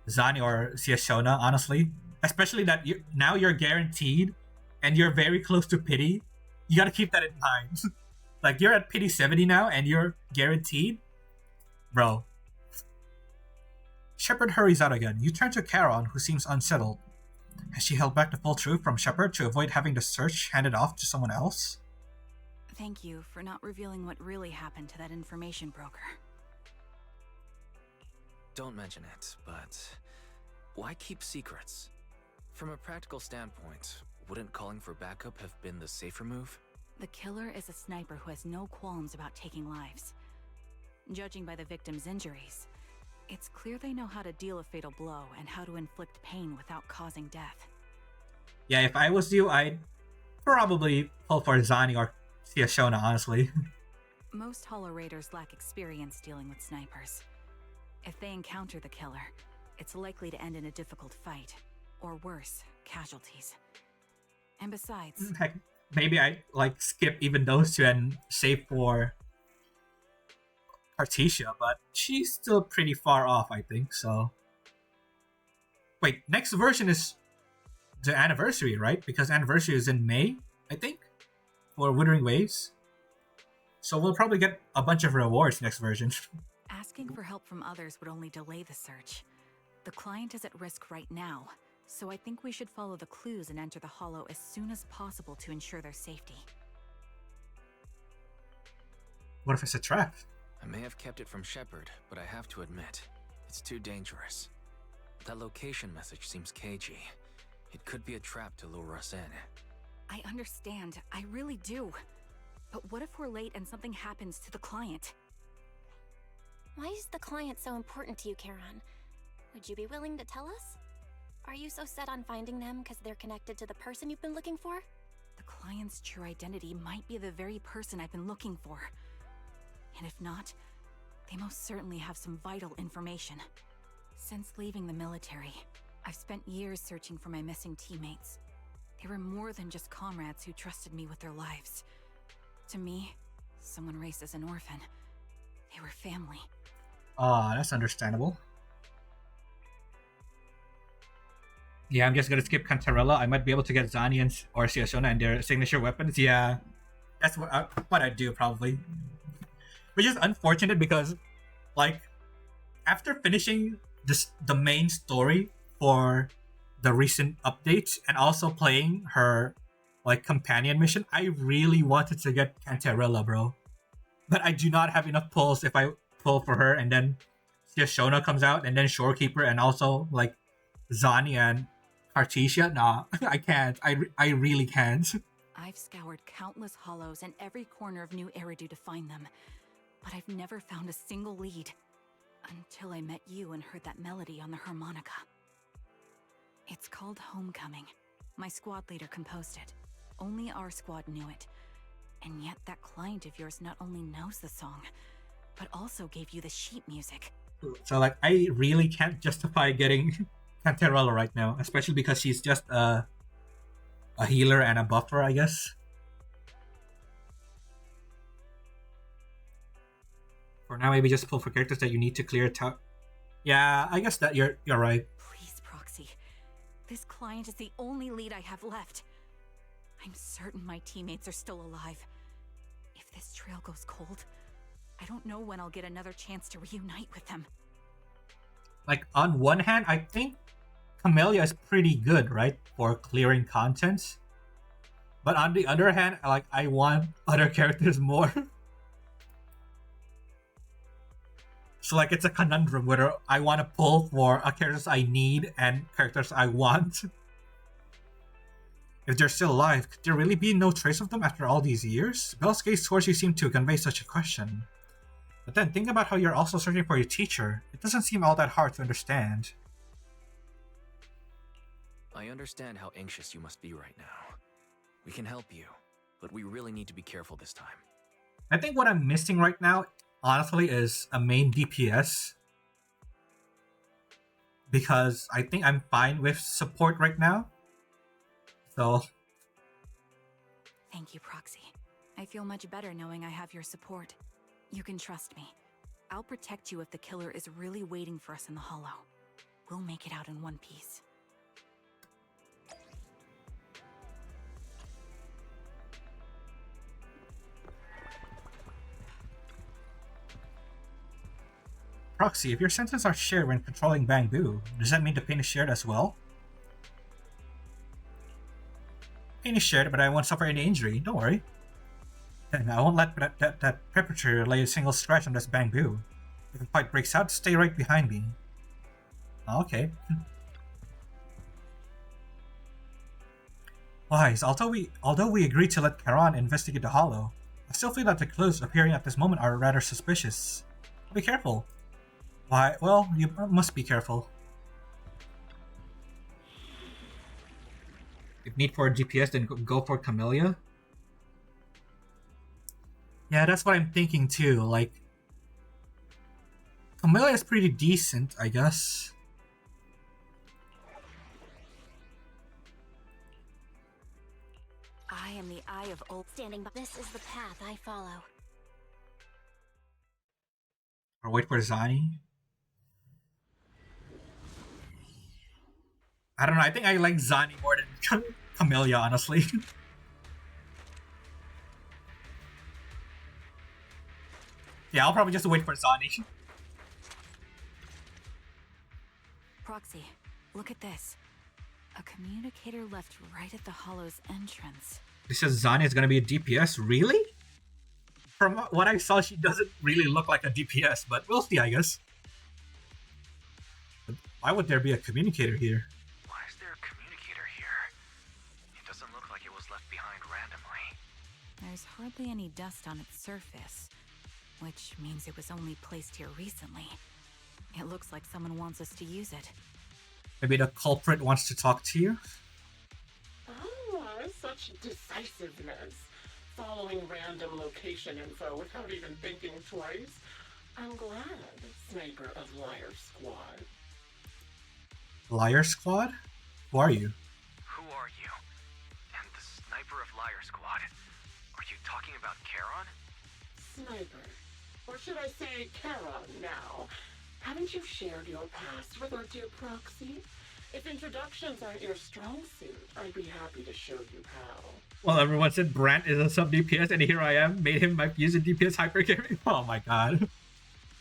Zani or Siashona, honestly. Especially that now you're guaranteed and you're very close to pity. You gotta keep that in mind. Like, you're at pity 70 now and you're guaranteed. Bro. Shepard hurries out again. You turn to Charon, who seems unsettled. Has she held back the full truth from Shepard to avoid having the search handed off to someone else? Thank you for not revealing what really happened to that information broker. don't mention it, but why keep secrets? From a practical standpoint, wouldn't calling for backup have been the safer move? The killer is a sniper who has no qualms about taking lives. Judging by the victim's injuries, it's clear they know how to deal a fatal blow and how to inflict pain without causing death. Yeah, if I was you, I'd probably pull for Zani or Shona, honestly. Most Hollow Raiders lack experience dealing with snipers. If they encounter the killer, it's likely to end in a difficult fight, or worse, casualties. And besides... Heck, maybe I skip even those two and save for Artesia, but she's still pretty far off, I think, so... Wait, next version is the anniversary, right? Because anniversary is in May, I think, for Withering Waves. So we'll probably get a bunch of rewards next version. Asking for help from others would only delay the search. The client is at risk right now, so I think we should follow the clues and enter the Hollow as soon as possible to ensure their safety. What if it's a trap? I may have kept it from Shepard, but I have to admit, it's too dangerous. That location message seems cagey. It could be a trap to lure us in. I understand, I really do. But what if we're late and something happens to the client? Why is the client so important to you, Charon? Would you be willing to tell us? Are you so set on finding them because they're connected to the person you've been looking for? The client's true identity might be the very person I've been looking for. And if not, they most certainly have some vital information. Since leaving the military, I've spent years searching for my missing teammates. They were more than just comrades who trusted me with their lives. To me, someone raised as an orphan, they were family. That's understandable. Yeah, I'm just gonna skip Cantarella. I might be able to get Zani or Shona and their signature weapons. Yeah, that's what I do probably. Which is unfortunate because, after finishing the main story for the recent updates and also playing her companion mission, I really wanted to get Cantarella, bro. But I do not have enough pulls if I pull for her and then Shona comes out and then Shorekeeper and also Zani and Artesia. Nah, I can't. I really can't. I've scoured countless hollows and every corner of New Eridu to find them, but I've never found a single lead. Until I met you and heard that melody on the harmonica. It's called Homecoming. My squad leader composed it. Only our squad knew it. And yet that client of yours not only knows the song, but also gave you the sheet music. So I really can't justify getting Cantarella right now, especially because she's just a healer and a buffer, I guess. For now, maybe just pull for characters that you need to clear Yeah, I guess that you're right. Please, Proxy. This client is the only lead I have left. I'm certain my teammates are still alive. If this trail goes cold, I don't know when I'll get another chance to reunite with them. On one hand, I think Camellia is pretty good, right? For clearing contents. But on the other hand, I want other characters more. So it's a conundrum whether I want to pull for characters I need and characters I want. If they're still alive, could there really be no trace of them after all these years? Bell's gaze towards you seem to convey such a question. But then think about how you're also searching for your teacher. It doesn't seem all that hard to understand. I understand how anxious you must be right now. We can help you, but we really need to be careful this time. I think what I'm missing right now, honestly, is a main DPS. Because I think I'm fine with support right now. So... Thank you, Proxy. I feel much better knowing I have your support. You can trust me. I'll protect you if the killer is really waiting for us in the Hollow. We'll make it out in one piece. Proxy, if your senses are shared when controlling Bangbu, does that mean the pain is shared as well? Pain is shared, but I won't suffer any injury, don't worry. And I won't let that perpetrator lay a single scratch on this Bangbu. If a fight breaks out, stay right behind me. Okay. Wise, although we agreed to let Charon investigate the Hollow, I still feel that the clues appearing at this moment are rather suspicious. Be careful. Why? Well, you must be careful. If need for a GPS, then go for Camellia. Yeah, that's what I'm thinking too. Like, Camellia is pretty decent, I guess. I am the Eye of Old. Standing by. This is the path I follow. Or wait for Zani. I don't know, I think I like Zani more than Camellia, honestly. Yeah, I'll probably just wait for Zani. Proxy, look at this. A communicator left right at the Hollow's entrance. This says Zani is gonna be a DPS, really? From what I saw, she doesn't really look like a DPS, but we'll see, I guess. But why would there be a communicator here? Why is there a communicator here? It doesn't look like it was left behind randomly. There's hardly any dust on its surface, which means it was only placed here recently. It looks like someone wants us to use it. Maybe the culprit wants to talk to you? Oh, such decisiveness. Following random location info without even thinking twice. I'm glad, Sniper of Liar Squad. Liar Squad? Who are you? Who are you? And the Sniper of Liar Squad. Are you talking about Charon? Sniper. Or should I say Charon now? Haven't you shared your past with our dear proxy? If introductions aren't your strong suit, I'd be happy to show you how. Well, everyone said Brant is a sub-DPS, and here I am, made him my use a DPS hyper carry. Oh my god.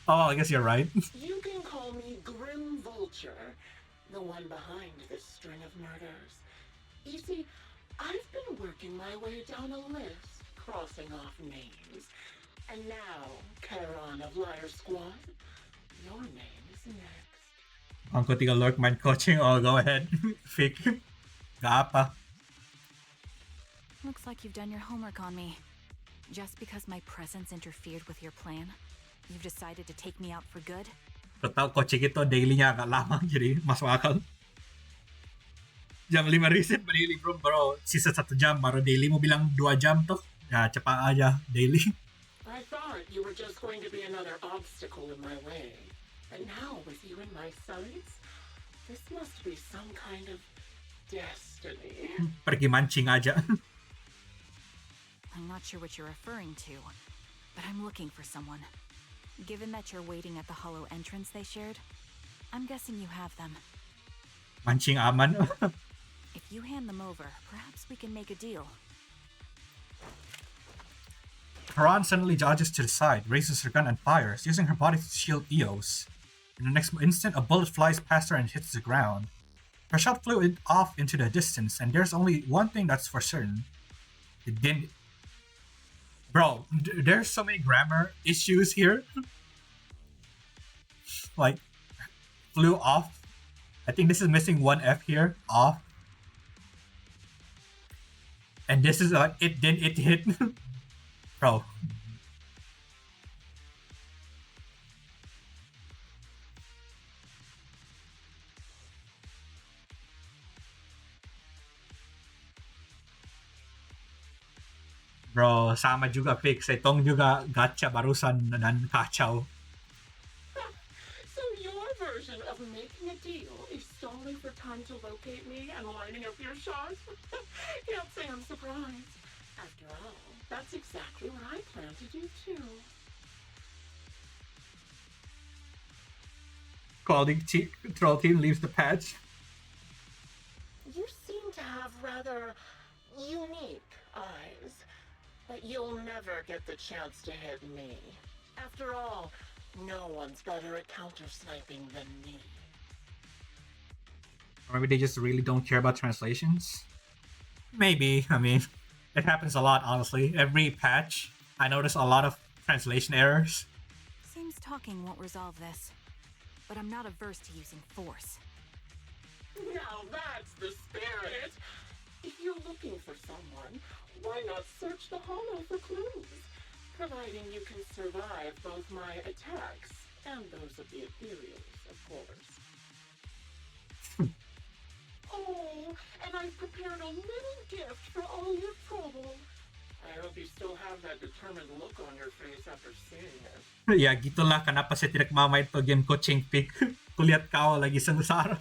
Oh, I guess you're right. You can call me Grim Vulture, the one behind this string of murders. You see, I've been working my way down a list, crossing off names. And now, Charon of Liar Squad, your name is next. Uncle Tiga Lurk mind coaching. Oh, go ahead. Fake. Gapa. Looks like you've done your homework on me. Just because my presence interfered with your plan, you've decided to take me out for good? Total coaching ito, daily niya agak lamang. Jadi, mas wakal. Jam 5 reset, daily bro. Sisa 1 jam, baru daily mo bilang 2 jam to. Ya, cepat aja, daily. I thought you were just going to be another obstacle in my way. And now, with you in my sights, this must be some kind of destiny. Pergi mancing aja. I'm not sure what you're referring to, but I'm looking for someone. Given that you're waiting at the Hollow entrance they shared, I'm guessing you have them. Mancing aman. If you hand them over, perhaps we can make a deal. Charon suddenly dodges to the side, raises her gun and fires, using her body to shield Eos. In the next instant, a bullet flies past her and hits the ground. Her shot flew off into the distance, and there's only one thing that's for certain. It didn't... Bro, there's so many grammar issues here. Like, flew off. I think this is missing one F here. Off. And this is like, it hit. Bro. Bro, sama juga fix. Itong juga gacha barusan dan kacau. So your version of making a deal is stalling for time to locate me and lining up your shots? Can't say I'm surprised. After all, that's exactly what I plan to do too. Quality control team leaves the patch. You seem to have rather unique eyes, but you'll never get the chance to hit me. After all, no one's better at counter-sniping than me. Or maybe they just really don't care about translations? Maybe, I mean, it happens a lot, honestly. Every patch, I notice a lot of translation errors. Seems talking won't resolve this. but I'm not averse to using force. Now that's the spirit. If you're looking for someone, why not search the hollow for clues? Providing you can survive both my attacks and those of the ethereals, of course. Oh, and I've prepared a little gift for all your trouble. I hope you still have that determined look on your face after seeing it. Ya, gitulah kenapa saya tidak mamay to game coaching pick. Kulihat kau lagi sengsara.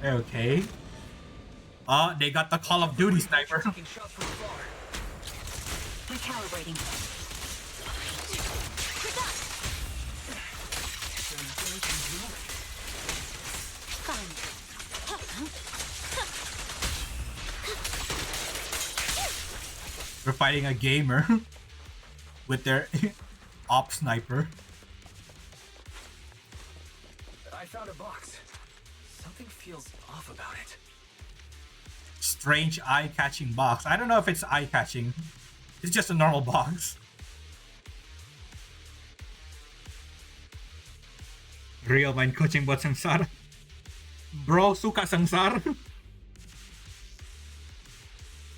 Okay. They got the Call of Duty sniper. Recalibrating. We're fighting a gamer with their op sniper. I found a box. Something feels off about it. Strange eye-catching box. I don't know if it's eye-catching. It's just a normal box. Real mind coaching buat sengsara. Bro, suka sengsara.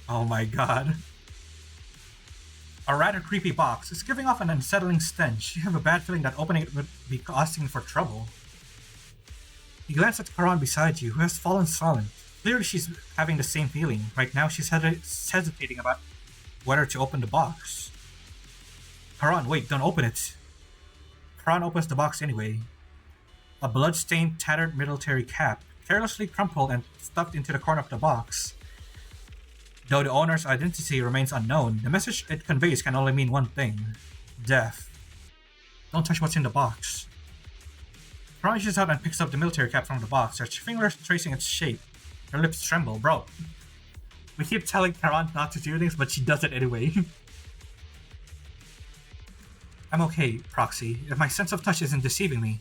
Oh my god. A rather creepy box. It's giving off an unsettling stench. You have a bad feeling that opening it would be causing for trouble. You glance at Karan beside you, who has fallen silent. Clearly she's having the same feeling. Right now she's hesitating about whether to open the box. Karan, wait, don't open it. Karan opens the box anyway. A blood-stained, tattered military cap, carelessly crumpled and stuffed into the corner of the box. Though the owner's identity remains unknown, the message it conveys can only mean one thing: death. Don't touch what's in the box. Karan reaches out and picks up the military cap from the box, her fingers tracing its shape. Her lips tremble. Bro, we keep telling Karan not to do things, but she does it anyway. I'm okay, Proxy. If my sense of touch isn't deceiving me.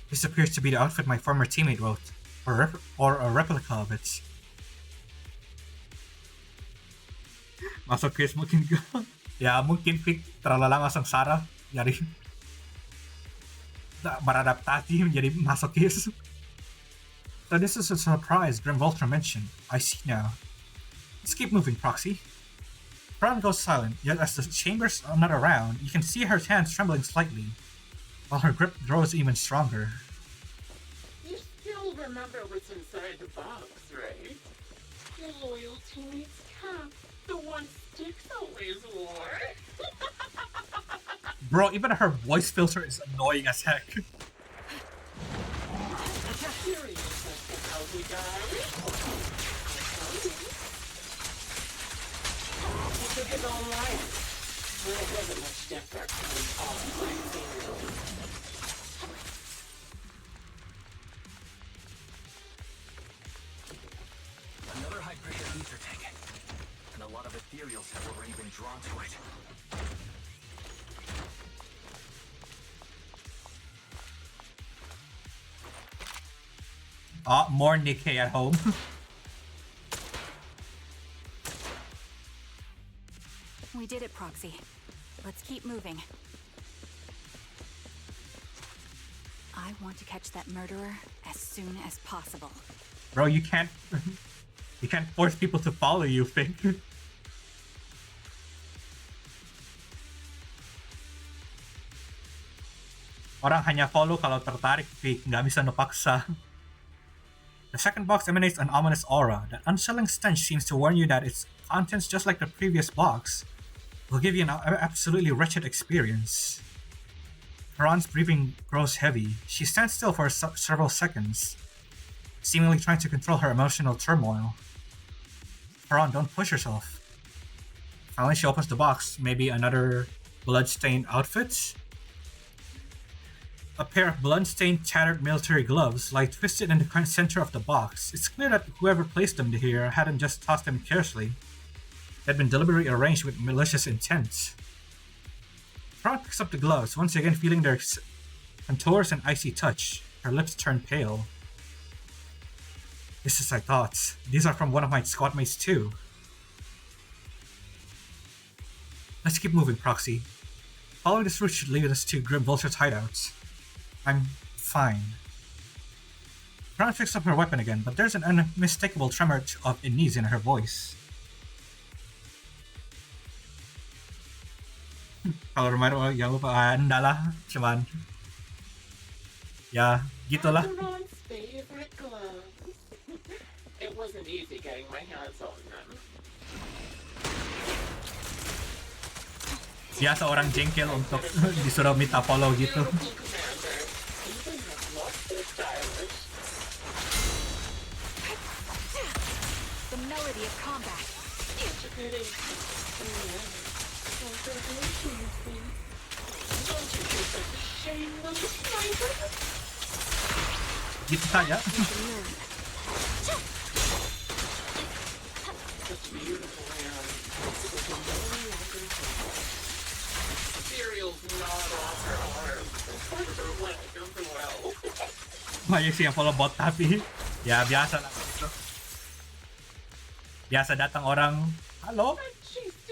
This appears to be the outfit my former teammate wrote, or a replica of it. Masokis mungkin ka? Ya, mungkin pick terlalu lama sengsara, jadi beradaptasi menjadi masokis. So this is a surprise Grim Vulture mentioned. I see now. Let's keep moving, Proxy. Brown goes silent, yet as the chambers are not around, you can see her hands trembling slightly, while her grip grows even stronger. You still remember what's inside the box, right? Your loyal teammate's cap, the one Styx always wore. Bro, even her voice filter is annoying as heck. Curious as to how he died? He took his own life. Well, it wasn't much different from all my ethereals. Another high-pressure ether tank. And a lot of ethereals have already been drawn to it. More Nikkei at home. We did it, Proxy. Let's keep moving. I want to catch that murderer as soon as possible. Bro, you can't force people to follow you, Fink. Orang hanya follow kalau tertarik, Fink. Nggak bisa napaksa. The second box emanates an ominous aura. That unsettling stench seems to warn you that its contents, just like the previous box, will give you an absolutely wretched experience. Karan's breathing grows heavy. She stands still for several seconds, seemingly trying to control her emotional turmoil. Karan, don't push yourself. Finally, she opens the box. Maybe another blood-stained outfit? A pair of blood-stained, tattered military gloves lie twisted in the center of the box. It's clear that whoever placed them here hadn't just tossed them carelessly. They had been deliberately arranged with malicious intent. Karan picks up the gloves, once again feeling their contours and icy touch. Her lips turn pale. This is I thought. These are from one of my squad mates too. Let's keep moving, Proxy. Following this route should lead us to Grim Vulture's hideouts. I'm fine. Crown picks up her weapon again, but there's an unmistakable tremor of unease in her voice. Kalau reminder, jangan lupa anda lah, cuman ya gitulah. Ron's favorite gloves. It wasn't easy getting my hands on them. Biasa orang jengkel untuk disuruh minta follow gitu. The melody of combat. Gitu saja. Banyak sih yang follow bot tapi ya biasa lah gitu. Biasa datang orang, halo,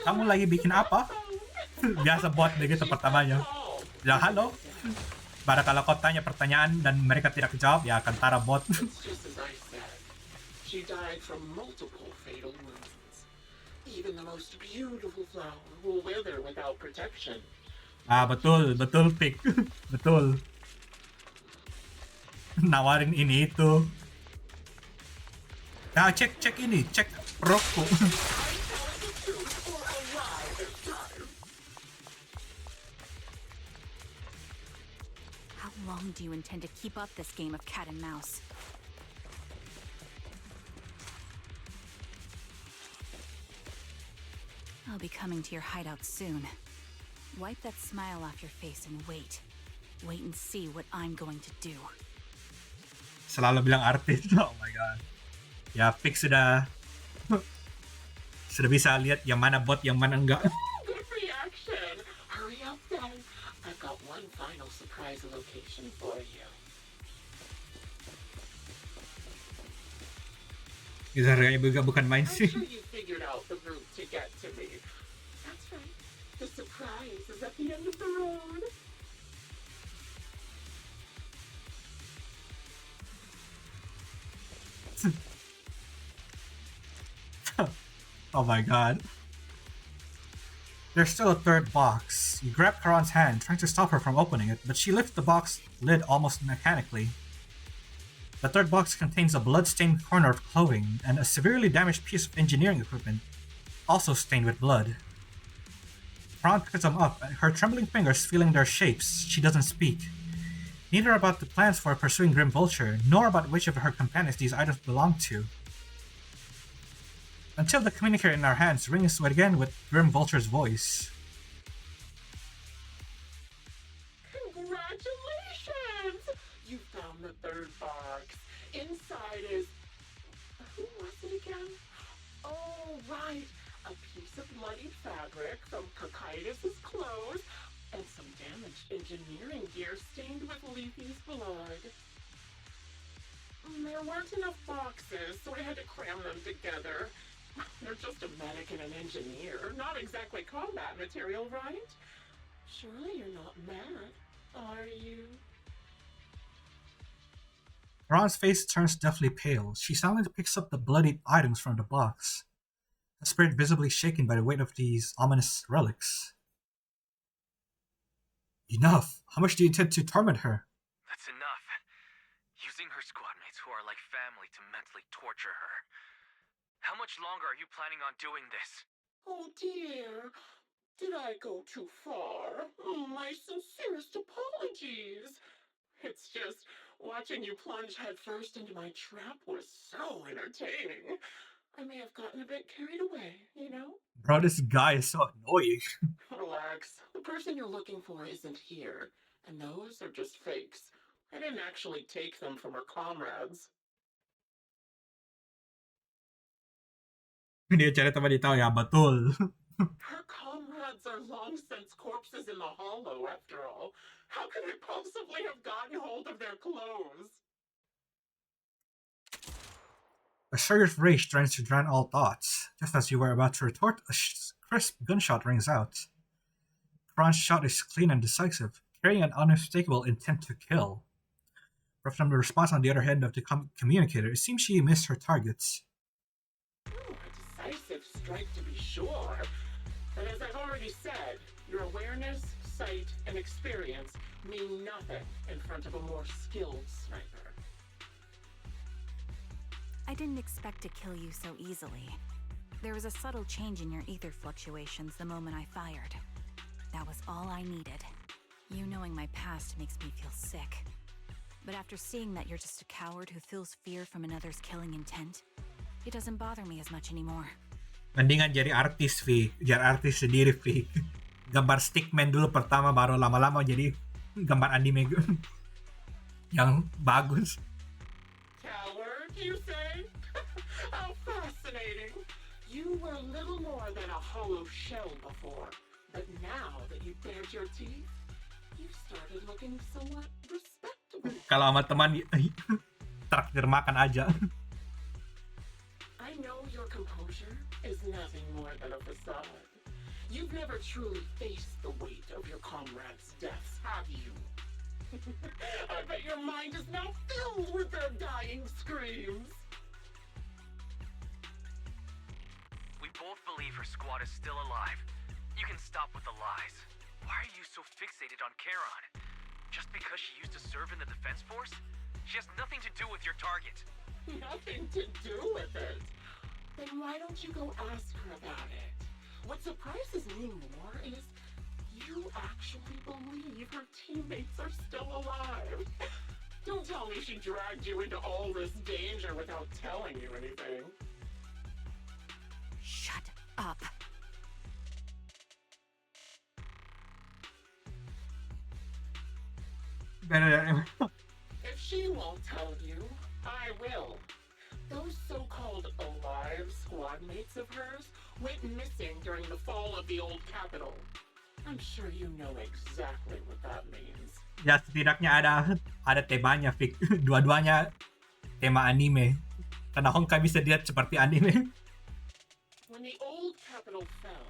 kamu lagi bikin apa? Biasa bot begitu pertamanya. Ya halo. Pada kalau kau tanya pertanyaan dan mereka tidak jawab, ya akan tara bot. She died from multiple fatal wounds. Even the most beautiful flower will wither without protection. Ah betul, Pik. Betul. Nawarin ini itu. Nah, cek ini, cek perokku. How long do you intend to keep up this game of cat and mouse? I'll be coming to your hideout soon. Wipe that smile off your face and wait. Wait and see what I'm going to do. Selalu bilang artis. Oh my god. Ya, Pik sudah bisa lihat yang mana bot, yang mana enggak. Good reaction. Hurry up then. I've got one final surprise location for you. Itu harganya juga bukan main sih. I'm sure you figured out the route to get to me. That's right. The surprise is at the end of the road. Oh my god. There's still a third box. You grab Karan's hand, trying to stop her from opening it, but she lifts the box lid almost mechanically. The third box contains a blood-stained corner of clothing and a severely damaged piece of engineering equipment, also stained with blood. Karan picks them up, her trembling fingers feeling their shapes. She doesn't speak. Neither about the plans for pursuing Grim Vulture, nor about which of her companions these items belong to. Until the communicator in our hands rings again with Grim Vulture's voice. Congratulations! You found the third box. Inside is... Who was it again? Oh, right. A piece of bloodied fabric from Castorice's clothes and some damaged engineering gear stained with Leafy's blood. There weren't enough boxes, so I had to cram them together. They're just a medic and an engineer, not exactly combat material, right? Surely you're not mad, are you? Karan's face turns deathly pale. She silently picks up the bloodied items from the box, her spirit visibly shaken by the weight of these ominous relics. Enough! How much do you intend to torment her? That's enough. Using her squad mates who are like family to mentally torture her. How much longer are you planning on doing this? Oh dear, did I go too far? My sincerest apologies. It's just, watching you plunge headfirst into my trap was so entertaining. I may have gotten a bit carried away, you know? Bro, this guy is so annoying. Relax, the person you're looking for isn't here, and those are just fakes. I didn't actually take them from her comrades. Dia cari teman di tahu ya, betul. Her comrades are long since corpses in the hollow, after all. How could they possibly have gotten hold of their clothes? A surge of rage threatens to drown all thoughts. Just as you were about to retort, a crisp gunshot rings out. Kron's shot is clean and decisive, carrying an unmistakable intent to kill. But from the response on the other hand of the communicator, it seems she missed her targets. A decisive strike to be sure. But as I've already said, your awareness, sight, and experience mean nothing in front of a more skilled sniper. I didn't expect to kill you so easily. There was a subtle change in your ether fluctuations the moment I fired. That was all I needed. You knowing my past makes me feel sick. But after seeing that you're just a coward who feels fear from another's killing intent, it doesn't bother me as much anymore. Mendingan jadi artis, Vi. Jadi artis sendiri, Vi. Gambar stickman dulu pertama, baru lama-lama jadi gambar anime yang bagus. Coward, you say? How fascinating. You were little more than a hollow shell before. But now that you've bared your teeth, you've started looking somewhat respectable. Kalau sama teman, traktir makan aja. I know your composure is nothing more than a facade. You've never truly faced the weight of your comrades' deaths, have you? I bet your mind is now filled with their dying screams. We both believe her squad is still alive. You can stop with the lies. Why are you so fixated on Charon? Just because she used to serve in the defense force? She has nothing to do with your target. Nothing to do with it? Then why don't you go ask her about it? What surprises me more is you actually believe her teammates are still alive. Don't tell me she dragged you into all this danger without telling you anything. Shut up. If she won't tell you, I will. Those so-called alive squad mates of hers went missing during the fall of the old capital. I'm sure you know exactly what that means. Ya, setidaknya ada temanya, Fik. Dua-duanya tema anime. Karena Honkai bisa dilihat seperti anime. When the old capital fell,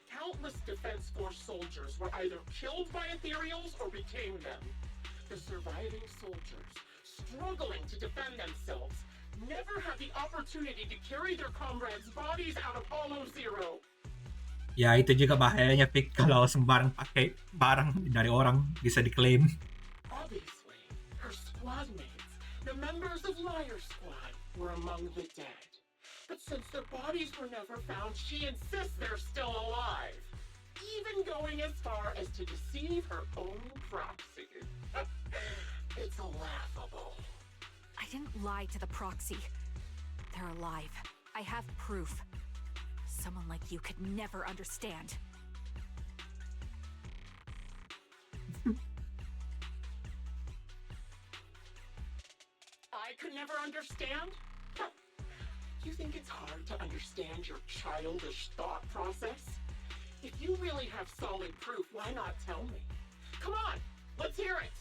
countless defense force soldiers were either killed by ethereals or became them. The surviving soldiers, struggling to defend themselves, never had the opportunity to carry their comrades' bodies out of Hollow Zero. Ya, itu juga bahayanya, Fik. Kalau sembarang pakai barang dari orang, bisa diklaim. Obviously, her squad mates, the members of Liar Squad, were among the dead. But since their bodies were never found, she insists they're still alive. Even going as far as to deceive her own proxy. It's laughable. I didn't lie to the proxy. They're alive. I have proof. Someone like you could never understand. I could never understand? You think it's hard to understand your childish thought process? If you really have solid proof, why not tell me? Come on, let's hear it!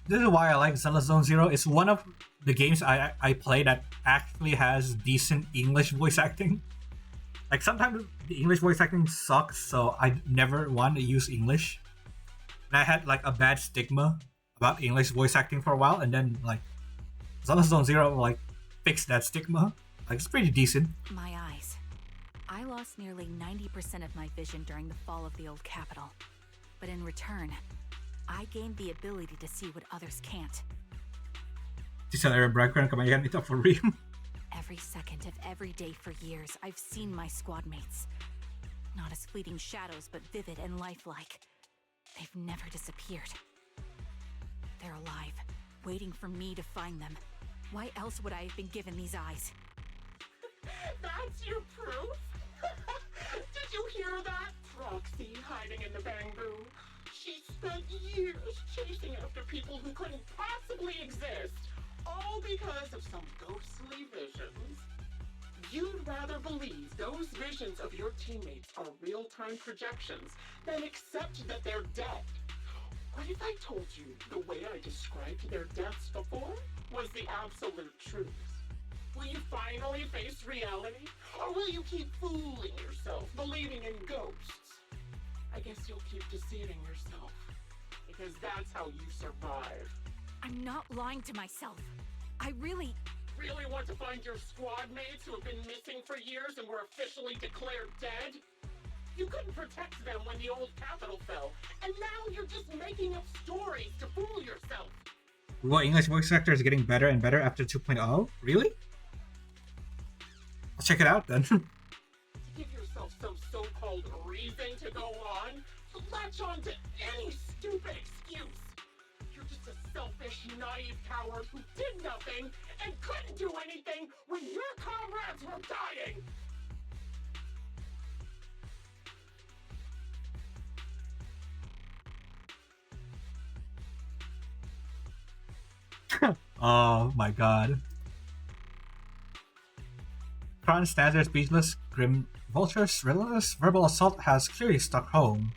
This is why I like Zenless Zone Zero. It's one of the games I play that actually has decent English voice acting. Like, sometimes the English voice acting sucks, so I never want to use English. And I had like a bad stigma about English voice acting for a while, and then like Zenless Zone Zero like fixed that stigma. Like, it's pretty decent. My eyes. I lost nearly 90% of my vision during the fall of the old capital. But in return, I gained the ability to see what others can't. For real. Every second of every day for years, I've seen my squad mates. Not as fleeting shadows, but vivid and lifelike. They've never disappeared. They're alive, waiting for me to find them. Why else would I have been given these eyes? That's your proof? Did you hear that? Proxy hiding in the bamboo. She spent years chasing after people who couldn't possibly exist, all because of some ghostly visions. You'd rather believe those visions of your teammates are real-time projections than accept that they're dead. What if I told you the way I described their deaths before was the absolute truth? Will you finally face reality? Or will you keep fooling yourself, believing in ghosts? I guess you'll keep deceiving yourself. Because that's how you survive. I'm not lying to myself. I really want to find your squad mates who have been missing for years and were officially declared dead? You couldn't protect them when the old capital fell, and now you're just making up stories to fool yourself. What, English voice actor is getting better and better after 2.0? Really? I'll check it out then. To give yourself some so-called reason to go on, to latch on to any stupid excuse. You're just a selfish, naive coward who did nothing and couldn't do anything when your comrades were dying. Oh my god. Kron stands there speechless. Grim Vulture's relentless verbal assault has clearly struck home.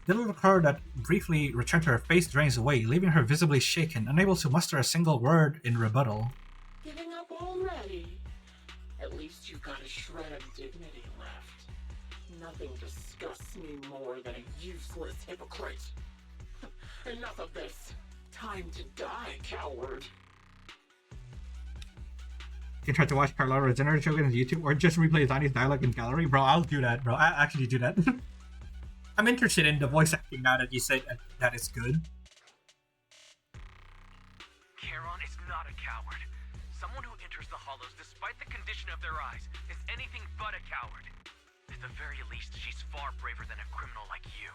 The little crow that briefly returned to her face drains away, leaving her visibly shaken, unable to muster a single word in rebuttal. Giving up already? At least you've got a shred of dignity left. Nothing disgusts me more than a useless hypocrite. Enough of this. Time to die, coward. You can try to watch Carlotta Regenerative Show on YouTube or just replay Zani's dialogue in gallery. Bro, I'll do that, bro. I actually do that. I'm interested in the voice acting now that you said that it's good. Charon is not a coward. Someone who enters the hollows despite the condition of their eyes is anything but a coward. At the very least, she's far braver than a criminal like you,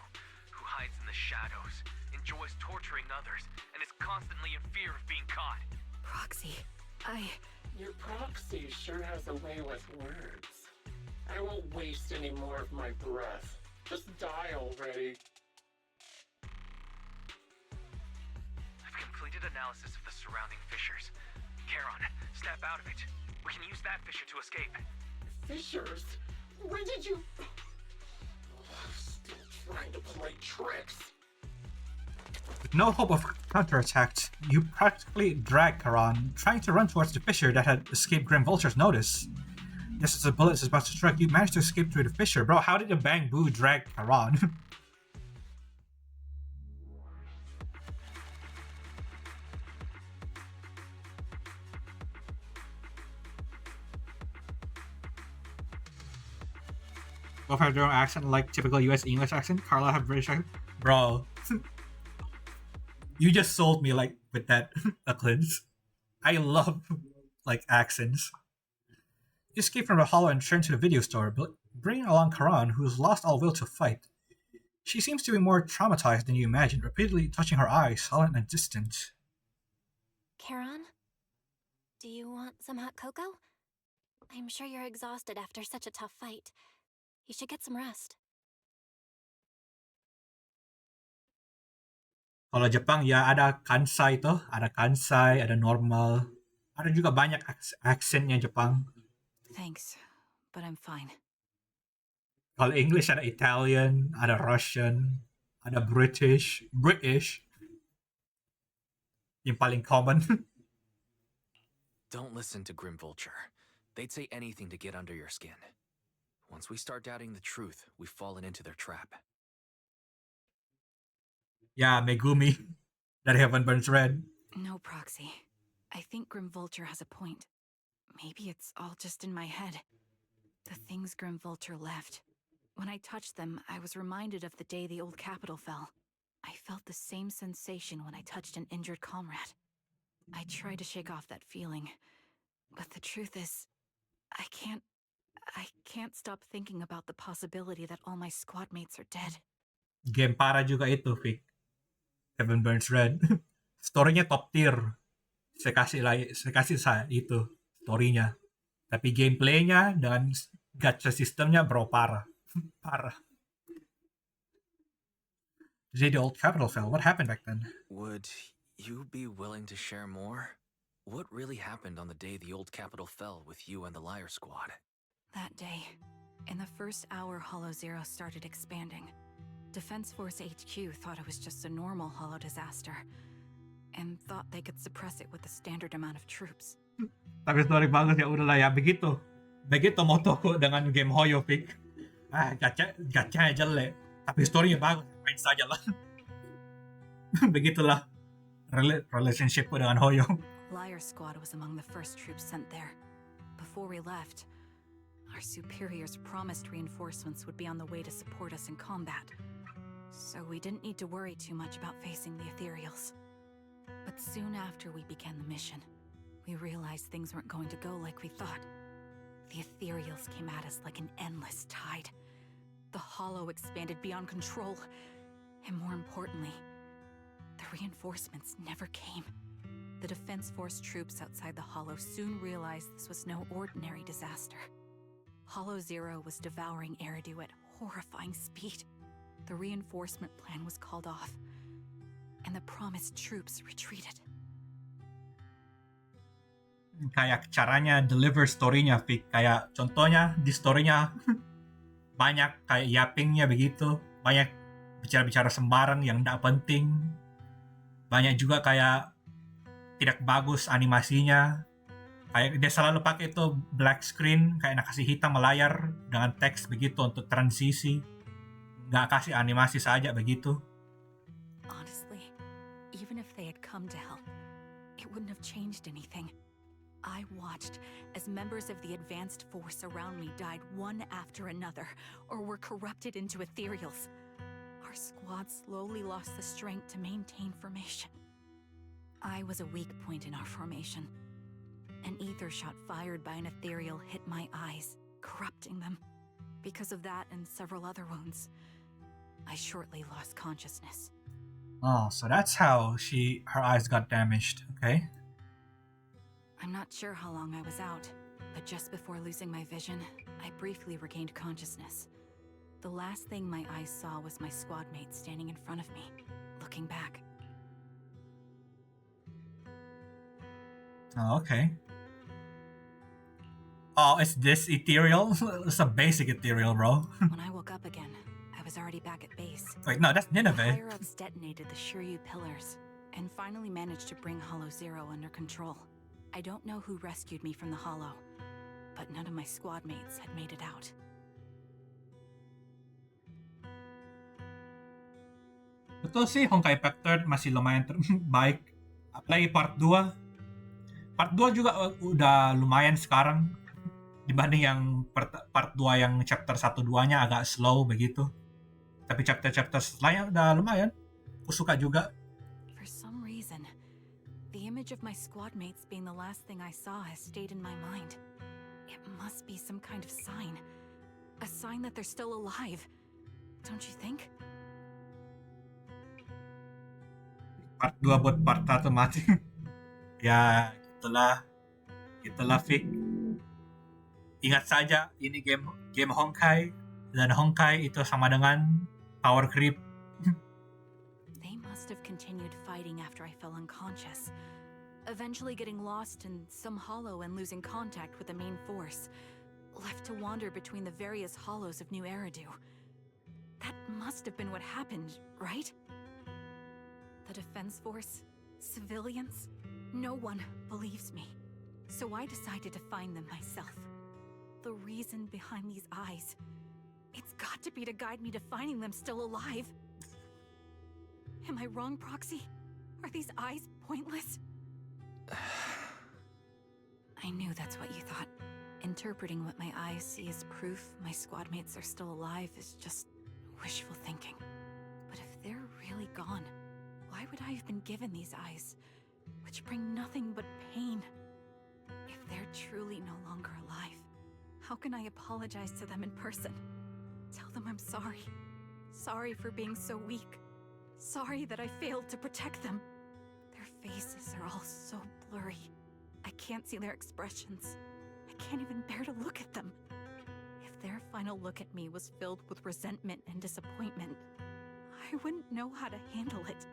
who hides in the shadows, enjoys torturing others, and is constantly in fear of being caught. Proxy, Your proxy sure has a way with words. I won't waste any more of my breath. Just die already. I've completed analysis of the surrounding fissures. Charon, snap out of it. We can use that fissure to escape. Fissures? When did you... Still trying to play tricks. With no hope of counterattack, you practically drag Charon, trying to run towards the fissure that had escaped Grim Vulture's notice. Just as the bullet is about to strike, you manage to escape through the fissure. Bro, how did the Bang Boo drag Charon? Both have their own accent, like typical US English accent. Carla have British accent. Bro. You just sold me like with that Eclipse. I love like accents. You escape from the hollow and return to the video store, but bringing along Charon, who's lost all will to fight. She seems to be more traumatized than you imagined, repeatedly touching her eyes, silent and distant. Charon? Do you want some hot cocoa? I'm sure you're exhausted after such a tough fight. You should get some rest. Kalau Jepang ya ada kansai tuh, ada kansai, ada normal. Ada juga banyak aksennya Jepang. Thanks, but I'm fine. Kalau English ada Italian, ada Russian, ada British. Yang paling common. Don't listen to Grim Vulture. They'd say anything to get under your skin. Once we start doubting the truth, we've fallen into their trap. Yeah, Megumi. That Heaven Burns Red. No, Proxy. I think Grim Vulture has a point. Maybe it's all just in my head. The things Grim Vulture left. When I touched them, I was reminded of the day the old capital fell. I felt the same sensation when I touched an injured comrade. I tried to shake off that feeling, but the truth is, I can't stop thinking about the possibility that all my squad mates are dead. Game para juga itu, Vic. Heaven Burns Red. Story-nya top tier. Saya kasih saya itu story-nya. Tapi gameplay-nya dengan gacha sistemnya bro parah. Parah. The day the old capital fell. What happened back then? Would you be willing to share more? What really happened on the day the old capital fell with you and the Liar Squad? That day, in the first hour Hollow Zero started expanding, Defense Force HQ thought it was just a normal Hollow disaster, and thought they could suppress it with the standard amount of troops. Tapi story bagus ya udahlah ya begitu. Begitu motoku dengan game Hoyo Pick. Gacha jelek. Tapi story bagus, main saja lah. Begitulah relationshipku dengan Hoyo. Liar Squad was among the first troops sent there. Before we left, our superiors promised reinforcements would be on the way to support us in combat. So we didn't need to worry too much about facing the Ethereals. But soon after we began the mission, we realized things weren't going to go like we thought. The Ethereals came at us like an endless tide. The Hollow expanded beyond control. And more importantly, the reinforcements never came. The Defense Force troops outside the Hollow soon realized this was no ordinary disaster. Hollow Zero was devouring Eridu at horrifying speed. The reinforcement plan was called off, and the promised troops retreated. Kayak caranya deliver story-nya, Vic. Kayak contohnya di story-nya banyak kayak yapping-nya begitu. Banyak bicara-bicara sembarang yang tidak penting. Banyak juga kayak tidak bagus animasinya. Kayak dia selalu pakai itu black screen, kayak nak kasih hitam layar dengan teks begitu untuk transisi. Nggak kasih animasi saja begitu. Honestly, even if they had come to help, it wouldn't have changed anything. I watched as members of the advanced force around me died one after another, or were corrupted into ethereals. Our squad slowly lost the strength to maintain formation. I was a weak point in our formation. An ether shot fired by an ethereal hit my eyes, corrupting them. Because of that and several other wounds, I shortly lost consciousness. Oh, so that's how her eyes got damaged, okay? I'm not sure how long I was out, but just before losing my vision, I briefly regained consciousness. The last thing my eyes saw was my squad mate standing in front of me, looking back. Oh, okay. Oh, is this ethereal? It's a basic ethereal, bro. When I woke up again, I was already back at base. Wait, no, that's The Nineveh. higher-ups detonated the Shiryu pillars, and finally managed to bring Hollow Zero under control. I don't know who rescued me from the Hollow, but none of my squad mates had made it out. Betul sih, Honkai Impact 3 masih lumayan baik. Apalagi part 2. Part 2 juga udah lumayan sekarang. Dibanding yang part 2 yang chapter 1-2-nya agak slow begitu. Tapi chapter-chapter setelahnya udah lumayan. Aku suka juga. For some reason, the image of my squad mates being the last thing I saw has stayed in my mind. It must be some kind of sign. A sign that they're still alive. Don't you think? Part 2 buat part 1 mati. Ya, gitulah Vic. Ingat saja, ini game Honkai, dan Honkai itu sama dengan power creep. They must have continued fighting after I fell unconscious, eventually getting lost in some hollow and losing contact with the main force, left to wander between the various hollows of New Eridu. That must have been what happened, right? The Defense Force? Civilians? No one believes me. So I decided to find them myself. The reason behind these eyes. It's got to be to guide me to finding them still alive. Am I wrong, Proxy? Are these eyes pointless? I knew that's what you thought. Interpreting what my eyes see as proof my squad mates are still alive is just wishful thinking. But if they're really gone, why would I have been given these eyes, which bring nothing but pain? If they're truly no longer alive, how can I apologize to them in person? Tell them I'm sorry. Sorry for being so weak. Sorry that I failed to protect them. Their faces are all so blurry. I can't see their expressions. I can't even bear to look at them. If their final look at me was filled with resentment and disappointment, I wouldn't know how to handle it.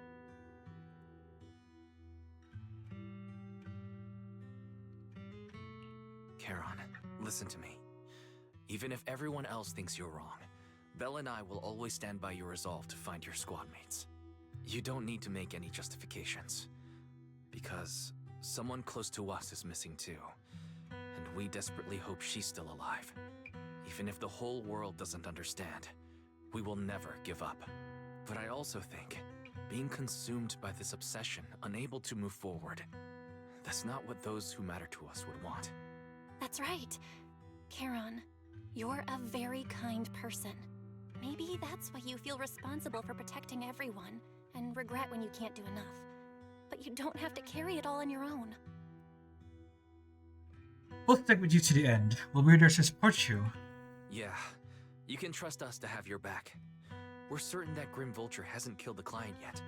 Charon, listen to me. Even if everyone else thinks you're wrong, Belle and I will always stand by your resolve to find your squad mates. You don't need to make any justifications. Because someone close to us is missing too. And we desperately hope she's still alive. Even if the whole world doesn't understand, we will never give up. But I also think, being consumed by this obsession, unable to move forward, that's not what those who matter to us would want. That's right. Charon, you're a very kind person. Maybe that's why you feel responsible for protecting everyone, and regret when you can't do enough. But you don't have to carry it all on your own. We'll stick with you to the end. We'll be there to support you. Yeah, you can trust us to have your back. We're certain that Grim Vulture hasn't killed the client yet.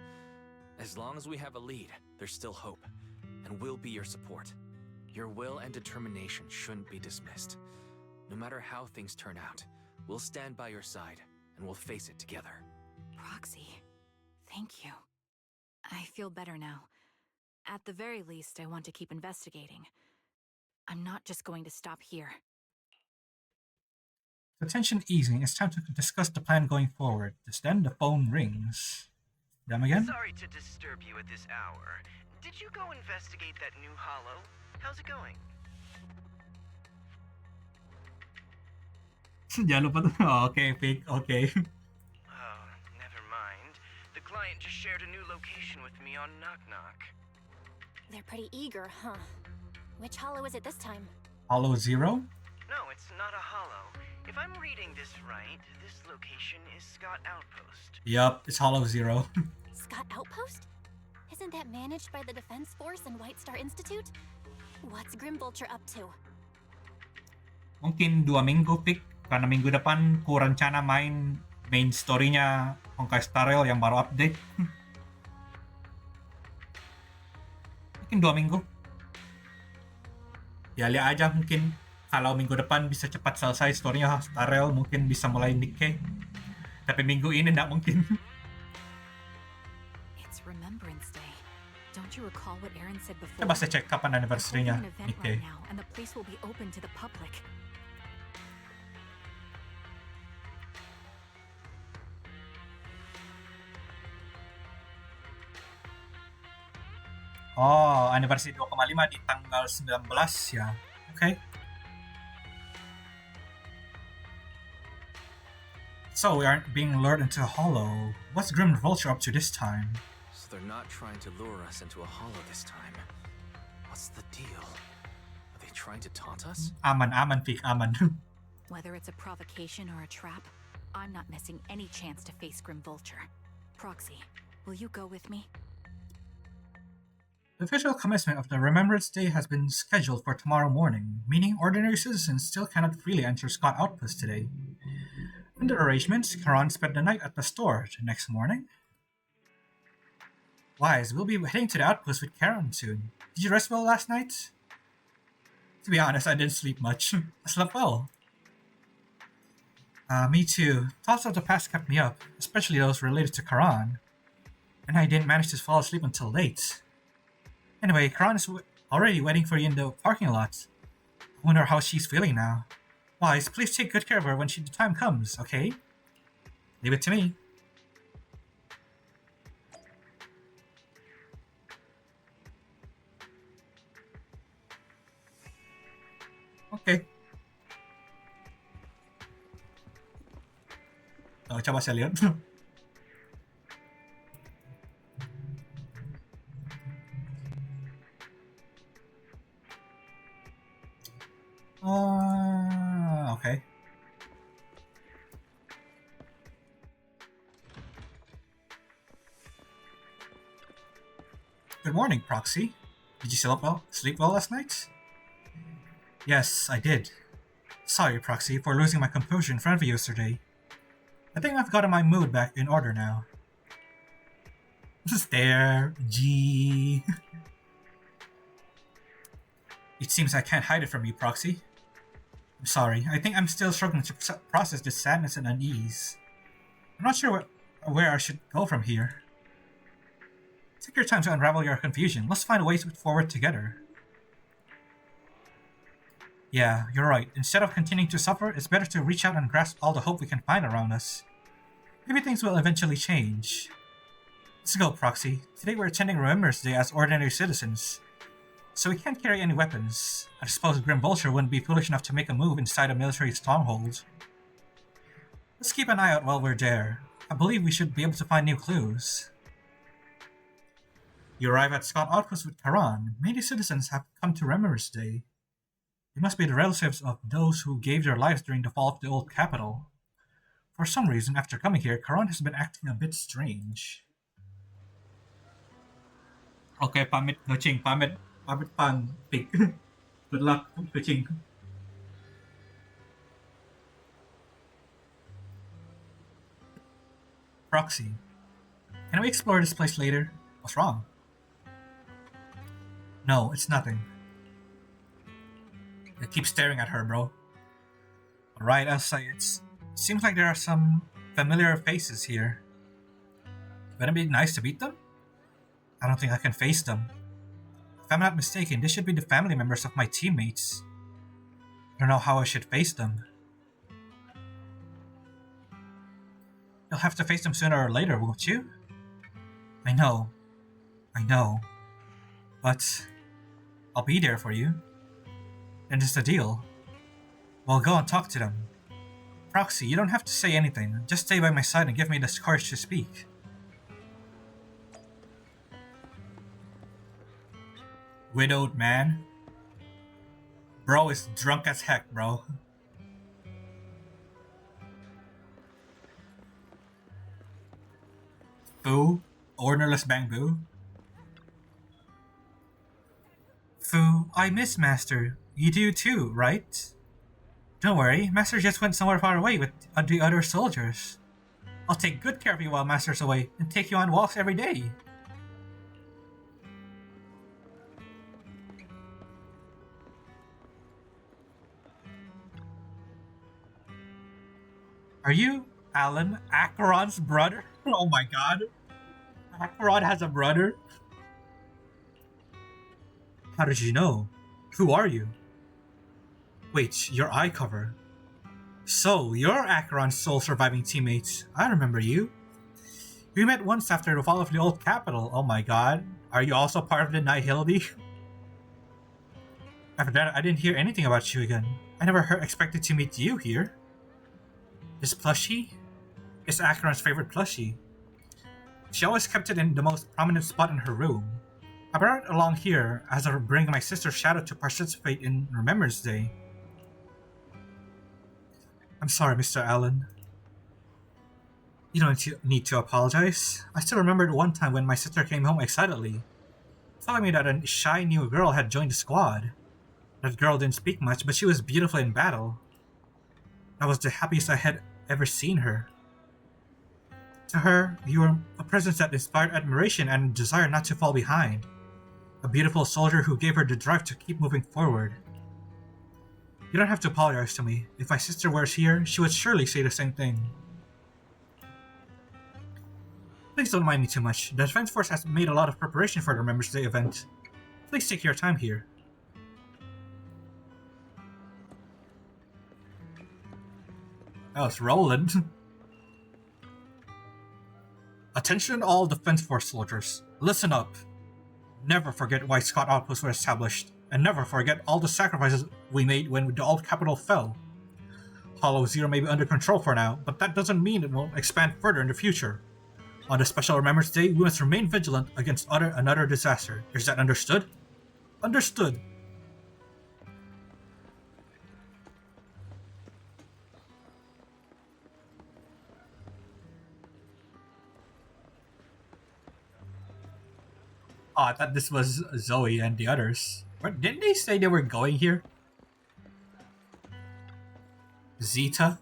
As long as we have a lead, there's still hope, and we'll be your support. Your will and determination shouldn't be dismissed. No matter how things turn out, we'll stand by your side, and we'll face it together. Proxy, thank you. I feel better now. At the very least, I want to keep investigating. I'm not just going to stop here. The tension easing, it's time to discuss the plan going forward. Just then, the phone rings. Them again? Sorry to disturb you at this hour. Did you go investigate that new hollow? How's it going? Jangan lupa tuh. Oh, okay, pick. Okay. Oh, never mind. The client just shared a new location with me on Knock Knock. They're pretty eager, huh? Which hollow is it this time? Hollow Zero? No, it's not a hollow. If I'm reading this right, this location is Scott Outpost. Yup, it's Hollow Zero. Scott Outpost? Isn't that managed by the Defense Force and White Star Institute? What's Grim Vulture up to? Mungkin 2 minggu, pick. Karena minggu depan ku rencana main main story-nya Honkai Star Rail yang baru update. Mungkin 2 minggu. Ya lihat aja, mungkin kalau minggu depan bisa cepat selesai story-nya Star Rail, mungkin bisa mulai Nikkei. Tapi minggu ini nggak mungkin. It's Remembrance Day. Don't you recall what Aaron said before? Coba saya cek kapan anniversary-nya Nikkei. Right now, and the place will be open to the public. Oh, anniversary 2,5 di tanggal 19 ya. Okay. So we aren't being lured into a hollow. What's Grim Vulture up to this time? So they're not trying to lure us into a hollow this time. What's the deal? Are they trying to taunt us? Aman, Pik, aman. Whether it's a provocation or a trap, I'm not missing any chance to face Grim Vulture. Proxy, will you go with me? The official commencement of the Remembrance Day has been scheduled for tomorrow morning, meaning ordinary citizens still cannot freely enter Scott Outpost today. Under arrangements, Charon spent the night at the store the next morning. Wise, we'll be heading to the outpost with Charon soon. Did you rest well last night? To be honest, I didn't sleep much. I slept well. Me too. Thoughts of the past kept me up, especially those related to Charon. And I didn't manage to fall asleep until late. Anyway, Charon is already waiting for you in the parking lot. I wonder how she's feeling now. Wise, please take good care of her when the time comes, okay? Leave it to me. Okay. Oh, coba saya lihat. Okay. Good morning, Proxy. Did you sleep well last night? Yes, I did. Sorry, Proxy, for losing my composure in front of you yesterday. I think I've gotten my mood back in order now. Stare. Gee. It seems I can't hide it from you, Proxy. I'm sorry. I think I'm still struggling to process this sadness and unease. I'm not sure where I should go from here. Take your time to unravel your confusion. Let's find a way forward together. Yeah, you're right. Instead of continuing to suffer, it's better to reach out and grasp all the hope we can find around us. Maybe things will eventually change. Let's go, Proxy. Today we're attending Remembrance Day as ordinary citizens. So we can't carry any weapons. I suppose Grim Vulture wouldn't be foolish enough to make a move inside a military stronghold. Let's keep an eye out while we're there. I believe we should be able to find new clues. You arrive at Scott Outpost with Karan. Many citizens have come to Remembrance Day. They must be the relatives of those who gave their lives during the fall of the old capital. For some reason, after coming here, Karan has been acting a bit strange. Okay, pamit kucing, pamit pang pig. Good luck, kucing. Proxy. Can we explore this place later? What's wrong? No, it's nothing. I keep staring at her, bro. Alright, I'll say it seems like there are some familiar faces here. Wouldn't it be nice to meet them? I don't think I can face them. If I'm not mistaken, this should be the family members of my teammates. I don't know how I should face them. You'll have to face them sooner or later, won't you? I know. But I'll be there for you. Then it's the deal. Well, go and talk to them. Proxy, you don't have to say anything. Just stay by my side and give me the courage to speak. Widowed man. Bro is drunk as heck, bro. Fu, ownerless bamboo. Fu, I miss Master. You do too, right? Don't worry, Master just went somewhere far away with the other soldiers. I'll take good care of you while Master's away and take you on walks every day. Are you Alan, Acheron's brother? Oh my god. Acheron has a brother? How did you know? Who are you? Wait, your eye cover. So, you're Acheron's sole surviving teammate. I remember you. We met once after the fall of the old capital. Oh my god. Are you also part of the Nihility? After that, I didn't hear anything about you again. I never expected to meet you here. This plushie is Acheron's favorite plushie. She always kept it in the most prominent spot in her room. I brought it along here as I bring my sister Shadow to participate in Remembrance Day. I'm sorry, Mr. Allen. You don't need to apologize. I still remember the one time when my sister came home excitedly, telling me that a shy new girl had joined the squad. That girl didn't speak much, but she was beautiful in battle. That was the happiest I had ever seen her. To her, you were a presence that inspired admiration and a desire not to fall behind. A beautiful soldier who gave her the drive to keep moving forward. You don't have to apologize to me. If my sister were here, she would surely say the same thing. Please don't mind me too much. The Defense Force has made a lot of preparation for the Remembrance Day event. Please take your time here. Oh, it's Roland. Attention all Defense Force soldiers. Listen up. Never forget why Scott Outposts were established, and never forget all the sacrifices we made when the old capital fell. Hollow Zero may be under control for now, but that doesn't mean it won't expand further in the future. On the special Remembrance Day, we must remain vigilant against another disaster. Is that understood? Understood. Oh, I thought this was Zoe and the others. But didn't they say they were going here? Zeta?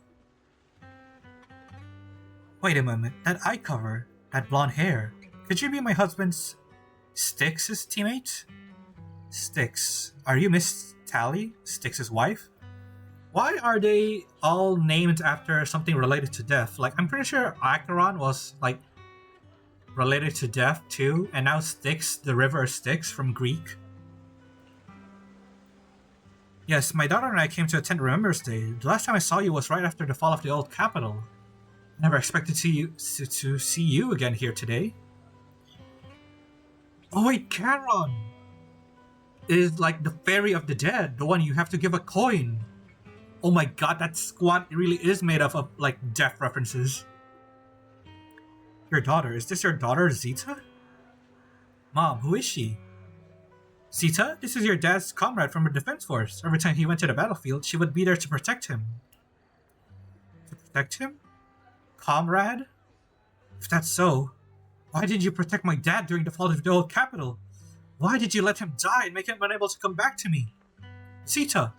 Wait a moment, that eye cover, that blonde hair. Could you be my husband's Styx's teammate? Styx. Are you Miss Tally, Styx's wife? Why are they all named after something related to death? Like, I'm pretty sure Acheron was, like, related to death too, and now Styx, the river Styx from Greek. Yes, my daughter and I came to attend Remembrance Day. The last time I saw you was right after the fall of the old capital. Never expected to see you again here today. Oh wait, Charon! is like the fairy of the dead, the one you have to give a coin. Oh my god, that squad really is made up of like death references. Your daughter, is this your daughter Zita? Mom, who is she? Zita, this is your dad's comrade from the defense force. Every time he went to the battlefield, she would be there to protect him. To protect him? Comrade? If that's so, why did you protect my dad during the fall of the old capital? Why did you let him die and make him unable to come back to me? Zita!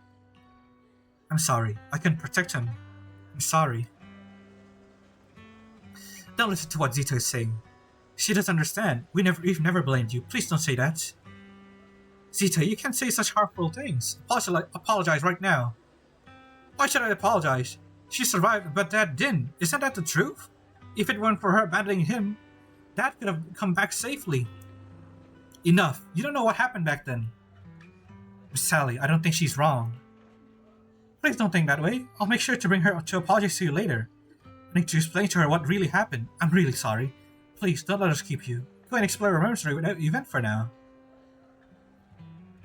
I'm sorry. I couldn't protect him. I'm sorry. Don't listen to what Zita is saying. She doesn't understand. We've never blamed you. Please don't say that. Zita, you can't say such harmful things. Apologize right now. Why should I apologize? She survived, but Dad didn't. Isn't that the truth? If it weren't for her abandoning him, Dad could have come back safely. Enough. You don't know what happened back then. Miss Sally, I don't think she's wrong. Please don't think that way. I'll make sure to bring her to apologize to you later. I need to explain to her what really happened. I'm really sorry. Please, don't let us keep you. Go and explore Remembrance Day without event for now.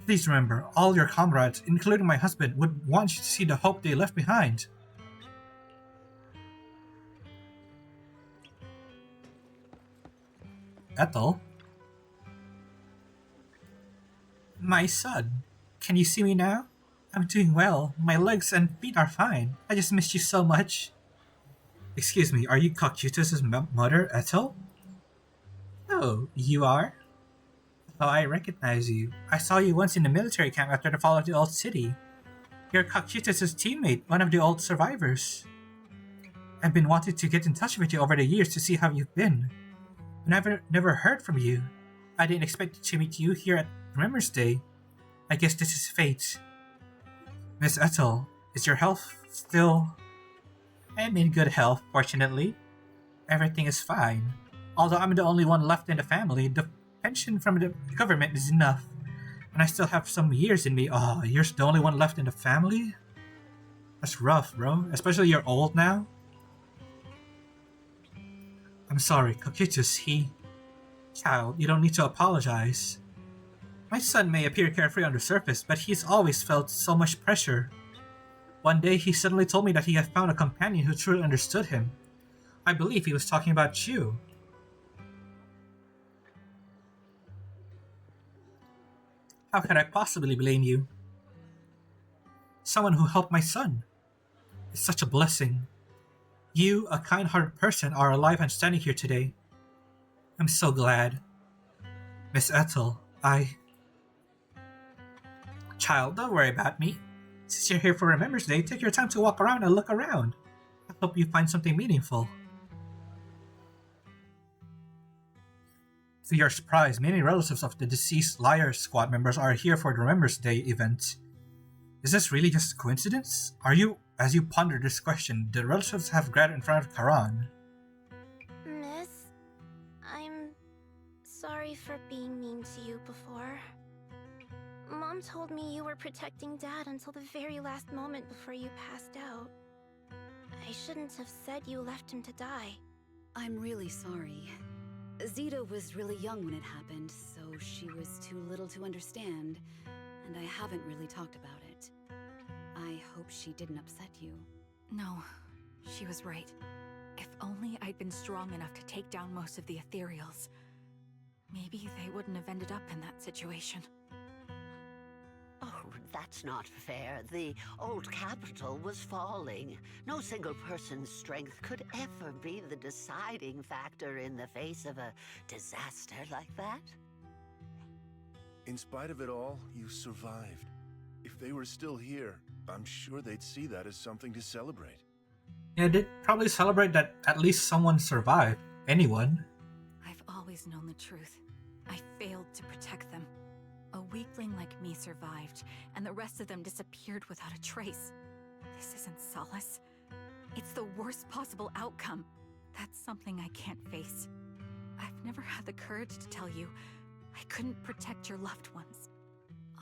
Please remember, all your comrades, including my husband, would want you to see the hope they left behind. Ethel? My son, can you see me now? I'm doing well. My legs and feet are fine. I just missed you so much. Excuse me, are you Cocytus's mother, Ethel? Oh, you are? Oh, I recognize you. I saw you once in the military camp after the fall of the old city. You're Cocytus's teammate, one of the old survivors. I've been wanting to get in touch with you over the years to see how you've been. But never heard from you. I didn't expect to meet you here at Remembrance Day. I guess this is fate. Miss Ethel, is your health still... I'm in good health, fortunately. Everything is fine. Although I'm the only one left in the family, the pension from the government is enough. And I still have some years in me. Oh, you're the only one left in the family? That's rough, bro. Especially you're old now. I'm sorry, Cocytus, Child, you don't need to apologize. My son may appear carefree on the surface, but he's always felt so much pressure. One day, he suddenly told me that he had found a companion who truly understood him. I believe he was talking about you. How could I possibly blame you? Someone who helped my son. It's such a blessing. You, a kind-hearted person, are alive and standing here today. I'm so glad. Miss Ethel, Child, don't worry about me. Since you're here for Remembrance Day, take your time to walk around and look around. I hope you find something meaningful. To your surprise, many relatives of the deceased Liar Squad members are here for the Remembrance Day event. Is this really just a coincidence? As you ponder this question, the relatives have gathered in front of Karan. Miss, I'm sorry for being mean to you before. Mom told me you were protecting Dad until the very last moment before you passed out. I shouldn't have said you left him to die. I'm really sorry. Zita was really young when it happened, so she was too little to understand, and I haven't really talked about it. I hope she didn't upset you. No, she was right. If only I'd been strong enough to take down most of the ethereals, maybe they wouldn't have ended up in that situation. Oh, that's not fair. The old capital was falling. No single person's strength could ever be the deciding factor in the face of a disaster like that. In spite of it all, you survived. If they were still here, I'm sure they'd see that as something to celebrate. Yeah, they'd probably celebrate that at least someone survived. Anyone. I've always known the truth. I failed to protect them. A weakling like me survived, and the rest of them disappeared without a trace. This isn't solace. It's the worst possible outcome. That's something I can't face. I've never had the courage to tell you I couldn't protect your loved ones.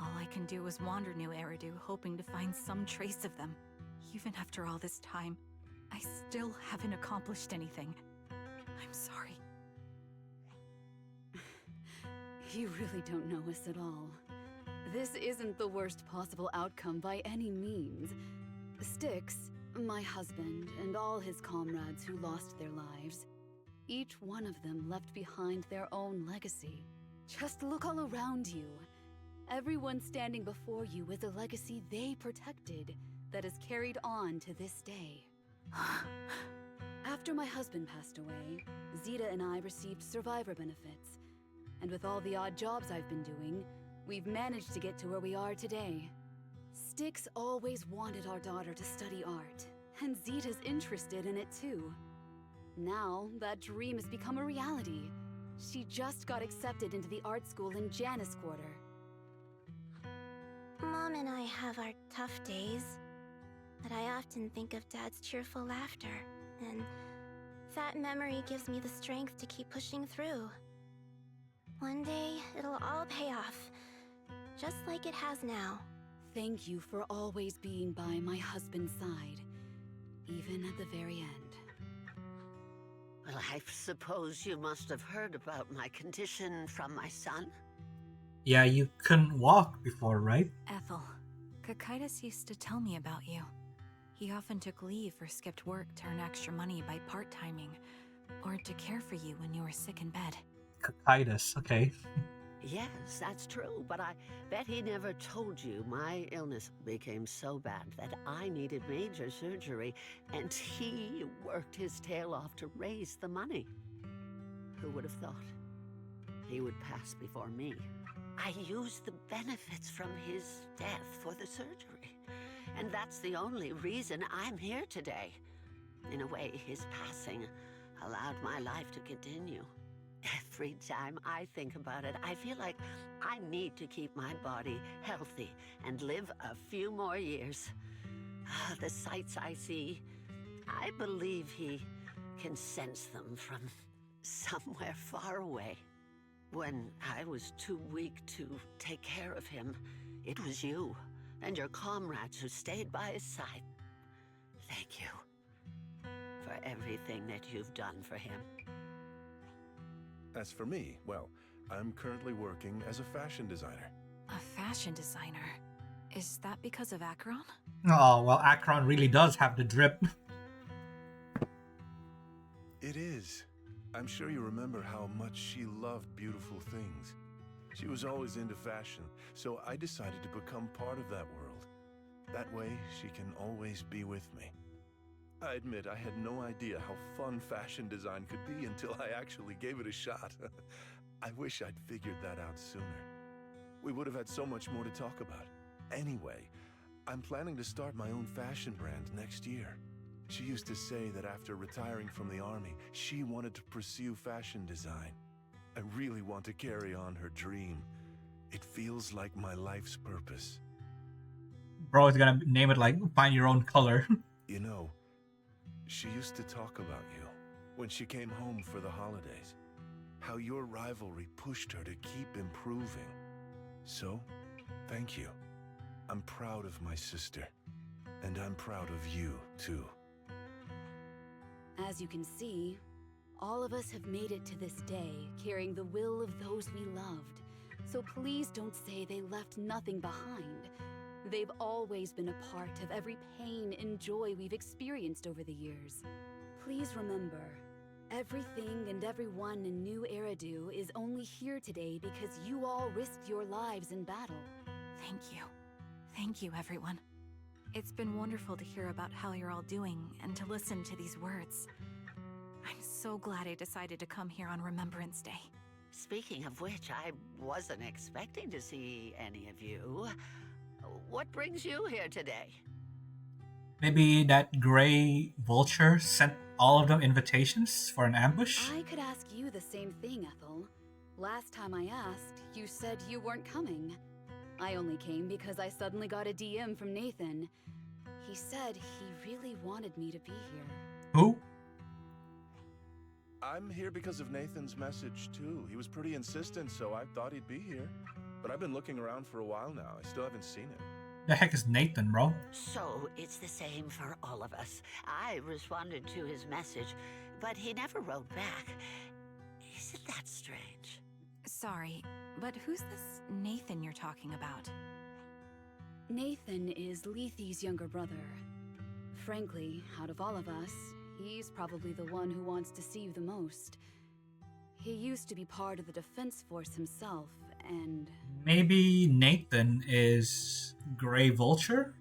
All I can do is wander New Eridu, hoping to find some trace of them. Even after all this time, I still haven't accomplished anything. I'm sorry. You really don't know us at all. This isn't the worst possible outcome by any means. Styx, my husband, and all his comrades who lost their lives, each one of them left behind their own legacy. Just look all around you. Everyone standing before you is a legacy they protected that is carried on to this day. After my husband passed away, Zeta and I received survivor benefits. And with all the odd jobs I've been doing, we've managed to get to where we are today. Styx always wanted our daughter to study art, and Zeta's interested in it too. Now, that dream has become a reality. She just got accepted into the art school in Janus Quarter. Mom and I have our tough days, but I often think of Dad's cheerful laughter, and that memory gives me the strength to keep pushing through. One day, it'll all pay off, just like it has now. Thank you for always being by my husband's side, even at the very end. Well, I suppose you must have heard about my condition from my son? Yeah, you couldn't walk before, right? Ethel, Castorice used to tell me about you. He often took leave or skipped work to earn extra money by part-timing, or to care for you when you were sick in bed. Castorice, okay. Yes, that's true, but I bet he never told you my illness became so bad that I needed major surgery, and he worked his tail off to raise the money. Who would have thought? He would pass before me. I used the benefits from his death for the surgery, and that's the only reason I'm here today. In a way, his passing allowed my life to continue. Every time I think about it, I feel like I need to keep my body healthy and live a few more years. The sights I see, I believe he can sense them from somewhere far away. When I was too weak to take care of him, it was you and your comrades who stayed by his side. Thank you for everything that you've done for him. As for me, well, I'm currently working as a fashion designer. A fashion designer? Is that because of Acheron? Oh, well, Acheron really does have the drip. It is. I'm sure you remember how much she loved beautiful things. She was always into fashion, so I decided to become part of that world. That way, she can always be with me. I admit I had no idea how fun fashion design could be until I actually gave it a shot. I wish I'd figured that out sooner. We would have had so much more to talk about. Anyway, I'm planning to start my own fashion brand next year. She used to say that after retiring from the army, she wanted to pursue fashion design. I really want to carry on her dream. It feels like my life's purpose. Bro is gonna name it like Find Your Own Color. You know, she used to talk about you when she came home for the holidays. How your rivalry pushed her to keep improving. So, thank you. I'm proud of my sister. And I'm proud of you, too. As you can see, all of us have made it to this day, carrying the will of those we loved. So please don't say they left nothing behind. They've always been a part of every pain and joy we've experienced over the years. Please remember, everything and everyone in New Eridu is only here today because you all risked your lives in battle. Thank you. Thank you, everyone. It's been wonderful to hear about how you're all doing and to listen to these words. I'm so glad I decided to come here on Remembrance Day. Speaking of which, I wasn't expecting to see any of you. What brings you here today? Maybe that gray vulture sent all of them invitations for an ambush? I could ask you the same thing, Ethel. Last time I asked, you said you weren't coming. I only came because I suddenly got a DM from Nathan. He said he really wanted me to be here. Who? I'm here because of Nathan's message, too. He was pretty insistent, so I thought he'd be here. But I've been looking around for a while now. I still haven't seen him. The heck is Nathan, bro? So, it's the same for all of us. I responded to his message, but he never wrote back. Isn't that strange? Sorry, but who's this Nathan you're talking about? Nathan is Lethe's younger brother. Frankly, out of all of us, he's probably the one who wants to see you the most. He used to be part of the defense force himself, and... Maybe Nathan is Grey Vulture?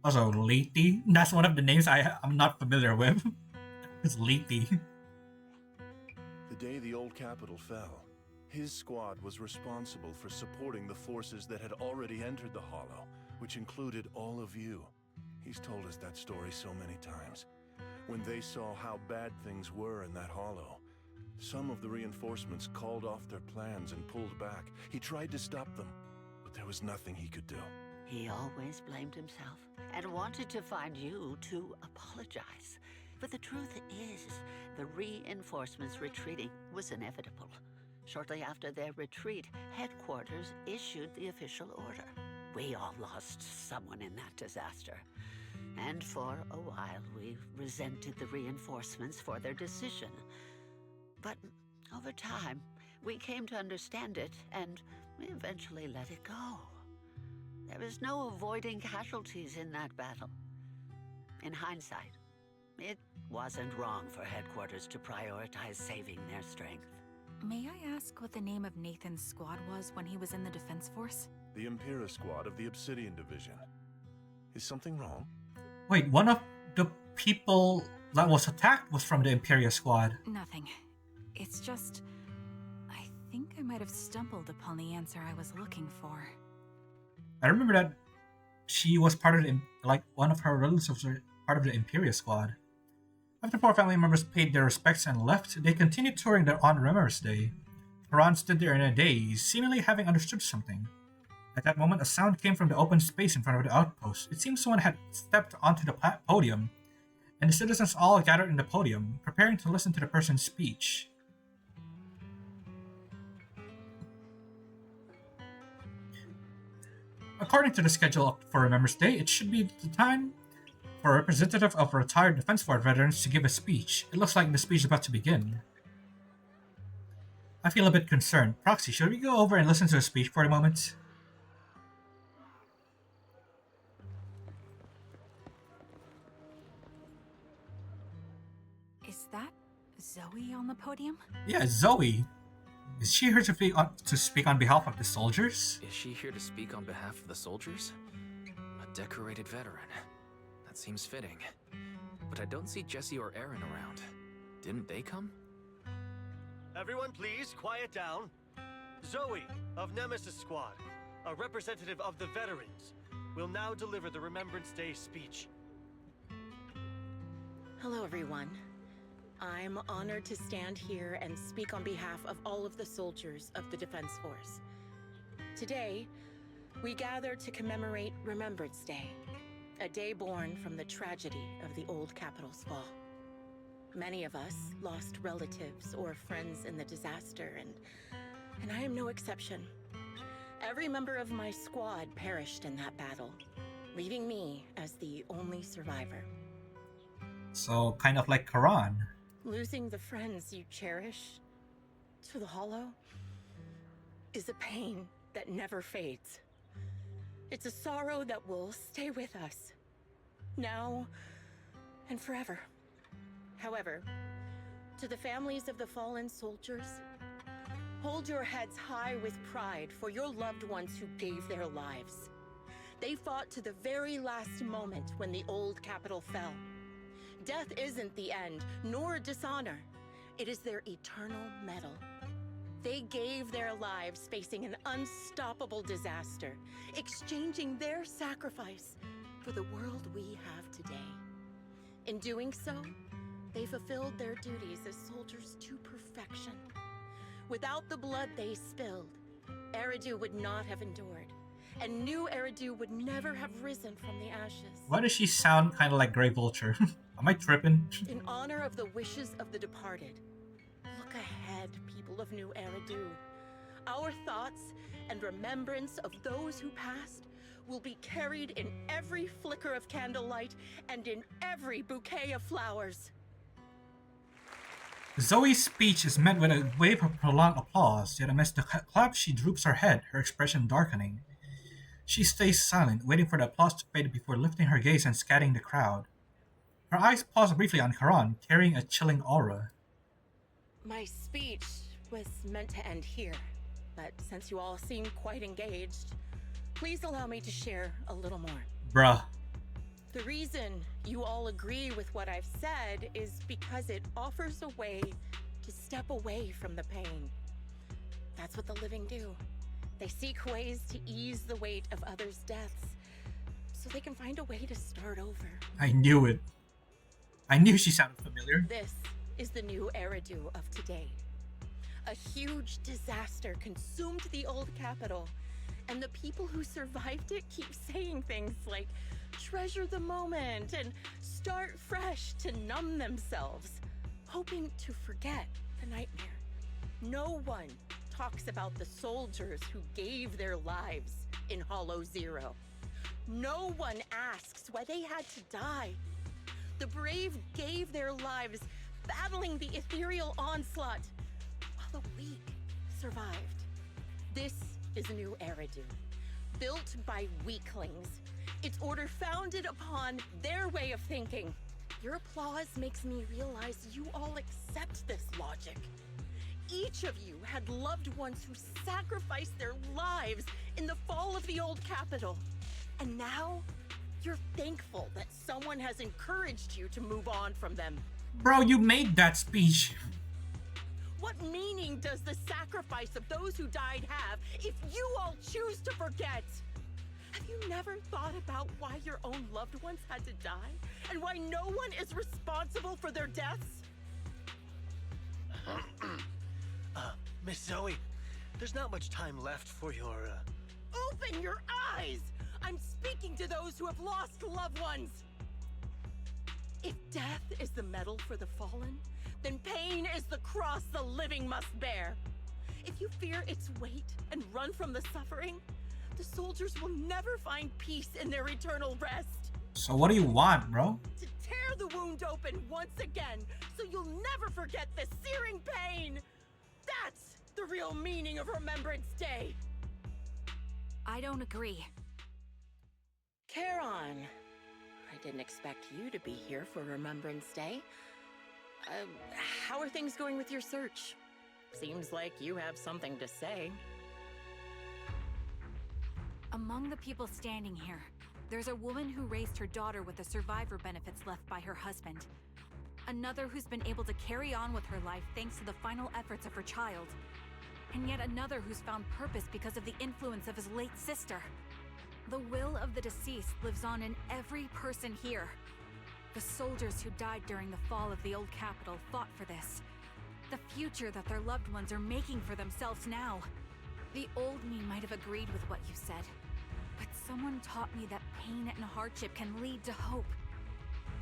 Also, Lethe. That's one of the names I'm not familiar with. It's Lethe. The day the old capital fell, his squad was responsible for supporting the forces that had already entered the Hollow, which included all of you. He's told us that story so many times. When they saw how bad things were in that Hollow, some of the reinforcements called off their plans and pulled back. He tried to stop them, but there was nothing he could do. He always blamed himself and wanted to find you to apologize. But the truth is, the reinforcements retreating was inevitable. Shortly after their retreat, headquarters issued the official order. We all lost someone in that disaster. And for a while, we resented the reinforcements for their decision. But over time, we came to understand it, and we eventually let it go. There is no avoiding casualties in that battle. In hindsight, it wasn't wrong for headquarters to prioritize saving their strength. May I ask what the name of Nathan's squad was when he was in the defense force? The Impera squad of the Obsidian Division. Is something wrong? Wait, one of the people that was attacked was from the Imperia squad. Nothing. It's just... I think I might have stumbled upon the answer I was looking for. I remember that she was part of the, like, one of her relatives was part of the Imperia squad. After poor family members paid their respects and left, they continued touring on Remembrance Day. Karan stood there in a daze, seemingly having understood something. At that moment, a sound came from the open space in front of the outpost. It seemed someone had stepped onto the podium, and the citizens all gathered in the podium, preparing to listen to the person's speech. According to the schedule for Remembrance Day, it should be the time for a representative of retired Defense Force veterans to give a speech. It looks like the speech is about to begin. I feel a bit concerned. Proxy, should we go over and listen to a speech for a moment? Is that Zoe on the podium? Yeah, Zoe. Is she here to speak on behalf of the soldiers? Is she here to speak on behalf of the soldiers? A decorated veteran. That seems fitting. But I don't see Jesse or Aaron around. Didn't they come? Everyone please, quiet down. Zoe, of Nemesis Squad, a representative of the veterans, will now deliver the Remembrance Day speech. Hello, everyone. I'm honored to stand here and speak on behalf of all of the soldiers of the Defense Force. Today, we gather to commemorate Remembrance Day, a day born from the tragedy of the old capital's fall. Many of us lost relatives or friends in the disaster, and I am no exception. Every member of my squad perished in that battle, leaving me as the only survivor. So, kind of like Karan. Losing the friends you cherish to the Hollow is a pain that never fades. It's a sorrow that will stay with us, now and forever. However, to the families of the fallen soldiers, hold your heads high with pride for your loved ones who gave their lives. They fought to the very last moment when the old capital fell. Death isn't the end, nor dishonor. It is their eternal medal. They gave their lives facing an unstoppable disaster, exchanging their sacrifice for the world we have today. In doing so, they fulfilled their duties as soldiers to perfection. Without the blood they spilled, Eridu would not have endured, and new Eridu would never have risen from the ashes. Why does she sound kind of like Grey Vulture? Am I tripping? In honor of the wishes of the departed, look ahead, people of New Eridu. Our thoughts and remembrance of those who passed will be carried in every flicker of candlelight and in every bouquet of flowers. Zoe's speech is met with a wave of prolonged applause, yet amidst the clap she droops her head, her expression darkening. She stays silent, waiting for the applause to fade before lifting her gaze and scanning the crowd. Her eyes pause briefly on Karan, carrying a chilling aura. My speech was meant to end here, but since you all seem quite engaged, please allow me to share a little more. Bruh. The reason you all agree with what I've said is because it offers a way to step away from the pain. That's what the living do. They seek ways to ease the weight of others' deaths, so they can find a way to start over. I knew it. I knew she sounded familiar. This is the new Eridu of today. A huge disaster consumed the old capital, and the people who survived it keep saying things like, treasure the moment and start fresh to numb themselves, hoping to forget the nightmare. No one talks about the soldiers who gave their lives in Hollow Zero. No one asks why they had to die. The brave gave their lives battling the ethereal onslaught, while the weak survived. This is a new Eridu, built by weaklings. Its order founded upon their way of thinking. Your applause makes me realize you all accept this logic. Each of you had loved ones who sacrificed their lives in the fall of the old capital. And now, you're thankful that someone has encouraged you to move on from them. Bro, you made that speech. What meaning does the sacrifice of those who died have if you all choose to forget? Have you never thought about why your own loved ones had to die? And why no one is responsible for their deaths? Miss Zoe, there's not much time left for your, Open your eyes! I'm speaking to those who have lost loved ones! If death is the medal for the fallen, then pain is the cross the living must bear. If you fear its weight and run from the suffering, the soldiers will never find peace in their eternal rest. So what do you want, bro? To tear the wound open once again, so you'll never forget the searing pain! That's the real meaning of Remembrance Day! I don't agree. Charon, I didn't expect you to be here for Remembrance Day. How are things going with your search? Seems like you have something to say. Among the people standing here, there's a woman who raised her daughter with the survivor benefits left by her husband. Another who's been able to carry on with her life thanks to the final efforts of her child. And yet another who's found purpose because of the influence of his late sister. The will of the deceased lives on in every person here. The soldiers who died during the fall of the old capital fought for this. The future that their loved ones are making for themselves now. The old me might have agreed with what you said, but someone taught me that pain and hardship can lead to hope.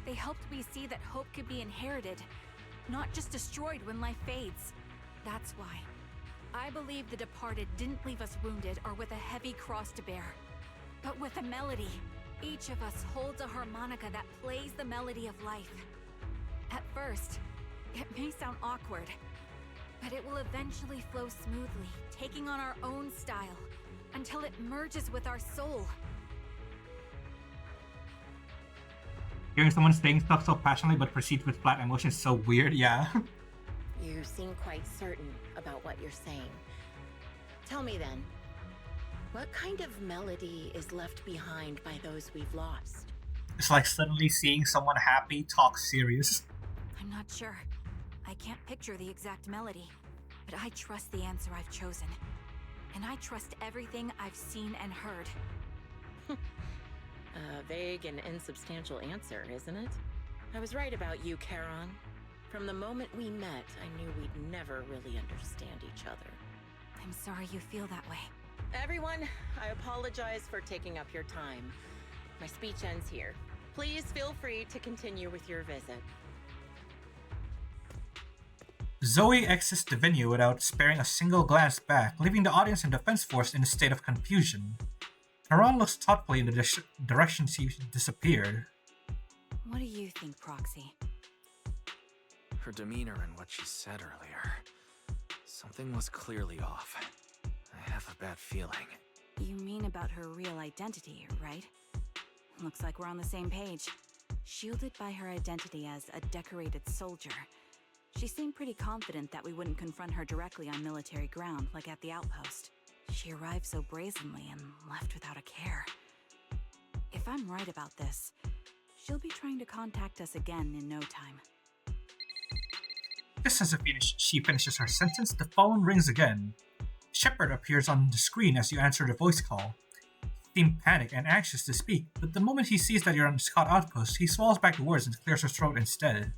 They helped me see that hope could be inherited, not just destroyed when life fades. That's why I believe the departed didn't leave us wounded or with a heavy cross to bear, but with a melody. Each of us holds a harmonica that plays the melody of life. At first, it may sound awkward, but it will eventually flow smoothly, taking on our own style, until it merges with our soul. Hearing someone saying stuff so passionately but proceeds with flat emotion is so weird, yeah. You seem quite certain about what you're saying. Tell me then, what kind of melody is left behind by those we've lost? It's like suddenly seeing someone happy talk serious. I'm not sure. I can't picture the exact melody, but I trust the answer I've chosen. And I trust everything I've seen and heard. A vague and insubstantial answer, isn't it? I was right about you, Charon. From the moment we met, I knew we'd never really understand each other. I'm sorry you feel that way. Everyone, I apologize for taking up your time. My speech ends here. Please feel free to continue with your visit. Zoe exits the venue without sparing a single glance back, leaving the audience and defense force in a state of confusion. Karan looks thoughtfully in the direction she disappeared. What do you think, Proxy? her demeanor and what she said earlier. Something was clearly off. I have a bad feeling. You mean about her real identity, right? Looks like we're on the same page. Shielded by her identity as a decorated soldier, she seemed pretty confident that we wouldn't confront her directly on military ground like at the outpost. She arrived so brazenly and left without a care. If I'm right about this, she'll be trying to contact us again in no time. Just as she finishes her sentence, the phone rings again. Shepard appears on the screen as you answer the voice call. He seems panicked and anxious to speak, but the moment he sees that you're on the Scout outpost, he swallows back the words and clears his throat instead.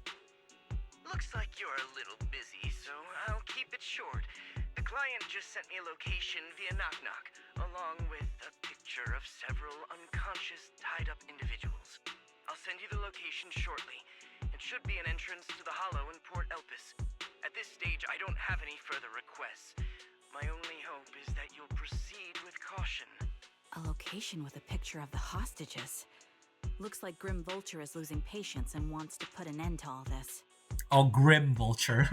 Looks like you're a little busy, so I'll keep it short. The client just sent me a location via Knock Knock, along with a picture of several unconscious, tied-up individuals. I'll send you the location shortly. It should be an entrance to the Hollow in Port Elpis. At this stage, I don't have any further requests. My only hope is that you'll proceed with caution. A location with a picture of the hostages. Looks like Grim Vulture is losing patience and wants to put an end to all this. Oh, Grim Vulture.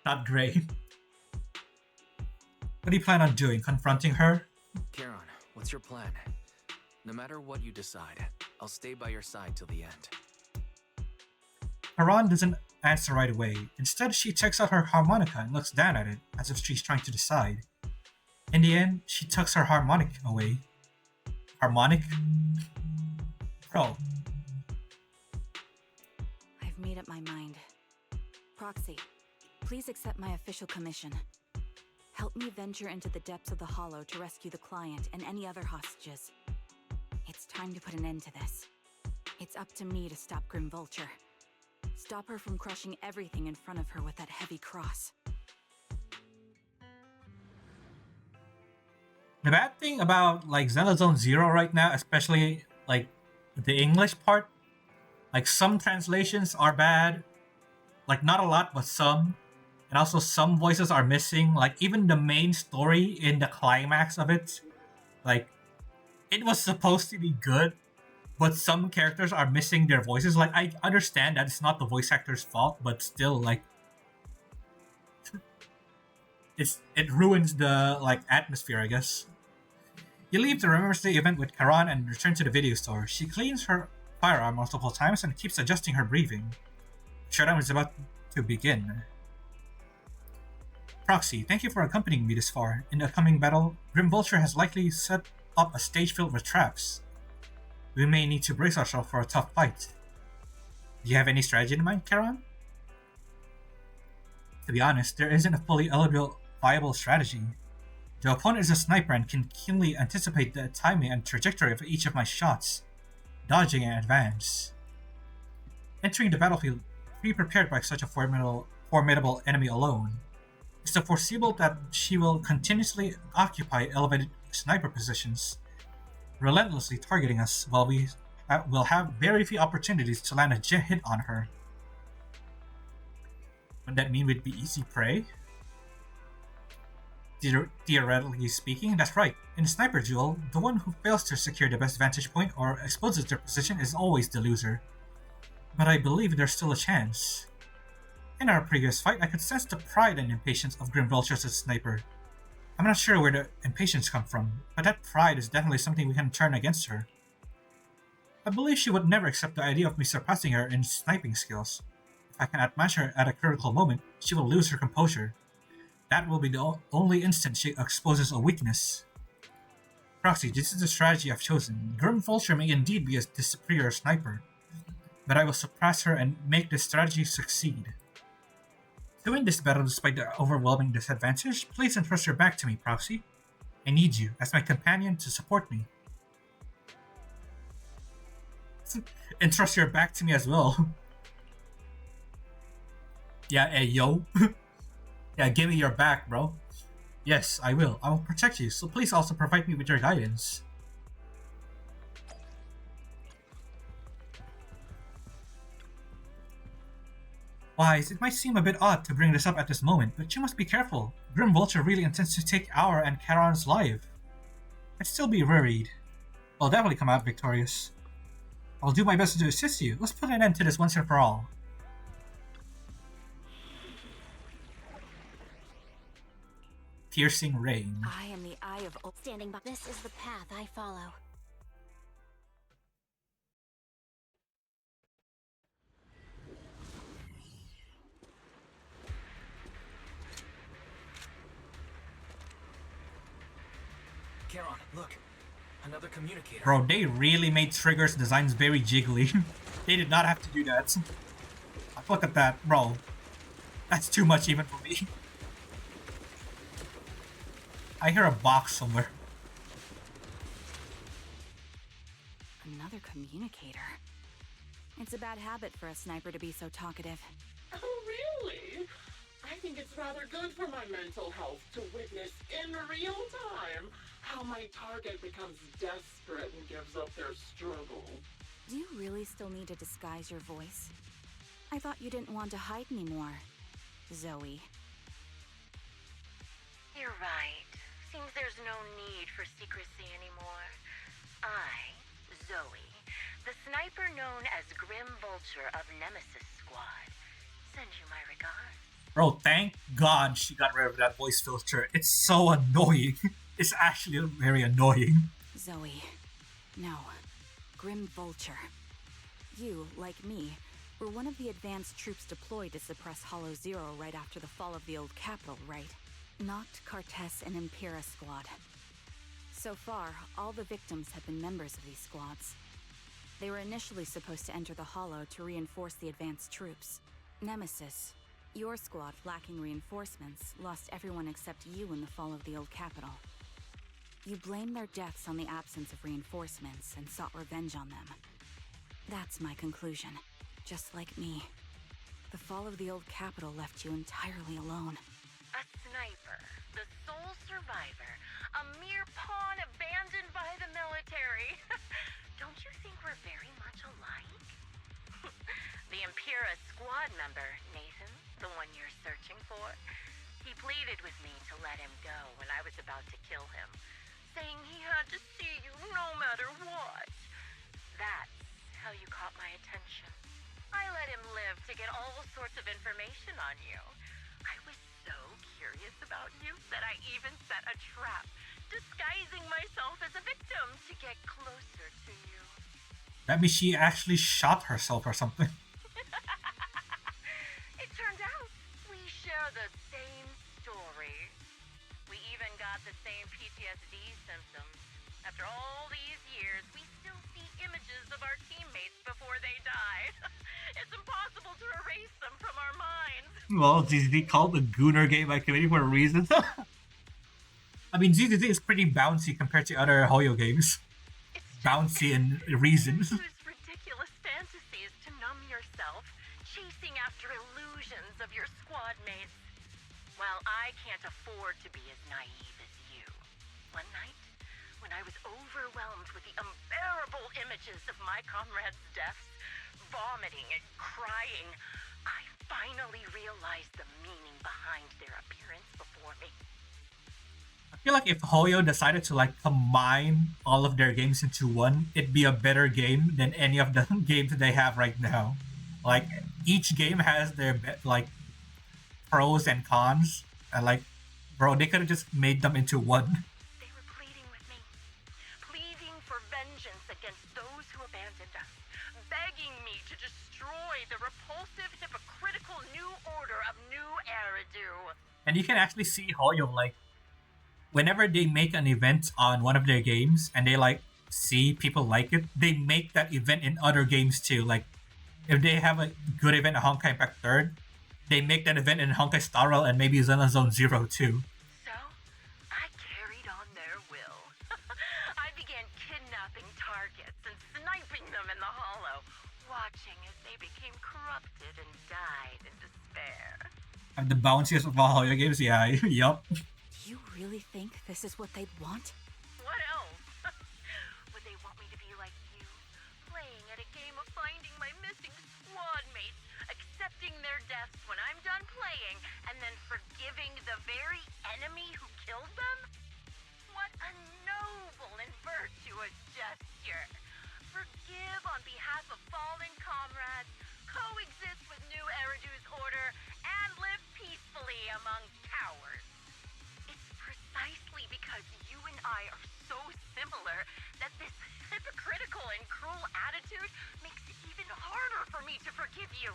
Not Grey. What do you plan on doing? Confronting her? Charon, what's your plan? No matter what you decide, I'll stay by your side till the end. Charon doesn't answer right away. Instead, she takes out her harmonica and looks down at it, as if she's trying to decide. In the end, she tucks her harmonic away. Harmonic? Bro. I've made up my mind. Proxy, please accept my official commission. Help me venture into the depths of the Hollow to rescue the client and any other hostages. It's time to put an end to this. It's up to me to stop Grim Vulture. Stop her from crushing everything in front of her with that heavy cross. The bad thing about like Xenozone Zero right now, especially like the English part, like some translations are bad, like not a lot but some, and also some voices are missing. Like even the main story in the climax of it, like it was supposed to be good, but some characters are missing their voices. Like I understand that it's not the voice actor's fault, but still like it ruins the like atmosphere, I guess. You leave the Remembrance Day event with Charon and return to the video store. She cleans her firearm multiple times and keeps adjusting her breathing. Showdown is about to begin. Proxy, thank you for accompanying me this far. In the upcoming battle, Grim Vulture has likely set up a stage filled with traps. We may need to brace ourselves for a tough fight. Do you have any strategy in mind, Charon? To be honest, there isn't a fully viable strategy. The opponent is a sniper and can keenly anticipate the timing and trajectory of each of my shots, dodging in advance. Entering the battlefield, be prepared by such a formidable enemy alone. It's foreseeable that she will continuously occupy elevated sniper positions, relentlessly targeting us while we will have very few opportunities to land a hit on her. Would that mean we'd be easy prey? Theoretically speaking, that's right. In a sniper duel, the one who fails to secure the best vantage point or exposes their position is always the loser. But I believe there's still a chance. In our previous fight, I could sense the pride and impatience of Grim Vulture as a sniper. I'm not sure where the impatience comes from, but that pride is definitely something we can turn against her. I believe she would never accept the idea of me surpassing her in sniping skills. If I can outmatch her at a critical moment, she will lose her composure. That will be the only instant she exposes a weakness. Proxy, this is the strategy I've chosen. Grim Vulture may indeed be the superior sniper, but I will surpass her and make this strategy succeed. To win this battle despite the overwhelming disadvantage, please entrust your back to me, Proxy. I need you, as my companion, to support me. Entrust your back to me as well. Yeah, hey, yo. Yeah, give me your back, bro. Yes, I will. I will protect you, so please also provide me with your guidance. Wise, it might seem a bit odd to bring this up at this moment, but you must be careful. Grim Vulture really intends to take our and Charon's life. I'd still be worried. I'll definitely come out victorious. I'll do my best to assist you. Let's put an end to this once and for all. piercing rain. I am the eye of standing by. This is the path I follow. Charon, look. Another communicator. Bro, they really made Trigger's designs very jiggly. They did not have to do that. Look at that, bro. That's too much even for me. I hear a box somewhere. Another communicator. It's a bad habit for a sniper to be so talkative. Oh, really? I think it's rather good for my mental health to witness in real time how my target becomes desperate and gives up their struggle. Do you really still need to disguise your voice? I thought you didn't want to hide anymore, Zoe. You're right. Seems there's no need for secrecy anymore. I, Zoe, the sniper known as Grim Vulture of Nemesis Squad, send you my regards. Bro, thank God she got rid of that voice filter. It's so annoying. It's actually very annoying. Zoe, no. Grim Vulture. You, like me, were one of the advanced troops deployed to suppress Hollow Zero right after the fall of the old capital, right? Noct, Cartess, and Impera Squad. So far, all the victims have been members of these squads. They were initially supposed to enter the Hollow to reinforce the advanced troops. Nemesis, your squad, lacking reinforcements, lost everyone except you in the fall of the old capital. You blamed their deaths on the absence of reinforcements and sought revenge on them. That's my conclusion. Just like me. The fall of the old capital left you entirely alone. A sniper, the sole survivor, a mere pawn abandoned by the military. Don't you think we're very much alike? The Impera squad member, Nathan, the one you're searching for, he pleaded with me to let him go when I was about to kill him, saying he had to see you no matter what. That's how you caught my attention. I let him live to get all sorts of information on you. I was so curious about you that I even set a trap, disguising myself as a victim to get closer to you. That means she actually shot herself or something. It turned out we share the same story. We even got the same PTSD symptoms. After all these years, we still see images of our teammates before they die. It's impossible to erase them from our minds. Well, ZZZ called the Gooner game activity for a reason. I mean, ZZZ is pretty bouncy compared to other Hoyo games. Bouncy and reason. Use ridiculous fantasies to numb yourself, chasing after illusions of your squad mates. While I can't afford to be as naive as you. One night, when I was overwhelmed with the unbearable images of my comrades' deaths, vomiting and crying, I finally realized the meaning behind their appearance before me. I feel like if Hoyo decided to like combine all of their games into one, it'd be a better game than any of the games they have right now. Like each game has their like pros and cons, and like, bro, they could have just made them into one. They were pleading with me, pleading for vengeance against those who abandoned us, begging me to destroy the repulsive, hypocritical new order of New Eridu. And you can actually see Hoyo like, whenever they make an event on one of their games and they like see people like it, they make that event in other games too. Like if they have a good event in Honkai Impact 3rd, they make that event in Honkai Star Rail and maybe Zenless Zone Zero too. So, I carried on their will. I began kidnapping targets and sniping them in the hollow, watching as they became corrupted and died in despair. And the bounciest of all Hoyo games, yeah, yup. Do you really think this is what they'd want? What else? Would they want me to be like you, playing at a game of finding my missing squad mates, accepting their deaths when I'm done playing, and then forgiving the very enemy who killed them? What a noble and virtuous gesture! Forgive on behalf of fallen comrades, coexist with New Eridu's order, and live peacefully among cowards. It's because you and I are so similar that this hypocritical and cruel attitude makes it even harder for me to forgive you.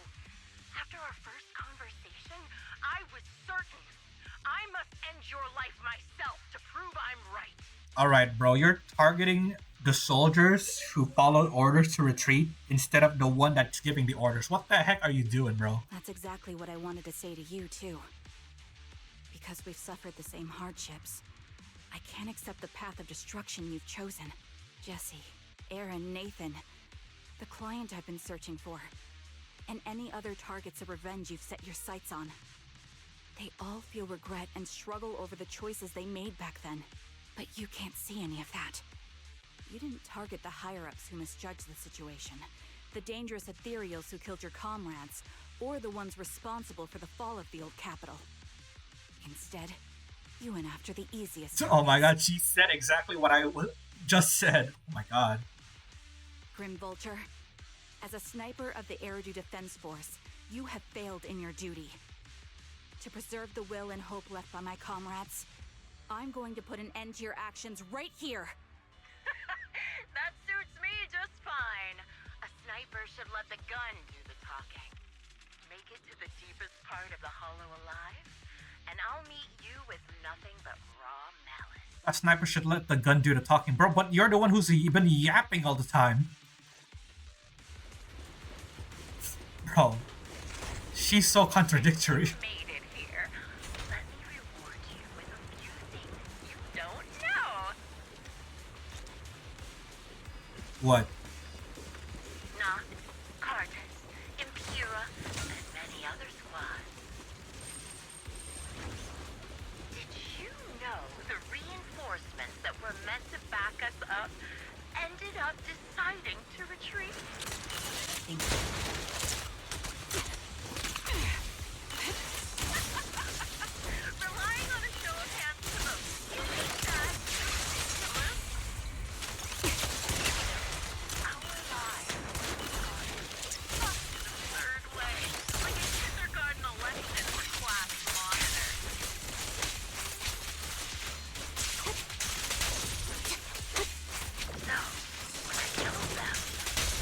After our first conversation, I was certain I must end your life myself to prove I'm right. Alright, bro, you're targeting the soldiers who followed orders to retreat instead of the one that's giving the orders. What the heck are you doing, bro? That's exactly what I wanted to say to you, too. Because we've suffered the same hardships, I can't accept the path of destruction you've chosen. Jesse, Aaron, Nathan, the client I've been searching for, and any other targets of revenge you've set your sights on. They all feel regret and struggle over the choices they made back then. But you can't see any of that. You didn't target the higher-ups who misjudged the situation, the dangerous ethereals who killed your comrades, or the ones responsible for the fall of the old capital. Instead, you went after the easiest. Oh my god, she said exactly what I just said. Oh my god. Grim Vulture, as a sniper of the Eridu Defense Force, you have failed in your duty. To preserve the will and hope left by my comrades, I'm going to put an end to your actions right here. That suits me just fine. A sniper should let the gun do the talking. Make it to the deepest part of the hollow alive, and I'll meet you with nothing but raw malice. A sniper should let the gun do the talking, bro, but you're the one who's been yapping all the time. Bro, she's so contradictory. Made it here. Let me reward you with a few things you don't know. What? Noct, Cartus, Impura, and many other squads. Did you know the reinforcements that were meant to back us up ended up deciding to retreat? Relying on a show of hands to vote. You think that's ridiculous? Our lives are the third way, like a kindergarten election for class monitors. So, when I killed them,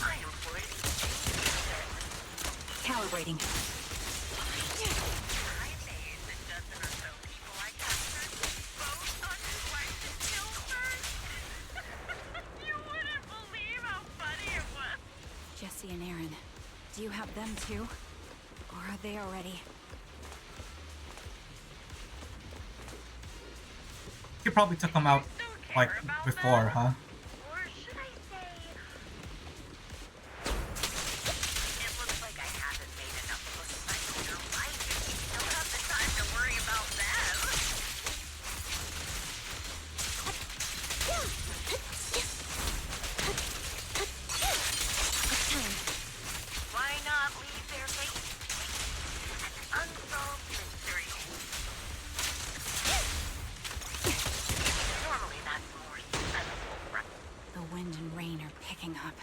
I employed Calibrating. I made the dozen or so people I captured vote on who I should kill first. You wouldn't believe how funny it was. Jesse and Aaron, do you have them too? Or are they already? You probably took them out, like, before, huh? Or should I say... It looks like I haven't made enough of a cycle in your life if you still have the time to worry about them. Why not leave their fate an unsolved mystery? Normally that's more sensible, right? The wind and rain are picking up.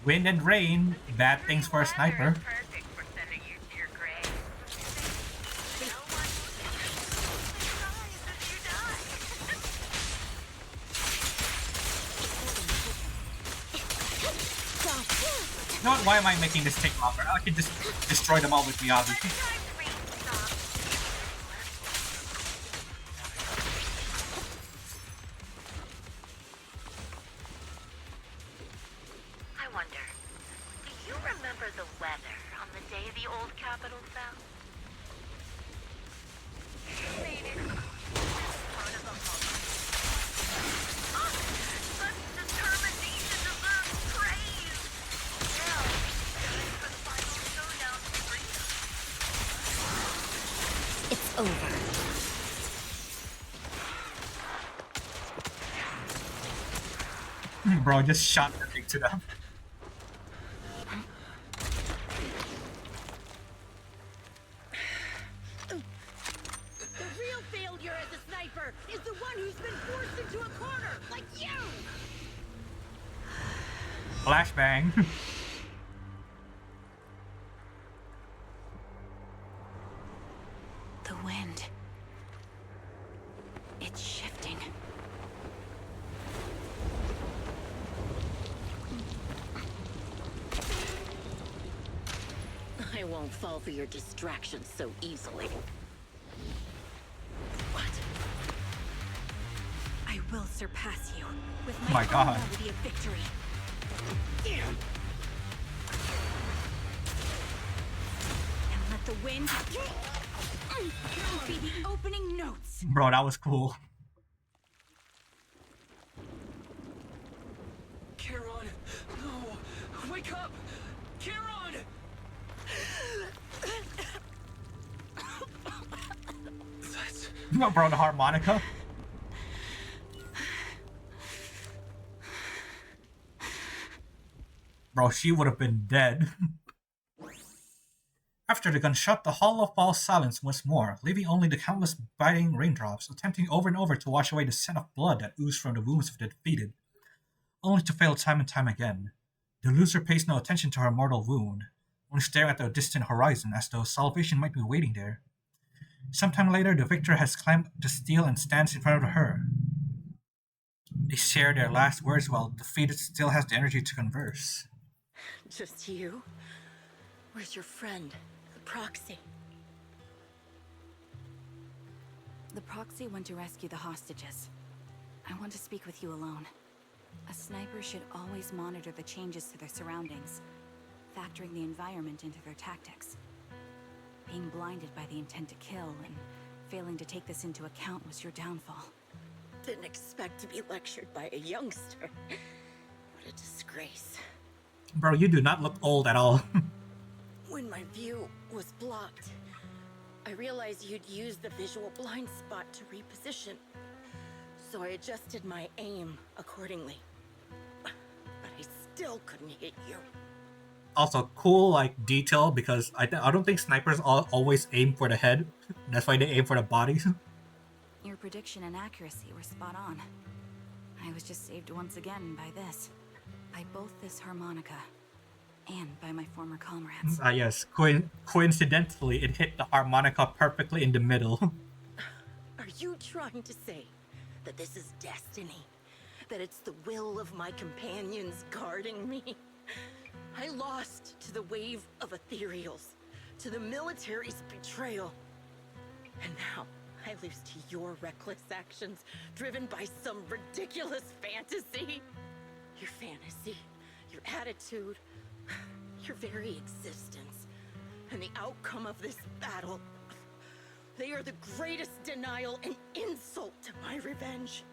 Wind and rain, bad things for a sniper. Perfect for sending you to your grave. No one will be surprised if you die. You know what? Why am I making this take longer? I can just destroy them all with Miyabi. I wonder, do you remember the weather on the day the old capital fell? Made it part of the hollow. Such determination deserves praise. Now, time for the final showdown to freedom. It's over. Bro, just shot the thing to them. The real failure as a sniper is the one who's been forced into a corner, like you! Flashbang. The wind. I won't fall for your distractions so easily. What? I will surpass you with Oh my God. reality of victory. And let the wind be the opening notes. Bro, that was cool. Charon, no! Wake up! Charon! That's... No, bro, the harmonica. Bro, she would have been dead. After the gunshot, the hollow falls silence once more, leaving only the countless biting raindrops, attempting over and over to wash away the scent of blood that oozed from the wounds of the defeated, only to fail time and time again. The loser pays no attention to her mortal wound, only staring at the distant horizon as though salvation might be waiting there. Sometime later, the victor has climbed the steel and stands in front of her. They share their last words while the defeated still has the energy to converse. Just you? Where's your friend, the proxy? The proxy went to rescue the hostages. I want to speak with you alone. A sniper should always monitor the changes to their surroundings, factoring the environment into their tactics. Being blinded by the intent to kill and failing to take this into account was your downfall. Didn't expect to be lectured by a youngster. What a disgrace. Bro, you do not look old at all. When my view was blocked, I realized you'd used the visual blind spot to reposition. So I adjusted my aim accordingly. But I still couldn't hit you. Also, cool like detail because I don't think snipers always aim for the head. That's why they aim for the body. Your prediction and accuracy were spot on. I was just saved once again by this. By both this harmonica and by my former comrades. Yes. Coincidentally, it hit the harmonica perfectly in the middle. Are you trying to say that this is destiny? That it's the will of my companions guarding me? I lost to the wave of ethereals, to the military's betrayal. And now I lose to your reckless actions, driven by some ridiculous fantasy. Your fantasy, your attitude, your very existence, and the outcome of this battle. They are the greatest denial and insult to my revenge.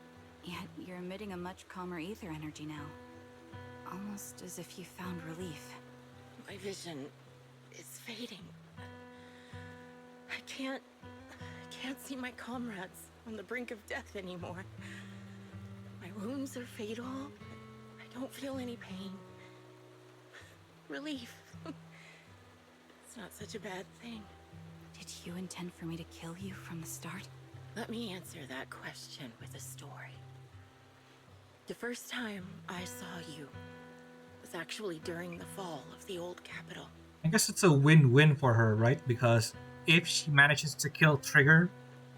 Yet you're emitting a much calmer ether energy now. Almost as if you found relief. My vision is fading. I can't see my comrades on the brink of death anymore. My wounds are fatal. I don't feel any pain. Relief. It's not such a bad thing. Did you intend for me to kill you from the start? Let me answer that question with a story. The first time I saw you was actually during the fall of the old capital. I guess it's a win-win for her, right? Because if she manages to kill Trigger,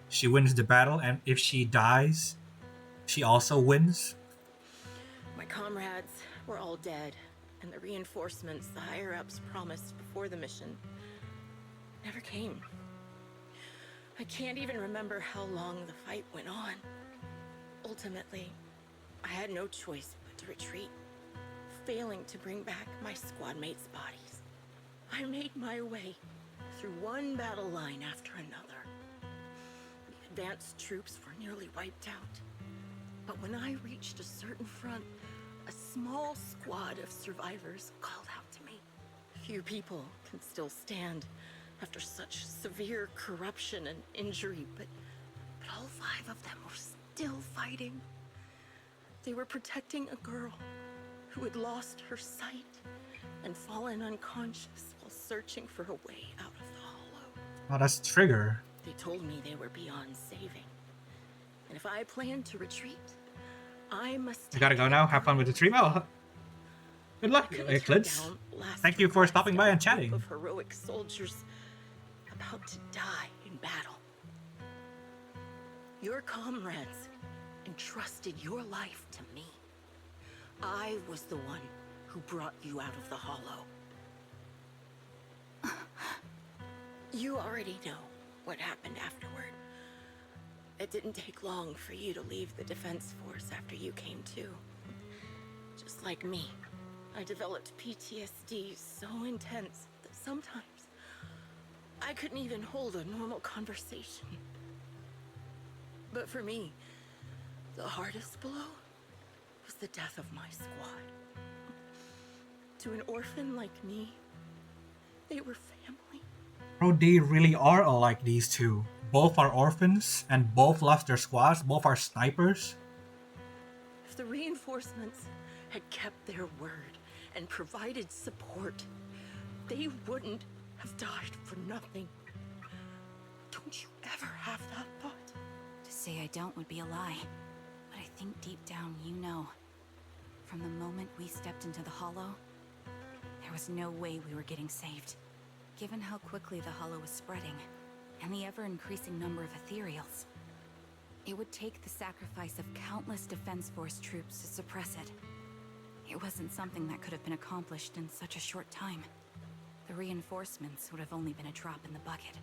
she wins the battle, and if she dies, she also wins. My comrades were all dead, and the reinforcements the higher-ups promised before the mission never came. I can't even remember how long the fight went on. Ultimately, I had no choice but to retreat, failing to bring back my squad mates' bodies. I made my way through one battle line after another. The advanced troops were nearly wiped out. But when I reached a certain front, a small squad of survivors called out to me. Few people can still stand after such severe corruption and injury, but all 5 of them were still fighting. They were protecting a girl who had lost her sight and fallen unconscious while searching for a way out of the hollow. Oh, that's Trigger. They told me they were beyond saving. And if I planned to retreat, I must... You gotta go now. Have fun with the stream. Oh, good luck, Eclipse. Thank you for stopping by and chatting. Of heroic soldiers about to die in battle. Your comrades entrusted your life to me. I was the one who brought you out of the hollow. You already know what happened afterward. It didn't take long for you to leave the Defense Force after you came to. Just like me, I developed PTSD so intense that sometimes I couldn't even hold a normal conversation. But for me, the hardest blow was the death of my squad. To an orphan like me, they were family. Bro, they really are alike, these two. Both are orphans, and both lost their squads, both are snipers. If the reinforcements had kept their word and provided support, they wouldn't have died for nothing. Don't you ever have that thought? To say I don't would be a lie. But I think deep down you know. From the moment we stepped into the Hollow, there was no way we were getting saved. Given how quickly the Hollow was spreading, and the ever-increasing number of ethereals, it would take the sacrifice of countless Defense Force troops to suppress it. It wasn't something that could have been accomplished in such a short time. The reinforcements would have only been a drop in the bucket.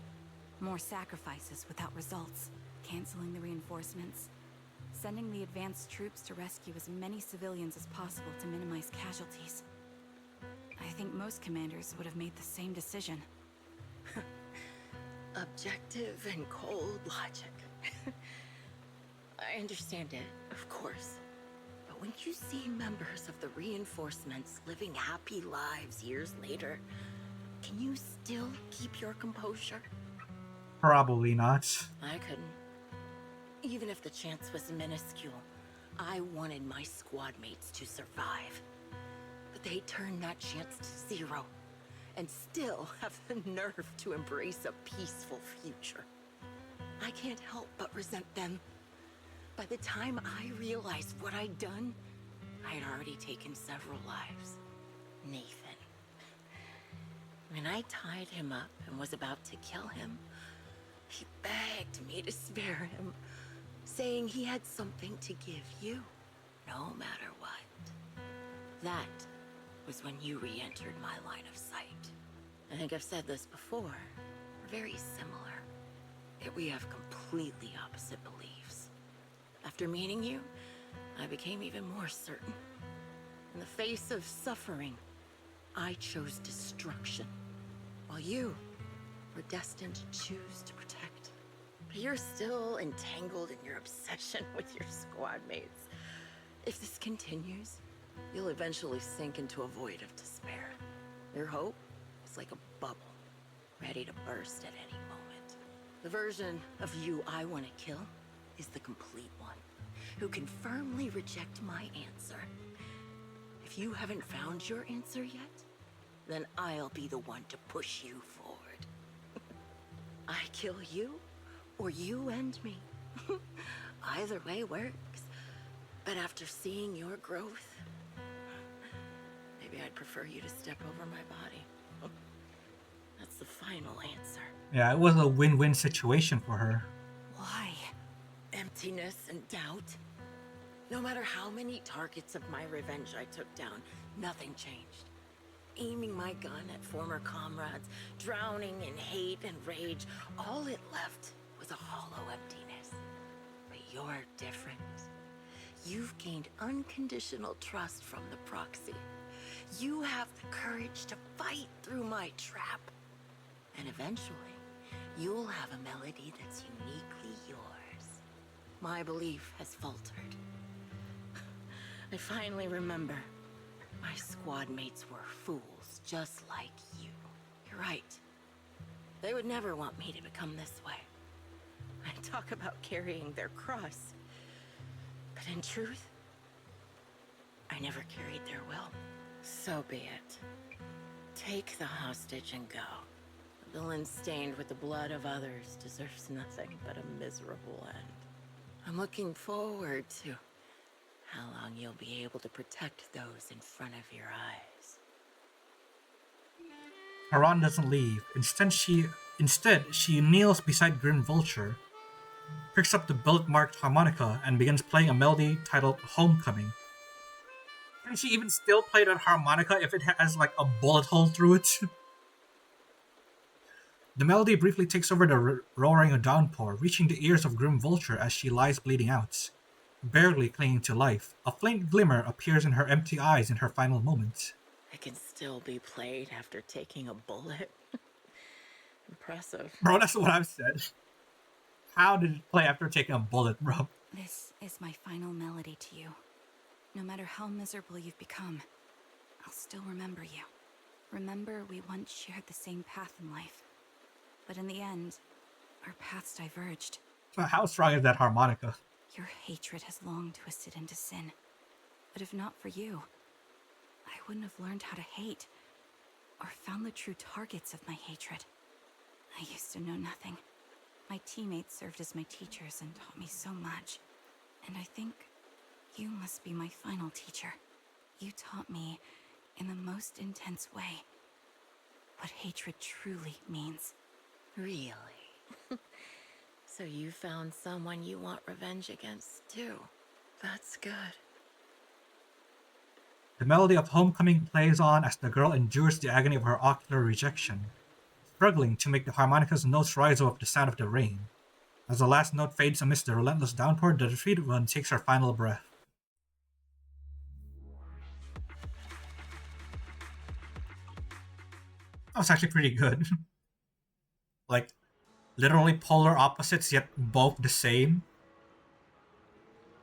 More sacrifices without results. Canceling the reinforcements. Sending the advanced troops to rescue as many civilians as possible to minimize casualties. I think most commanders would have made the same decision. Objective and cold logic. I understand it, of course. But when you see members of the reinforcements living happy lives years later, can you still keep your composure? Probably not. I couldn't. Even if the chance was minuscule, I wanted my squad mates to survive. But they turned that chance to zero, and still have the nerve to embrace a peaceful future. I can't help but resent them. By the time I realized what I'd done, I had already taken several lives. Nathan. When I tied him up and was about to kill him, he begged me to spare him, saying he had something to give you, no matter what. That was when you re-entered my line of sight. I think I've said this before. We're very similar, yet we have completely opposite beliefs. After meeting you, I became even more certain. In the face of suffering, I chose destruction, while you were destined to choose to protect. But you're still entangled in your obsession with your squad mates. If this continues, you'll eventually sink into a void of despair. Your hope is like a bubble, ready to burst at any moment. The version of you I want to kill is the complete one, who can firmly reject my answer. If you haven't found your answer yet, then I'll be the one to push you forward. I kill you, or you end me. Either way works. But after seeing your growth, maybe I'd prefer you to step over my body. That's the final answer. Yeah, it was a win-win situation for her. Why? Emptiness and doubt. No matter how many targets of my revenge I took down, nothing changed. Aiming my gun at former comrades, drowning in hate and rage, all it left was a hollow emptiness. But you're different. You've gained unconditional trust from the proxy. You have the courage to fight through my trap. And eventually, you'll have a melody that's uniquely yours. My belief has faltered. I finally remember. My squad mates were fools, just like you. You're right. They would never want me to become this way. I talk about carrying their cross. But in truth, I never carried their will. So be it. Take the hostage and go. The villain stained with the blood of others deserves nothing but a miserable end. I'm looking forward to how long you'll be able to protect those in front of your eyes. Haran doesn't leave. Instead, she kneels beside Grim Vulture, picks up the bullet-marked harmonica, and begins playing a melody titled Homecoming. Can she even still play that harmonica if it has like a bullet hole through it? The melody briefly takes over the roaring downpour, reaching the ears of Grim Vulture as she lies bleeding out. Barely clinging to life, a faint glimmer appears in her empty eyes in her final moments. It can still be played after taking a bullet. Impressive. Bro, that's what I've said. How did it play after taking a bullet, bro? This is my final melody to you. No matter how miserable you've become, I'll still remember you. Remember we once shared the same path in life. But in the end, our paths diverged. So how strong is that harmonica? Your hatred has long twisted into sin. But if not for you, I wouldn't have learned how to hate, or found the true targets of my hatred. I used to know nothing. My teammates served as my teachers and taught me so much. And I think you must be my final teacher. You taught me, in the most intense way, what hatred truly means. Really? So you found someone you want revenge against, too. That's good. The melody of Homecoming plays on as the girl endures the agony of her ocular rejection, struggling to make the harmonica's notes rise above the sound of the rain. As the last note fades amidst the relentless downpour, the defeated one takes her final breath. That was actually pretty good. Like, literally polar opposites, yet both the same.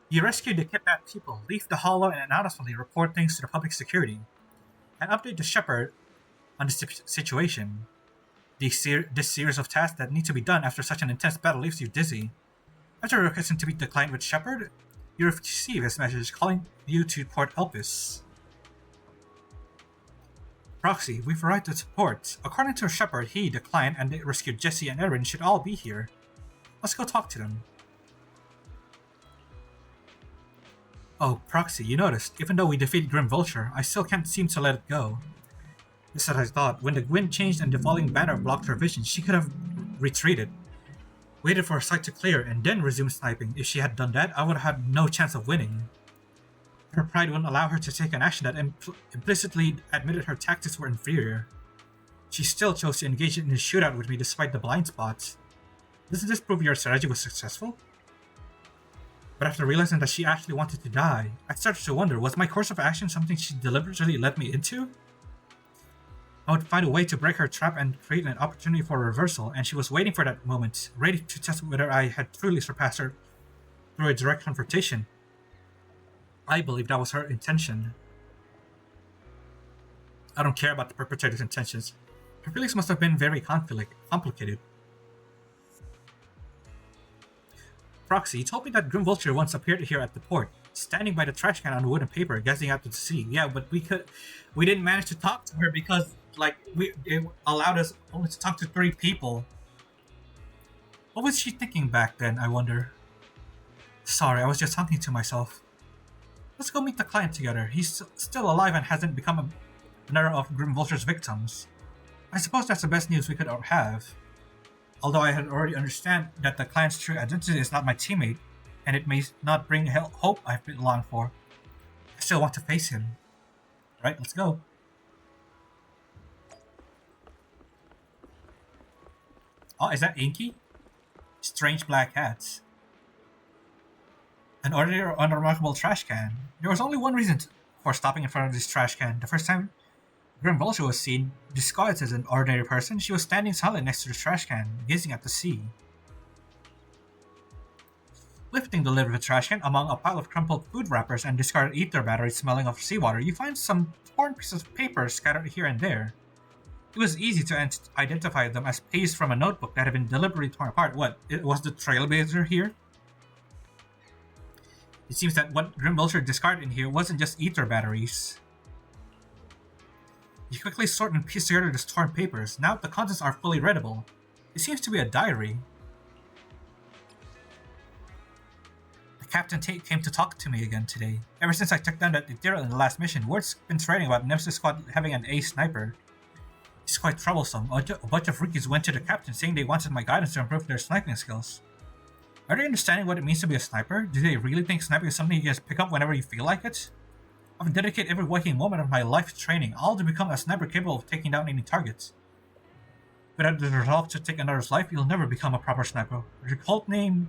You rescue the kidnapped people, leave the hollow, and anonymously report things to the public security, and update the shepherd on the situation. This series of tasks that need to be done after such an intense battle leaves you dizzy. After requesting to meet the client with Shepard, you receive his message calling you to Port Elpis. Proxy, we've arrived at port. According to Shepard, he, the client, and the rescued Jesse and Erin should all be here. Let's go talk to them. Oh, Proxy, you noticed, even though we defeated Grim Vulture, I still can't seem to let it go. Just as I thought, when the wind changed and the falling banner blocked her vision, she could have retreated, waited for her sight to clear, and then resumed sniping. If she had done that, I would have had no chance of winning. Her pride wouldn't allow her to take an action that implicitly admitted her tactics were inferior. She still chose to engage in a shootout with me despite the blind spots. Doesn't this prove your strategy was successful? But after realizing that she actually wanted to die, I started to wonder, was my course of action something she deliberately led me into? I would find a way to break her trap and create an opportunity for reversal, and she was waiting for that moment, ready to test whether I had truly surpassed her through a direct confrontation. I believe that was her intention. I don't care about the perpetrator's intentions. Her feelings must have been very complicated. Proxy, you told me that Grim Vulture once appeared here at the port, standing by the trash can on wood and paper, gazing out to the sea. Yeah, but we didn't manage to talk to her because, it allowed us only to talk to 3 people. What was she thinking back then, I wonder? Sorry, I was just talking to myself. Let's go meet the client together. He's still alive and hasn't become another of Grim Vulture's victims. I suppose that's the best news we could have. Although I had already understand that the client's true identity is not my teammate, and it may not bring hope I've been longing for, I still want to face him. Right, let's go. Oh, is that Inky? Strange black hats. An ordinary unremarkable trash can. There was only one reason for stopping in front of this trash can. The first time Grim Vulture was seen, disguised as an ordinary person, she was standing silent next to the trash can, gazing at the sea. Lifting the lid of the trash can among a pile of crumpled food wrappers and discarded ether batteries smelling of seawater, you find some torn pieces of paper scattered here and there. It was easy to identify them as pages from a notebook that had been deliberately torn apart. What, it was the Trailblazer here? It seems that what Grim Vulture discarded in here wasn't just ether batteries. You quickly sort and piece together the torn papers. Now the contents are fully readable. It seems to be a diary. The captain came to talk to me again today. Ever since I took down that Ethereal in the last mission, word's been spreading about Nemesis Squad having an ace sniper. It's quite troublesome. A bunch of rookies went to the captain saying they wanted my guidance to improve their sniping skills. Are they understanding what it means to be a sniper? Do they really think sniping is something you just pick up whenever you feel like it? I've dedicated every waking moment of my life to training, all to become a sniper capable of taking down any targets. Without the resolve to take another's life, you'll never become a proper sniper. Your cult name,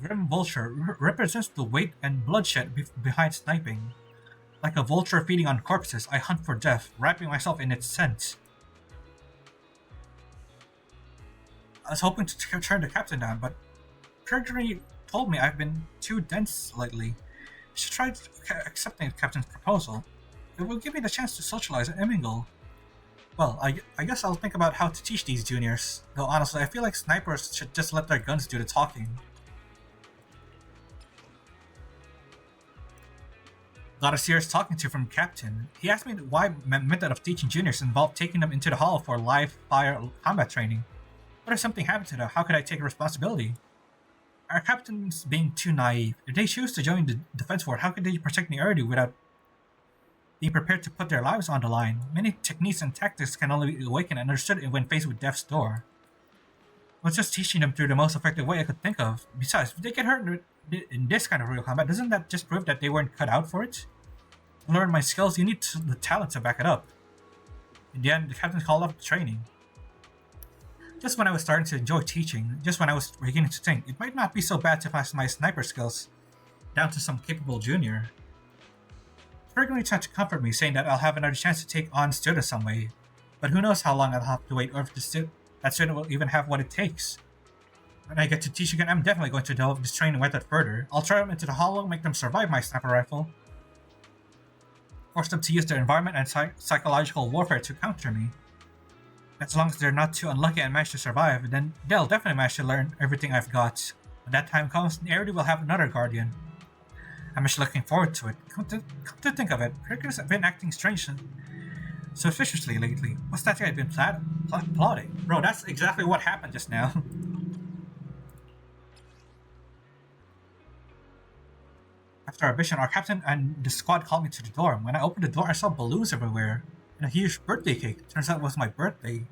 Grim Vulture, represents the weight and bloodshed behind sniping. Like a vulture feeding on corpses, I hunt for death, wrapping myself in its scent. I was hoping to turn the captain down, but Perjury told me I've been too dense lately. I should try accepting the captain's proposal. It will give me the chance to socialize and mingle. Well, I guess I'll think about how to teach these juniors, though honestly I feel like snipers should just let their guns do the talking. Got a serious talking to from Captain. He asked me why my method of teaching juniors involved taking them into the hall for live fire combat training. What if something happened to them? How could I take responsibility? Are captains being too naive? If they choose to join the defense force, how could they protect the area without being prepared to put their lives on the line? Many techniques and tactics can only be awakened and understood when faced with death's door. I was just teaching them through the most effective way I could think of. Besides, if they get hurt in this kind of real combat, doesn't that just prove that they weren't cut out for it? To learn my skills, you need the talent to back it up. In the end, the captain called off the training. Just when I was starting to enjoy teaching, just when I was beginning to think, it might not be so bad to pass my sniper skills down to some capable junior. Frequently tried to comfort me, saying that I'll have another chance to take on students some way, but who knows how long I'll have to wait, or if that student will even have what it takes. When I get to teach again, I'm definitely going to delve this training method further. I'll throw them into the hollow, make them survive my sniper rifle, force them to use their environment and psychological warfare to counter me. As long as they're not too unlucky and manage to survive, then they'll definitely manage to learn everything I've got. When that time comes, the area will have another guardian. I'm just looking forward to it. Come to think of it, Perkins have been acting strange and suspiciously lately. What's that guy been plotting? Bro, that's exactly what happened just now. After our mission, our captain and the squad called me to the dorm. When I opened the door, I saw balloons everywhere and a huge birthday cake. Turns out it was my birthday.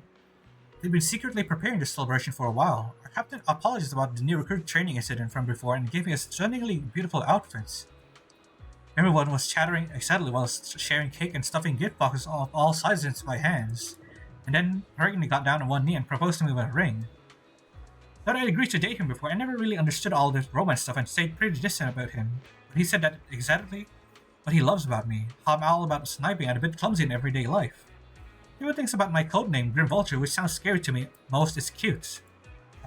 They'd been secretly preparing this celebration for a while. Our captain apologized about the new recruit training incident from before and gave me a stunningly beautiful outfit. Everyone was chattering excitedly while sharing cake and stuffing gift boxes of all sizes into my hands. And then Reagan got down on one knee and proposed to me with a ring. Thought I'd agreed to date him before. I never really understood all this romance stuff and stayed pretty distant about him. But he said that exactly what he loves about me, how I'm all about sniping and a bit clumsy in everyday life. He even thinks about my codename, Grim Vulture, which sounds scary to me most is cute.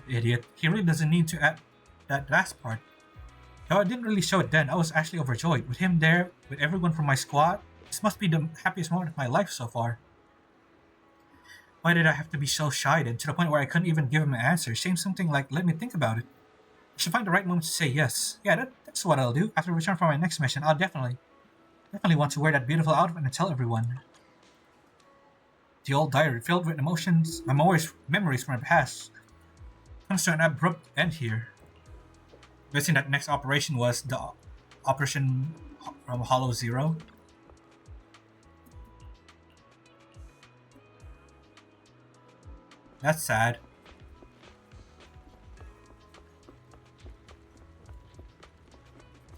Idiot, he really doesn't need to add that last part. Though I didn't really show it then, I was actually overjoyed. With him there, with everyone from my squad, this must be the happiest moment of my life so far. Why did I have to be so shy then, to the point where I couldn't even give him an answer, saying something like, let me think about it. I should find the right moment to say yes. Yeah, that's what I'll do. After I return from my next mission, I'll definitely want to wear that beautiful outfit and tell everyone. The old diary, filled with emotions, memories from the past, comes to an abrupt end here. Guessing that next operation was the operation from Hollow Zero. That's sad.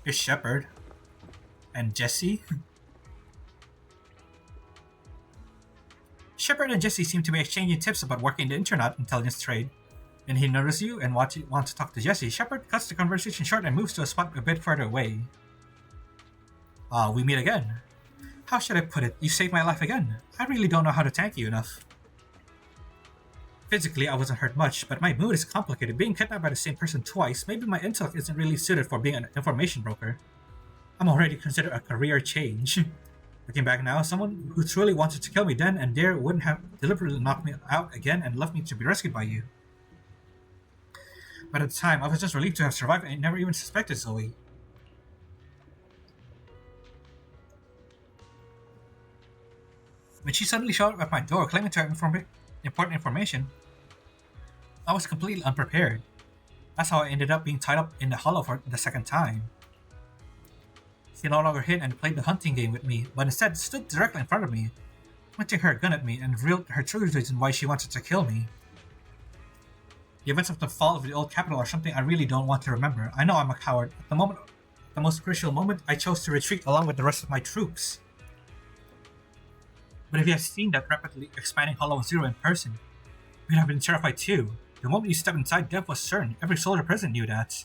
Here's Shepard. And Jesse. Shepard and Jesse seem to be exchanging tips about working in the internet intelligence trade. Then he notices you and wants to talk to Jesse. Shepard cuts the conversation short and moves to a spot a bit further away. We meet again. How should I put it? You saved my life again. I really don't know how to thank you enough. Physically, I wasn't hurt much, but my mood is complicated. Being kidnapped by the same person twice, maybe my intellect isn't really suited for being an information broker. I'm already considered a career change. Looking back now, someone who truly wanted to kill me then and there wouldn't have deliberately knocked me out again and left me to be rescued by you. But at the time, I was just relieved to have survived and never even suspected Zoe. When she suddenly showed up at my door claiming to have important information, I was completely unprepared. That's how I ended up being tied up in the hollow for the second time. She no longer hid and played the hunting game with me, but instead stood directly in front of me, pointing her gun at me and revealed her true reason why she wanted to kill me. The events of the fall of the old capital are something I really don't want to remember. I know I'm a coward. At the most crucial moment, I chose to retreat along with the rest of my troops. But if you have seen that rapidly expanding Hollow Zero in person, We'd have been terrified too. The moment you stepped inside, death was certain. Every soldier present knew that.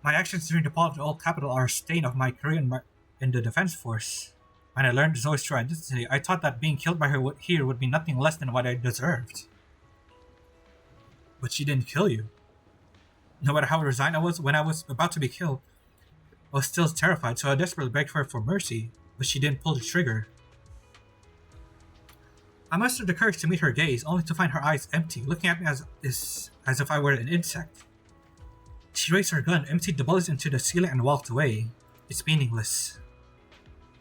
My actions during the fall of the old capital are a stain of my career in the defense force. When I learned Zoe's true identity, I thought that being killed by her here would be nothing less than what I deserved. But she didn't kill you. No matter how resigned I was when I was about to be killed, I was still terrified, so I desperately begged her for mercy, but she didn't pull the trigger. I mustered the courage to meet her gaze, only to find her eyes empty, looking at me as if I were an insect. She raised her gun, emptied the bullets into the ceiling, and walked away. It's meaningless.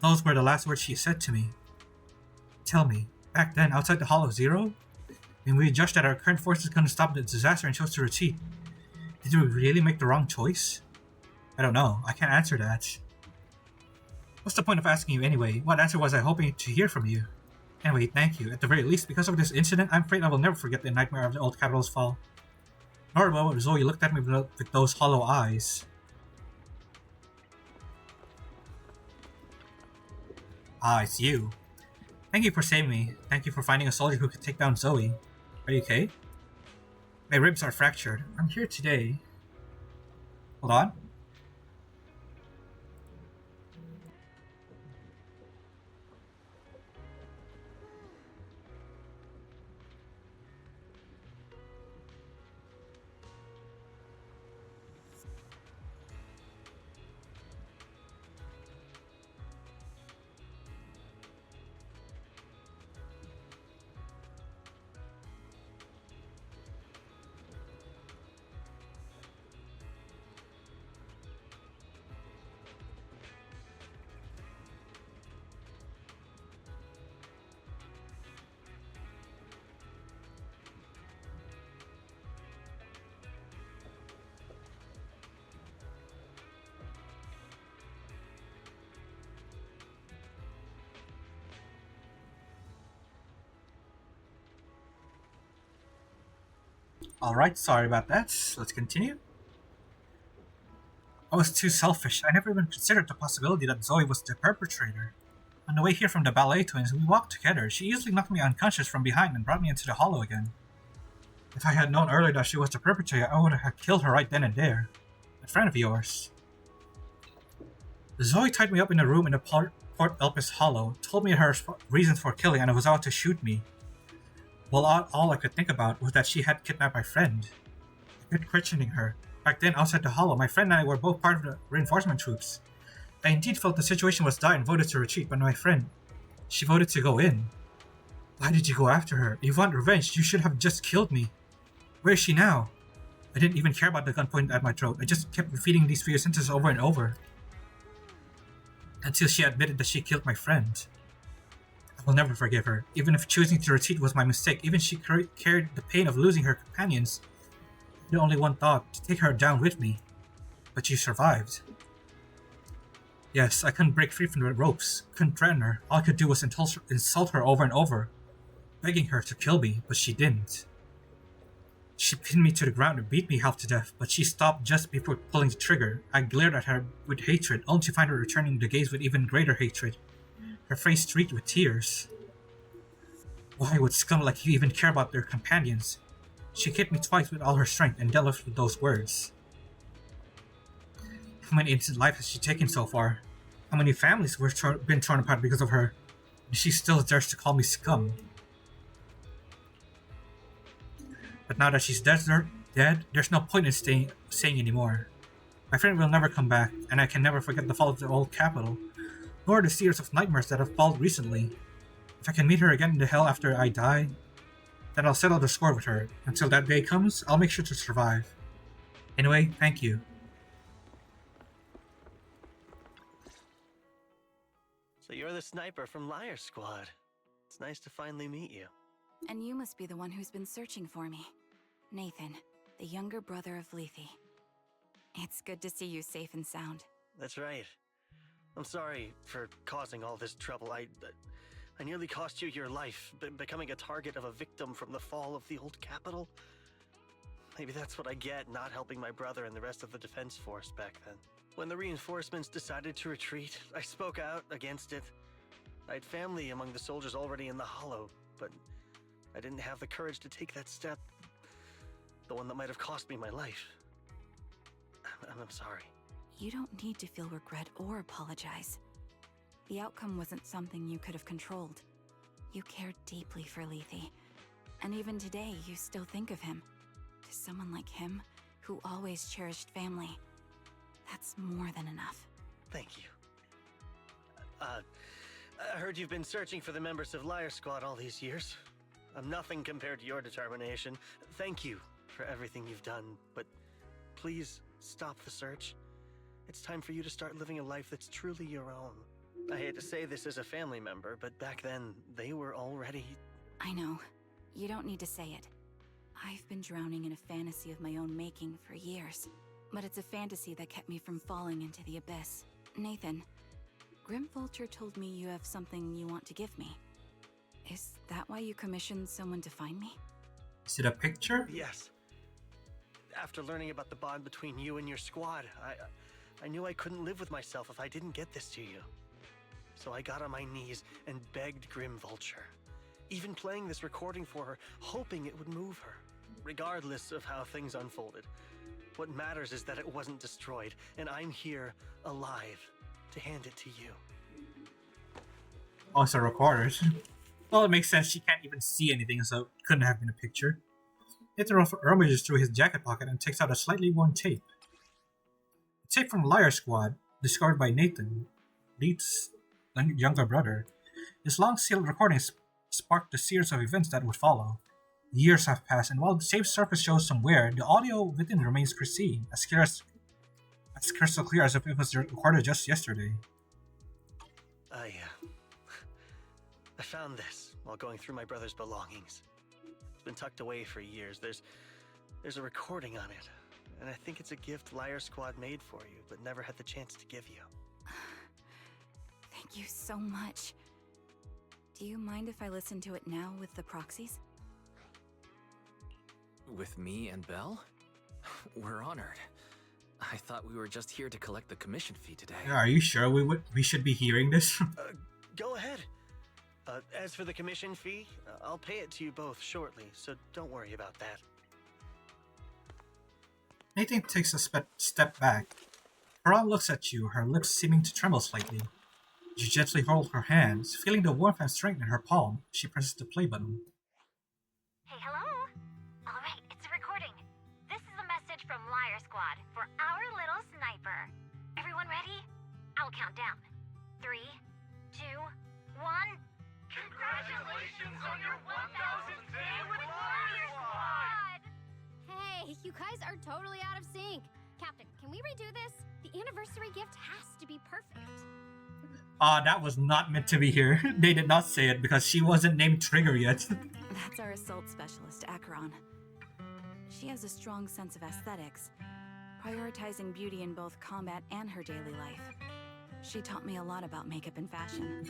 Those were the last words she said to me. Tell me, back then, outside the Hollow Zero, when we judged that our current forces couldn't stop the disaster and chose to retreat, did we really make the wrong choice? I don't know. I can't answer that. What's the point of asking you anyway? What answer was I hoping to hear from you? Anyway, thank you. At the very least, because of this incident, I'm afraid I will never forget the nightmare of the old capital's fall. Nor will Zoe looked at me with those hollow eyes. Ah, it's you. Thank you for saving me. Thank you for finding a soldier who could take down Zoe. Are you okay? My ribs are fractured. I'm here today. Hold on. Alright, sorry about that. Let's continue. I was too selfish. I never even considered the possibility that Zoe was the perpetrator. On the way here from the ballet twins, we walked together. She easily knocked me unconscious from behind and brought me into the hollow again. If I had known earlier that she was the perpetrator, I would have killed her right then and there. A friend of yours. Zoe tied me up in a room in the Port Elpis Hollow, told me her reasons for killing, and was out to shoot me. Well, all I could think about was that she had kidnapped my friend. I kept questioning her. Back then, outside the hollow, my friend and I were both part of the reinforcement troops. I indeed felt the situation was dire and voted to retreat, but my friend, she voted to go in. Why did you go after her? If you want revenge, you should have just killed me. Where is she now? I didn't even care about the gun pointed at my throat. I just kept repeating these few sentences over and over. Until she admitted that she killed my friend. I will never forgive her. Even if choosing to retreat was my mistake, even she carried the pain of losing her companions. I had only one thought, to take her down with me. But you survived. Yes, I couldn't break free from the ropes, couldn't threaten her. All I could do was insult her over and over, begging her to kill me, but she didn't. She pinned me to the ground and beat me half to death, but she stopped just before pulling the trigger. I glared at her with hatred, only to find her returning the gaze with even greater hatred. Her face streaked with tears. Why would scum like you even care about their companions? She kicked me twice with all her strength and dealt with those words. How many innocent lives has she taken so far? How many families were been torn apart because of her? And she still dares to call me scum. But now that she's dead, there's no point in saying anymore. My friend will never come back, and I can never forget the fall of the old capital, nor the series of nightmares that have followed recently. If I can meet her again in the hell after I die, then I'll settle the score with her. Until that day comes, I'll make sure to survive. Anyway, thank you. So you're the sniper from Liar Squad. It's nice to finally meet you. And you must be the one who's been searching for me. Nathan, the younger brother of Lethe. It's good to see you safe and sound. That's right. I'm sorry for causing all this trouble. I nearly cost you your life, becoming a target of a victim from the fall of the old capital. Maybe that's what I get not helping my brother and the rest of the defense force back then. When the reinforcements decided to retreat, I spoke out against it. I had family among the soldiers already in the Hollow, but I didn't have the courage to take that step. The one that might have cost me my life. I'm sorry. You don't need to feel regret or apologize. The outcome wasn't something you could have controlled. You cared deeply for Lethe, and even today you still think of him. To someone like him, who always cherished family, that's more than enough. Thank you. I heard you've been searching for the members of Liar Squad all these years. I'm nothing compared to your determination. Thank you for everything you've done, but please stop the search. It's time for you to start living a life that's truly your own. I hate to say this as a family member, but back then, they were already... I know. You don't need to say it. I've been drowning in a fantasy of my own making for years. But it's a fantasy that kept me from falling into the abyss. Nathan, Grim Vulture told me you have something you want to give me. Is that why you commissioned someone to find me? Is it a picture? Yes. After learning about the bond between you and your squad, I knew I couldn't live with myself if I didn't get this to you. So I got on my knees and begged Grim Vulture. Even playing this recording for her, hoping it would move her. Regardless of how things unfolded. What matters is that it wasn't destroyed, and I'm here, alive, to hand it to you. Oh, it's a recorder. Well, it makes sense. She can't even see anything, so it couldn't have been a picture. Nathan rummages through his jacket pocket and takes out a slightly worn tape. A tape from Liar Squad, discovered by Nathan, Leith's younger brother. His long-sealed recordings sparked the series of events that would follow. Years have passed, and while the tape surface shows some wear, the audio within remains pristine, as crystal clear as if it was recorded just yesterday. I found this while going through my brother's belongings. It's been tucked away for years. There's a recording on it, and I think it's a gift Liar Squad made for you, but never had the chance to give you. Thank you so much. Do you mind if I listen to it now with the proxies? With me and Belle? We're honored. I thought we were just here to collect the commission fee today. Are you sure we should be hearing this? Go ahead. As for the commission fee, I'll pay it to you both shortly, so don't worry about that. Nathan takes a step back. Pearl looks at you, her lips seeming to tremble slightly. You gently hold her hands, feeling the warmth and strength in her palm. She presses the play button. Hey, hello? Alright, it's a recording. This is a message from Liar Squad for our little sniper. Everyone ready? I'll count down. 3, 2, 1... Congratulations on your 1000th day with Liar Squad! Hey, you guys are totally out of sync. Captain, can we redo this? The anniversary gift has to be perfect. That was not meant to be here. They did not say it because she wasn't named Trigger yet. That's our assault specialist, Acheron. She has a strong sense of aesthetics, prioritizing beauty in both combat and her daily life. She taught me a lot about makeup and fashion.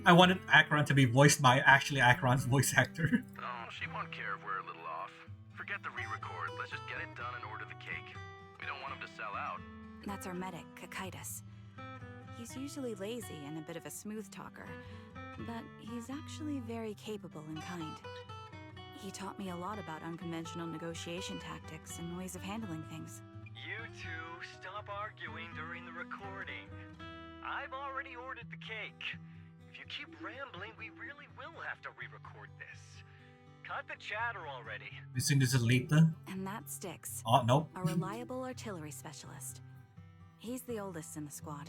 I wanted Acheron to be voiced by actually Acheron's voice actor. Oh, she won't care if we're a little off. Forget the re-record. Let's just get it done and order the cake. We don't want him to sell out. That's our medic, Castorice. He's usually lazy and a bit of a smooth talker, but he's actually very capable and kind. He taught me a lot about unconventional negotiation tactics and ways of handling things. You two, stop arguing during the recording. I've already ordered the cake. If you keep rambling, we really will have to re-record this. Cut the chatter already. You think this is Lethe? And that sticks. Oh, nope. A reliable artillery specialist. He's the oldest in the squad.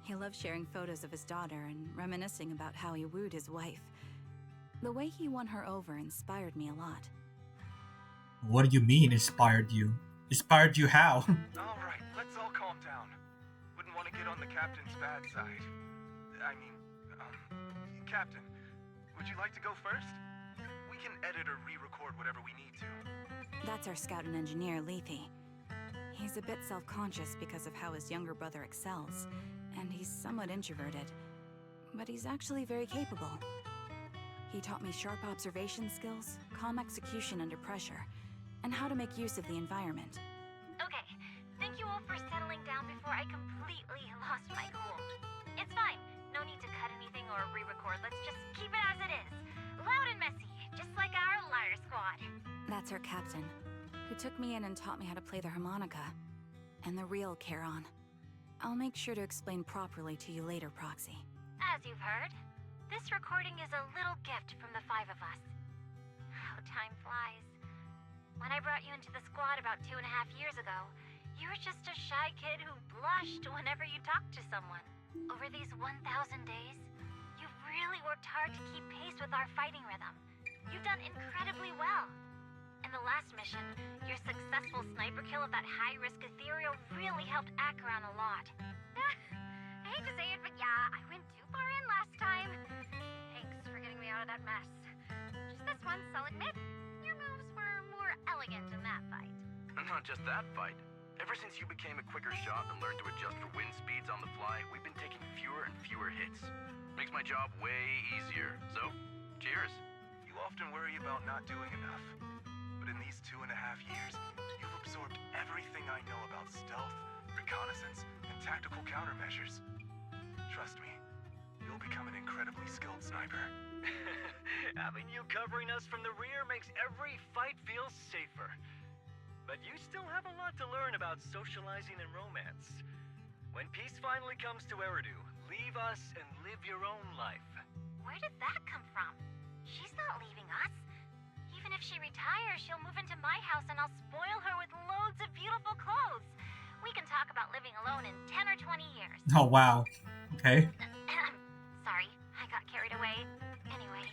He loves sharing photos of his daughter and reminiscing about how he wooed his wife. The way he won her over inspired me a lot. What do you mean, inspired you? Inspired you how? Alright, let's all calm down. Wouldn't want to get on the captain's bad side. Captain, would you like to go first? We can edit or re-record whatever we need to. That's our scout and engineer, Lethe. He's a bit self-conscious because of how his younger brother excels, and he's somewhat introverted. But he's actually very capable. He taught me sharp observation skills, calm execution under pressure, and how to make use of the environment. Okay, thank you all for settling down before I completely lost my cool. It's fine. No need to cut anything or re-record. Let's just keep it as it is. Loud and messy. just like our Lyre Squad. That's her captain, who took me in and taught me how to play the harmonica. And the real Charon. I'll make sure to explain properly to you later, Proxy. As you've heard, this recording is a little gift from the 5 of us. How time flies. When I brought you into the squad about 2.5 years ago, you were just a shy kid who blushed whenever you talked to someone. Over these 1,000 days, you've really worked hard to keep pace with our fighting rhythm. You've done incredibly well. In the last mission, your successful sniper kill of that high-risk ethereal really helped Acheron a lot. I hate to say it, but yeah, I went too far in last time. Thanks for getting me out of that mess. Just this once, I'll admit, your moves were more elegant in that fight. Not just that fight. Ever since you became a quicker shot and learned to adjust for wind speeds on the fly, we've been taking fewer and fewer hits. Makes my job way easier. So, cheers. You often worry about not doing enough. But in these 2.5 years, you've absorbed everything I know about stealth, reconnaissance, and tactical countermeasures. Trust me, you'll become an incredibly skilled sniper. Having you covering us from the rear makes every fight feel safer. But you still have a lot to learn about socializing and romance. When peace finally comes to Eridu, leave us and live your own life. Where did that come from? She's not leaving us. Even if she retires, she'll move into my house and I'll spoil her with loads of beautiful clothes. We can talk about living alone in 10 or 20 years. Oh, wow. Okay. Sorry, I got carried away. Anyway,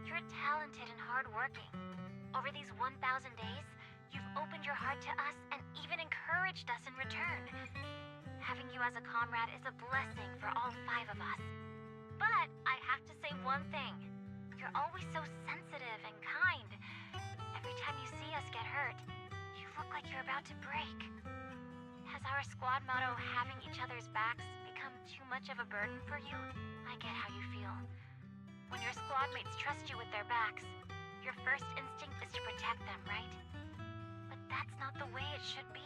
you're talented and hardworking. Over these 1,000 days, you've opened your heart to us and even encouraged us in return. Having you as a comrade is a blessing for all 5 of us. But I have to say one thing. You're always so sensitive and kind. Every time you see us get hurt, you look like you're about to break. Has our squad motto, having each other's backs, become too much of a burden for you? I get how you feel. When your squad mates trust you with their backs, your first instinct is to protect them, right? But that's not the way it should be.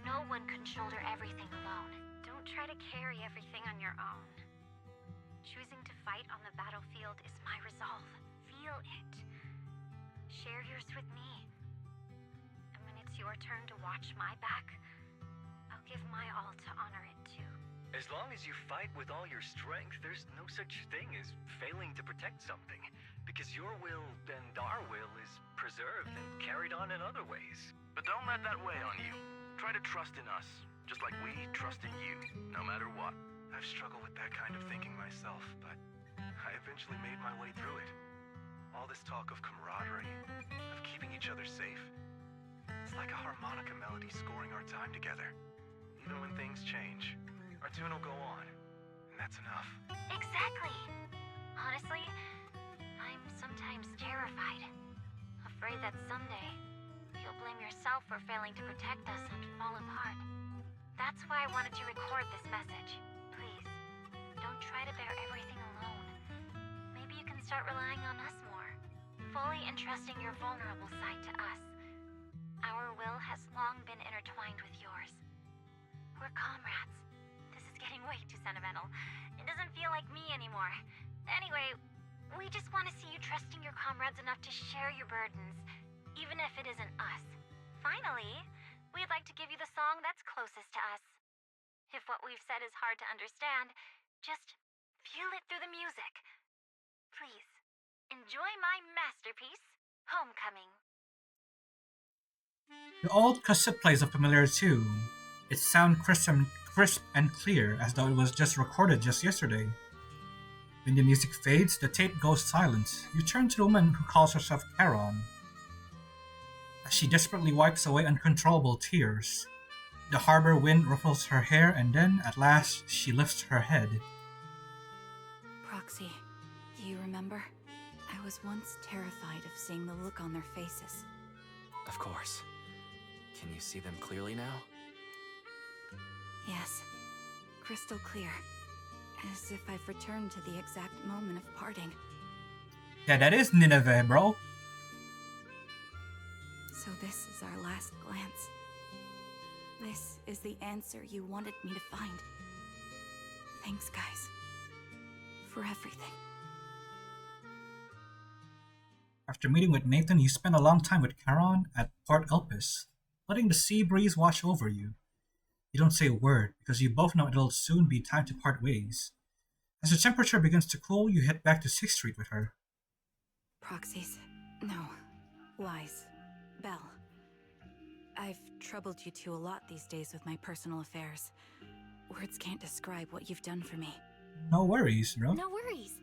No one can shoulder everything alone. Don't try to carry everything on your own. Choosing to fight on the battlefield is my resolve. Feel it. Share yours with me. And when it's your turn to watch my back, I'll give my all to honor it too. As long as you fight with all your strength, there's no such thing as failing to protect something. Because your will and our will is preserved and carried on in other ways. But don't let that weigh on you. Try to trust in us, just like we trust in you, no matter what. I've struggled with that kind of thinking myself, but I eventually made my way through it. All this talk of camaraderie, of keeping each other safe. It's like a harmonica melody scoring our time together. Even when things change, our tune will go on, and that's enough. Exactly. Honestly, I'm sometimes terrified. Afraid that someday, you'll blame yourself for failing to protect us and fall apart. That's why I wanted to record this message. Please, don't try to bear everything alone. Maybe you can start relying on us more, fully entrusting your vulnerable side to us. Our will has long been intertwined with yours. We're comrades. This is getting way too sentimental. It doesn't feel like me anymore. Anyway, we just want to see you trusting your comrades enough to share your burdens, even if it isn't us. Finally, we'd like to give you the song that's closest to us. If what we've said is hard to understand, just feel it through the music. Please, enjoy my masterpiece, Homecoming. The old cassette plays are familiar too. It sounds crisp and clear, as though it was just recorded just yesterday. When the music fades, the tape goes silent. You turn to the woman who calls herself Charon. As she desperately wipes away uncontrollable tears, the harbor wind ruffles her hair, and then, at last, she lifts her head. Proxy, do you remember? I was once terrified of seeing the look on their faces. Of course. Can you see them clearly now? Yes, crystal clear. As if I've returned to the exact moment of parting. Yeah, that is Nineveh, bro. So this is our last glance. This is the answer you wanted me to find. Thanks, guys. For everything. After meeting with Nathan, you spend a long time with Charon at Port Elpis, letting the sea breeze wash over you. You don't say a word, because you both know it'll soon be time to part ways. As the temperature begins to cool, you head back to 6th Street with her. Proxies. No. Lies. Belle. I've troubled you two a lot these days with my personal affairs. Words can't describe what you've done for me. No worries, bro. No worries.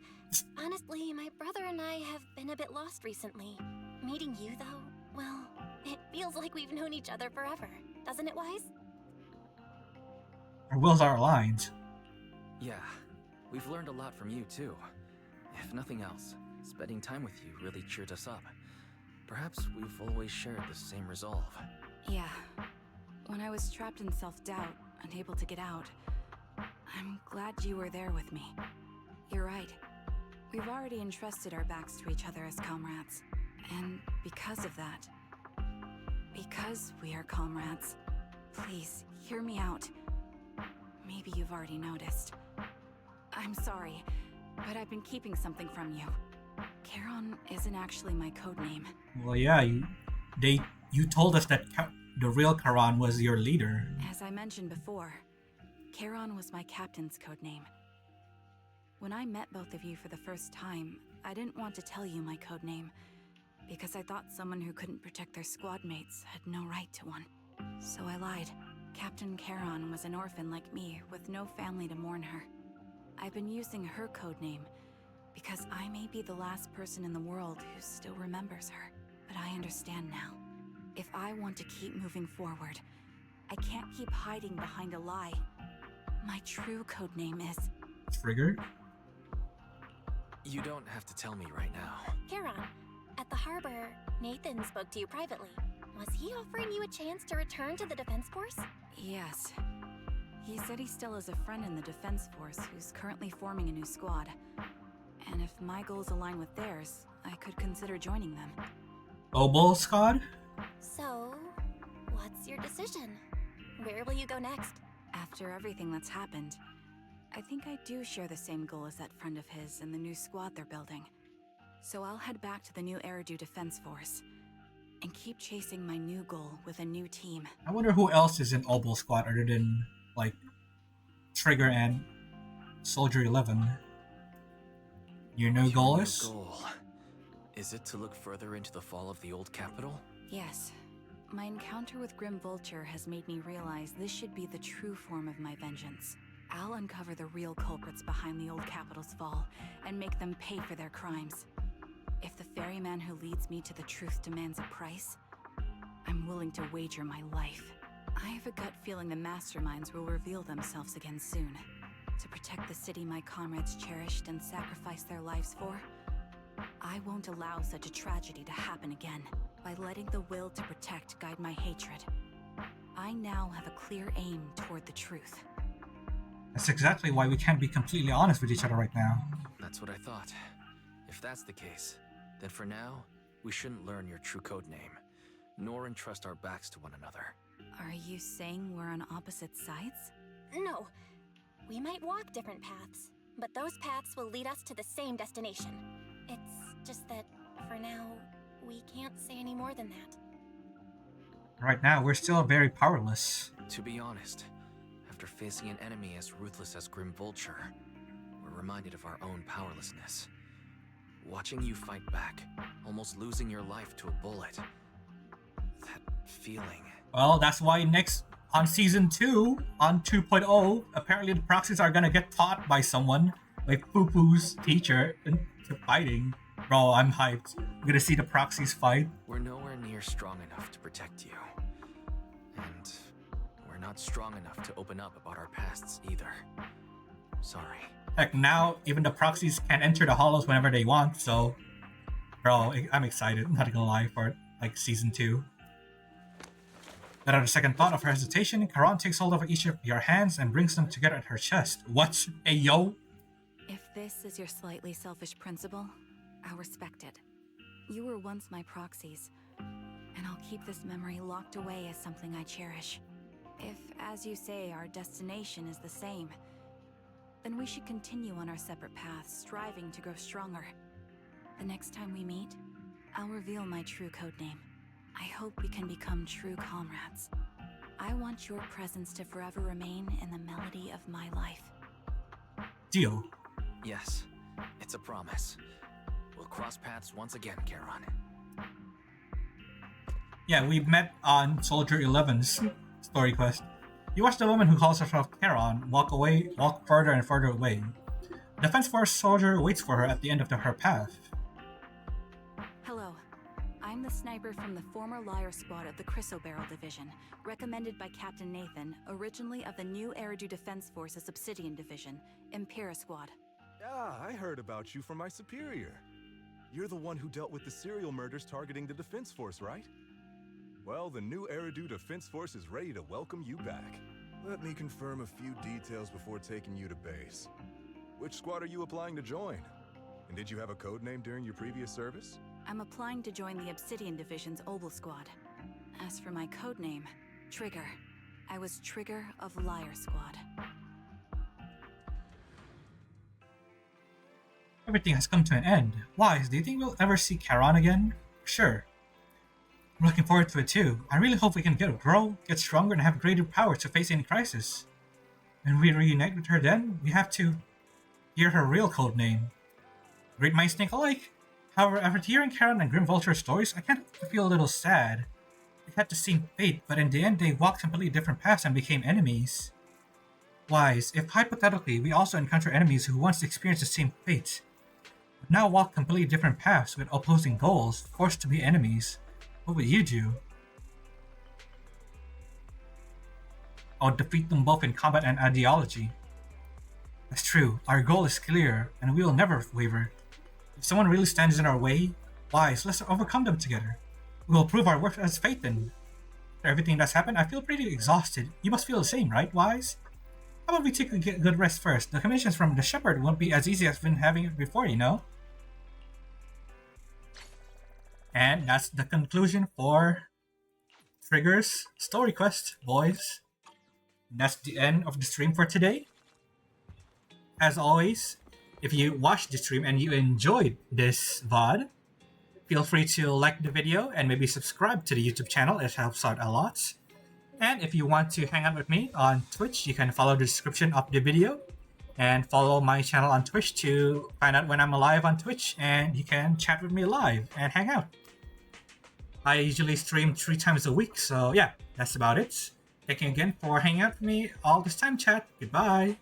Honestly, my brother and I have been a bit lost recently. Meeting you, though, well, it feels like we've known each other forever. Doesn't it, Wise? Our wills are aligned. Yeah, we've learned a lot from you too. If nothing else, spending time with you really cheered us up. Perhaps we've always shared the same resolve. Yeah. When I was trapped in self-doubt, unable to get out, I'm glad you were there with me. You're right. We've already entrusted our backs to each other as comrades. And because of that, because we are comrades, please, hear me out. Maybe you've already noticed. I'm sorry, but I've been keeping something from you. Charon isn't actually my codename. Well, yeah, you told us that the real Charon was your leader. As I mentioned before, Charon was my captain's codename. When I met both of you for the first time, I didn't want to tell you my codename, because I thought someone who couldn't protect their squad mates had no right to one. So I lied. Captain Charon was an orphan like me, with no family to mourn her. I've been using her codename because I may be the last person in the world who still remembers her. But I understand now. If I want to keep moving forward, I can't keep hiding behind a lie. My true codename is... Trigger? You don't have to tell me right now. Charon, at the harbor, Nathan spoke to you privately. Was he offering you a chance to return to the Defense Force? Yes. He said he still has a friend in the Defense Force who's currently forming a new squad. And if my goals align with theirs, I could consider joining them. Obol squad? So, what's your decision? Where will you go next? After everything that's happened, I think I do share the same goal as that friend of his in the new squad they're building. So I'll head back to the new Eridu Defense Force and keep chasing my new goal with a new team. I wonder who else is in Obol squad other than, like, Trigger and Soldier 11. Your new goal is? Goal. Is it to look further into the fall of the old capital? Yes. My encounter with Grim Vulture has made me realize this should be the true form of my vengeance. I'll uncover the real culprits behind the old capital's fall and make them pay for their crimes. If the ferryman who leads me to the truth demands a price, I'm willing to wager my life. I have a gut feeling the masterminds will reveal themselves again soon. To protect the city my comrades cherished and sacrificed their lives for, I won't allow such a tragedy to happen again. By letting the will to protect guide my hatred, I now have a clear aim toward the truth. That's exactly why we can't be completely honest with each other right now. That's what I thought. If that's the case, then for now, we shouldn't learn your true codename, nor entrust our backs to one another. Are you saying we're on opposite sides? No. We might walk different paths, but those paths will lead us to the same destination. It's just that, for now, we can't say any more than that. Right now, we're still very powerless. To be honest, after facing an enemy as ruthless as Grim Vulture, we're reminded of our own powerlessness. Watching you fight back, almost losing your life to a bullet. That feeling. Well, that's why next, on Season 2, on 2.0, apparently the proxies are gonna get taught by someone, like Poo-Poo's teacher, into fighting. Bro, I'm hyped. I'm gonna see the proxies fight. We're nowhere near strong enough to protect you. And we're not strong enough to open up about our pasts either. Sorry. Heck, now even the proxies can enter the hollows whenever they want, so... Bro, I'm excited, I'm not gonna lie, for like Season 2. Without a second thought of her hesitation, Charon takes hold of each of your hands and brings them together at her chest. What? Hey, yo? If this is your slightly selfish principle, I'll respect it. You were once my proxies, and I'll keep this memory locked away as something I cherish. If, as you say, our destination is the same, then we should continue on our separate paths, striving to grow stronger. The next time we meet, I'll reveal my true codename. I hope we can become true comrades. I want your presence to forever remain in the melody of my life. Deal. Yes, it's a promise. We'll cross paths once again, Charon. Yeah, we met on Soldier 11's story quest. You watch the woman who calls herself Charon walk further and further away. The Defense Force soldier waits for her at the end of her path. Hello. I'm the sniper from the former Liar Squad of the Chrysoberyl Division, recommended by Captain Nathan, originally of the new Eridu Defense Force's Obsidian Division, Impera Squad. Yeah, I heard about you from my superior. You're the one who dealt with the serial murders targeting the Defense Force, right? Well, the new Eridu Defense Force is ready to welcome you back. Let me confirm a few details before taking you to base. Which squad are you applying to join? And did you have a code name during your previous service? I'm applying to join the Obsidian Division's Obel Squad. As for my codename, Trigger. I was Trigger of Liar Squad. Everything has come to an end. Wise, do you think we'll ever see Charon again? Sure. I'm looking forward to it too. I really hope we can grow, get stronger, and have greater power to face any crisis. When we reunite with her then, we have to hear her real code name. Great minds think alike. However, after hearing Charon and Grim Vulture's stories, I can't help but feel a little sad. They had the same fate, but in the end they walked completely different paths and became enemies. Wise, if hypothetically we also encounter enemies who once experienced the same fate, but now walk completely different paths with opposing goals, forced to be enemies, what would you do? I'll defeat them both in combat and ideology. That's true, our goal is clear, and we will never waver. If someone really stands in our way, Wise, let's overcome them together. We will prove our worth as Phaeton. After everything that's happened, I feel pretty exhausted. You must feel the same, right, Wise? How about we take a good rest first? The commissions from the Shepherd won't be as easy as been having it before, you know? And that's the conclusion for Trigger's story quest, boys. That's the end of the stream for today. As always, if you watched the stream and you enjoyed this VOD, feel free to like the video and maybe subscribe to the YouTube channel. It helps out a lot. And if you want to hang out with me on Twitch, you can follow the description of the video and follow my channel on Twitch to find out when I'm live on Twitch, and you can chat with me live and hang out. I usually stream 3 times a week, so yeah, that's about it. Thank you again for hanging out with me all this time, chat. Goodbye.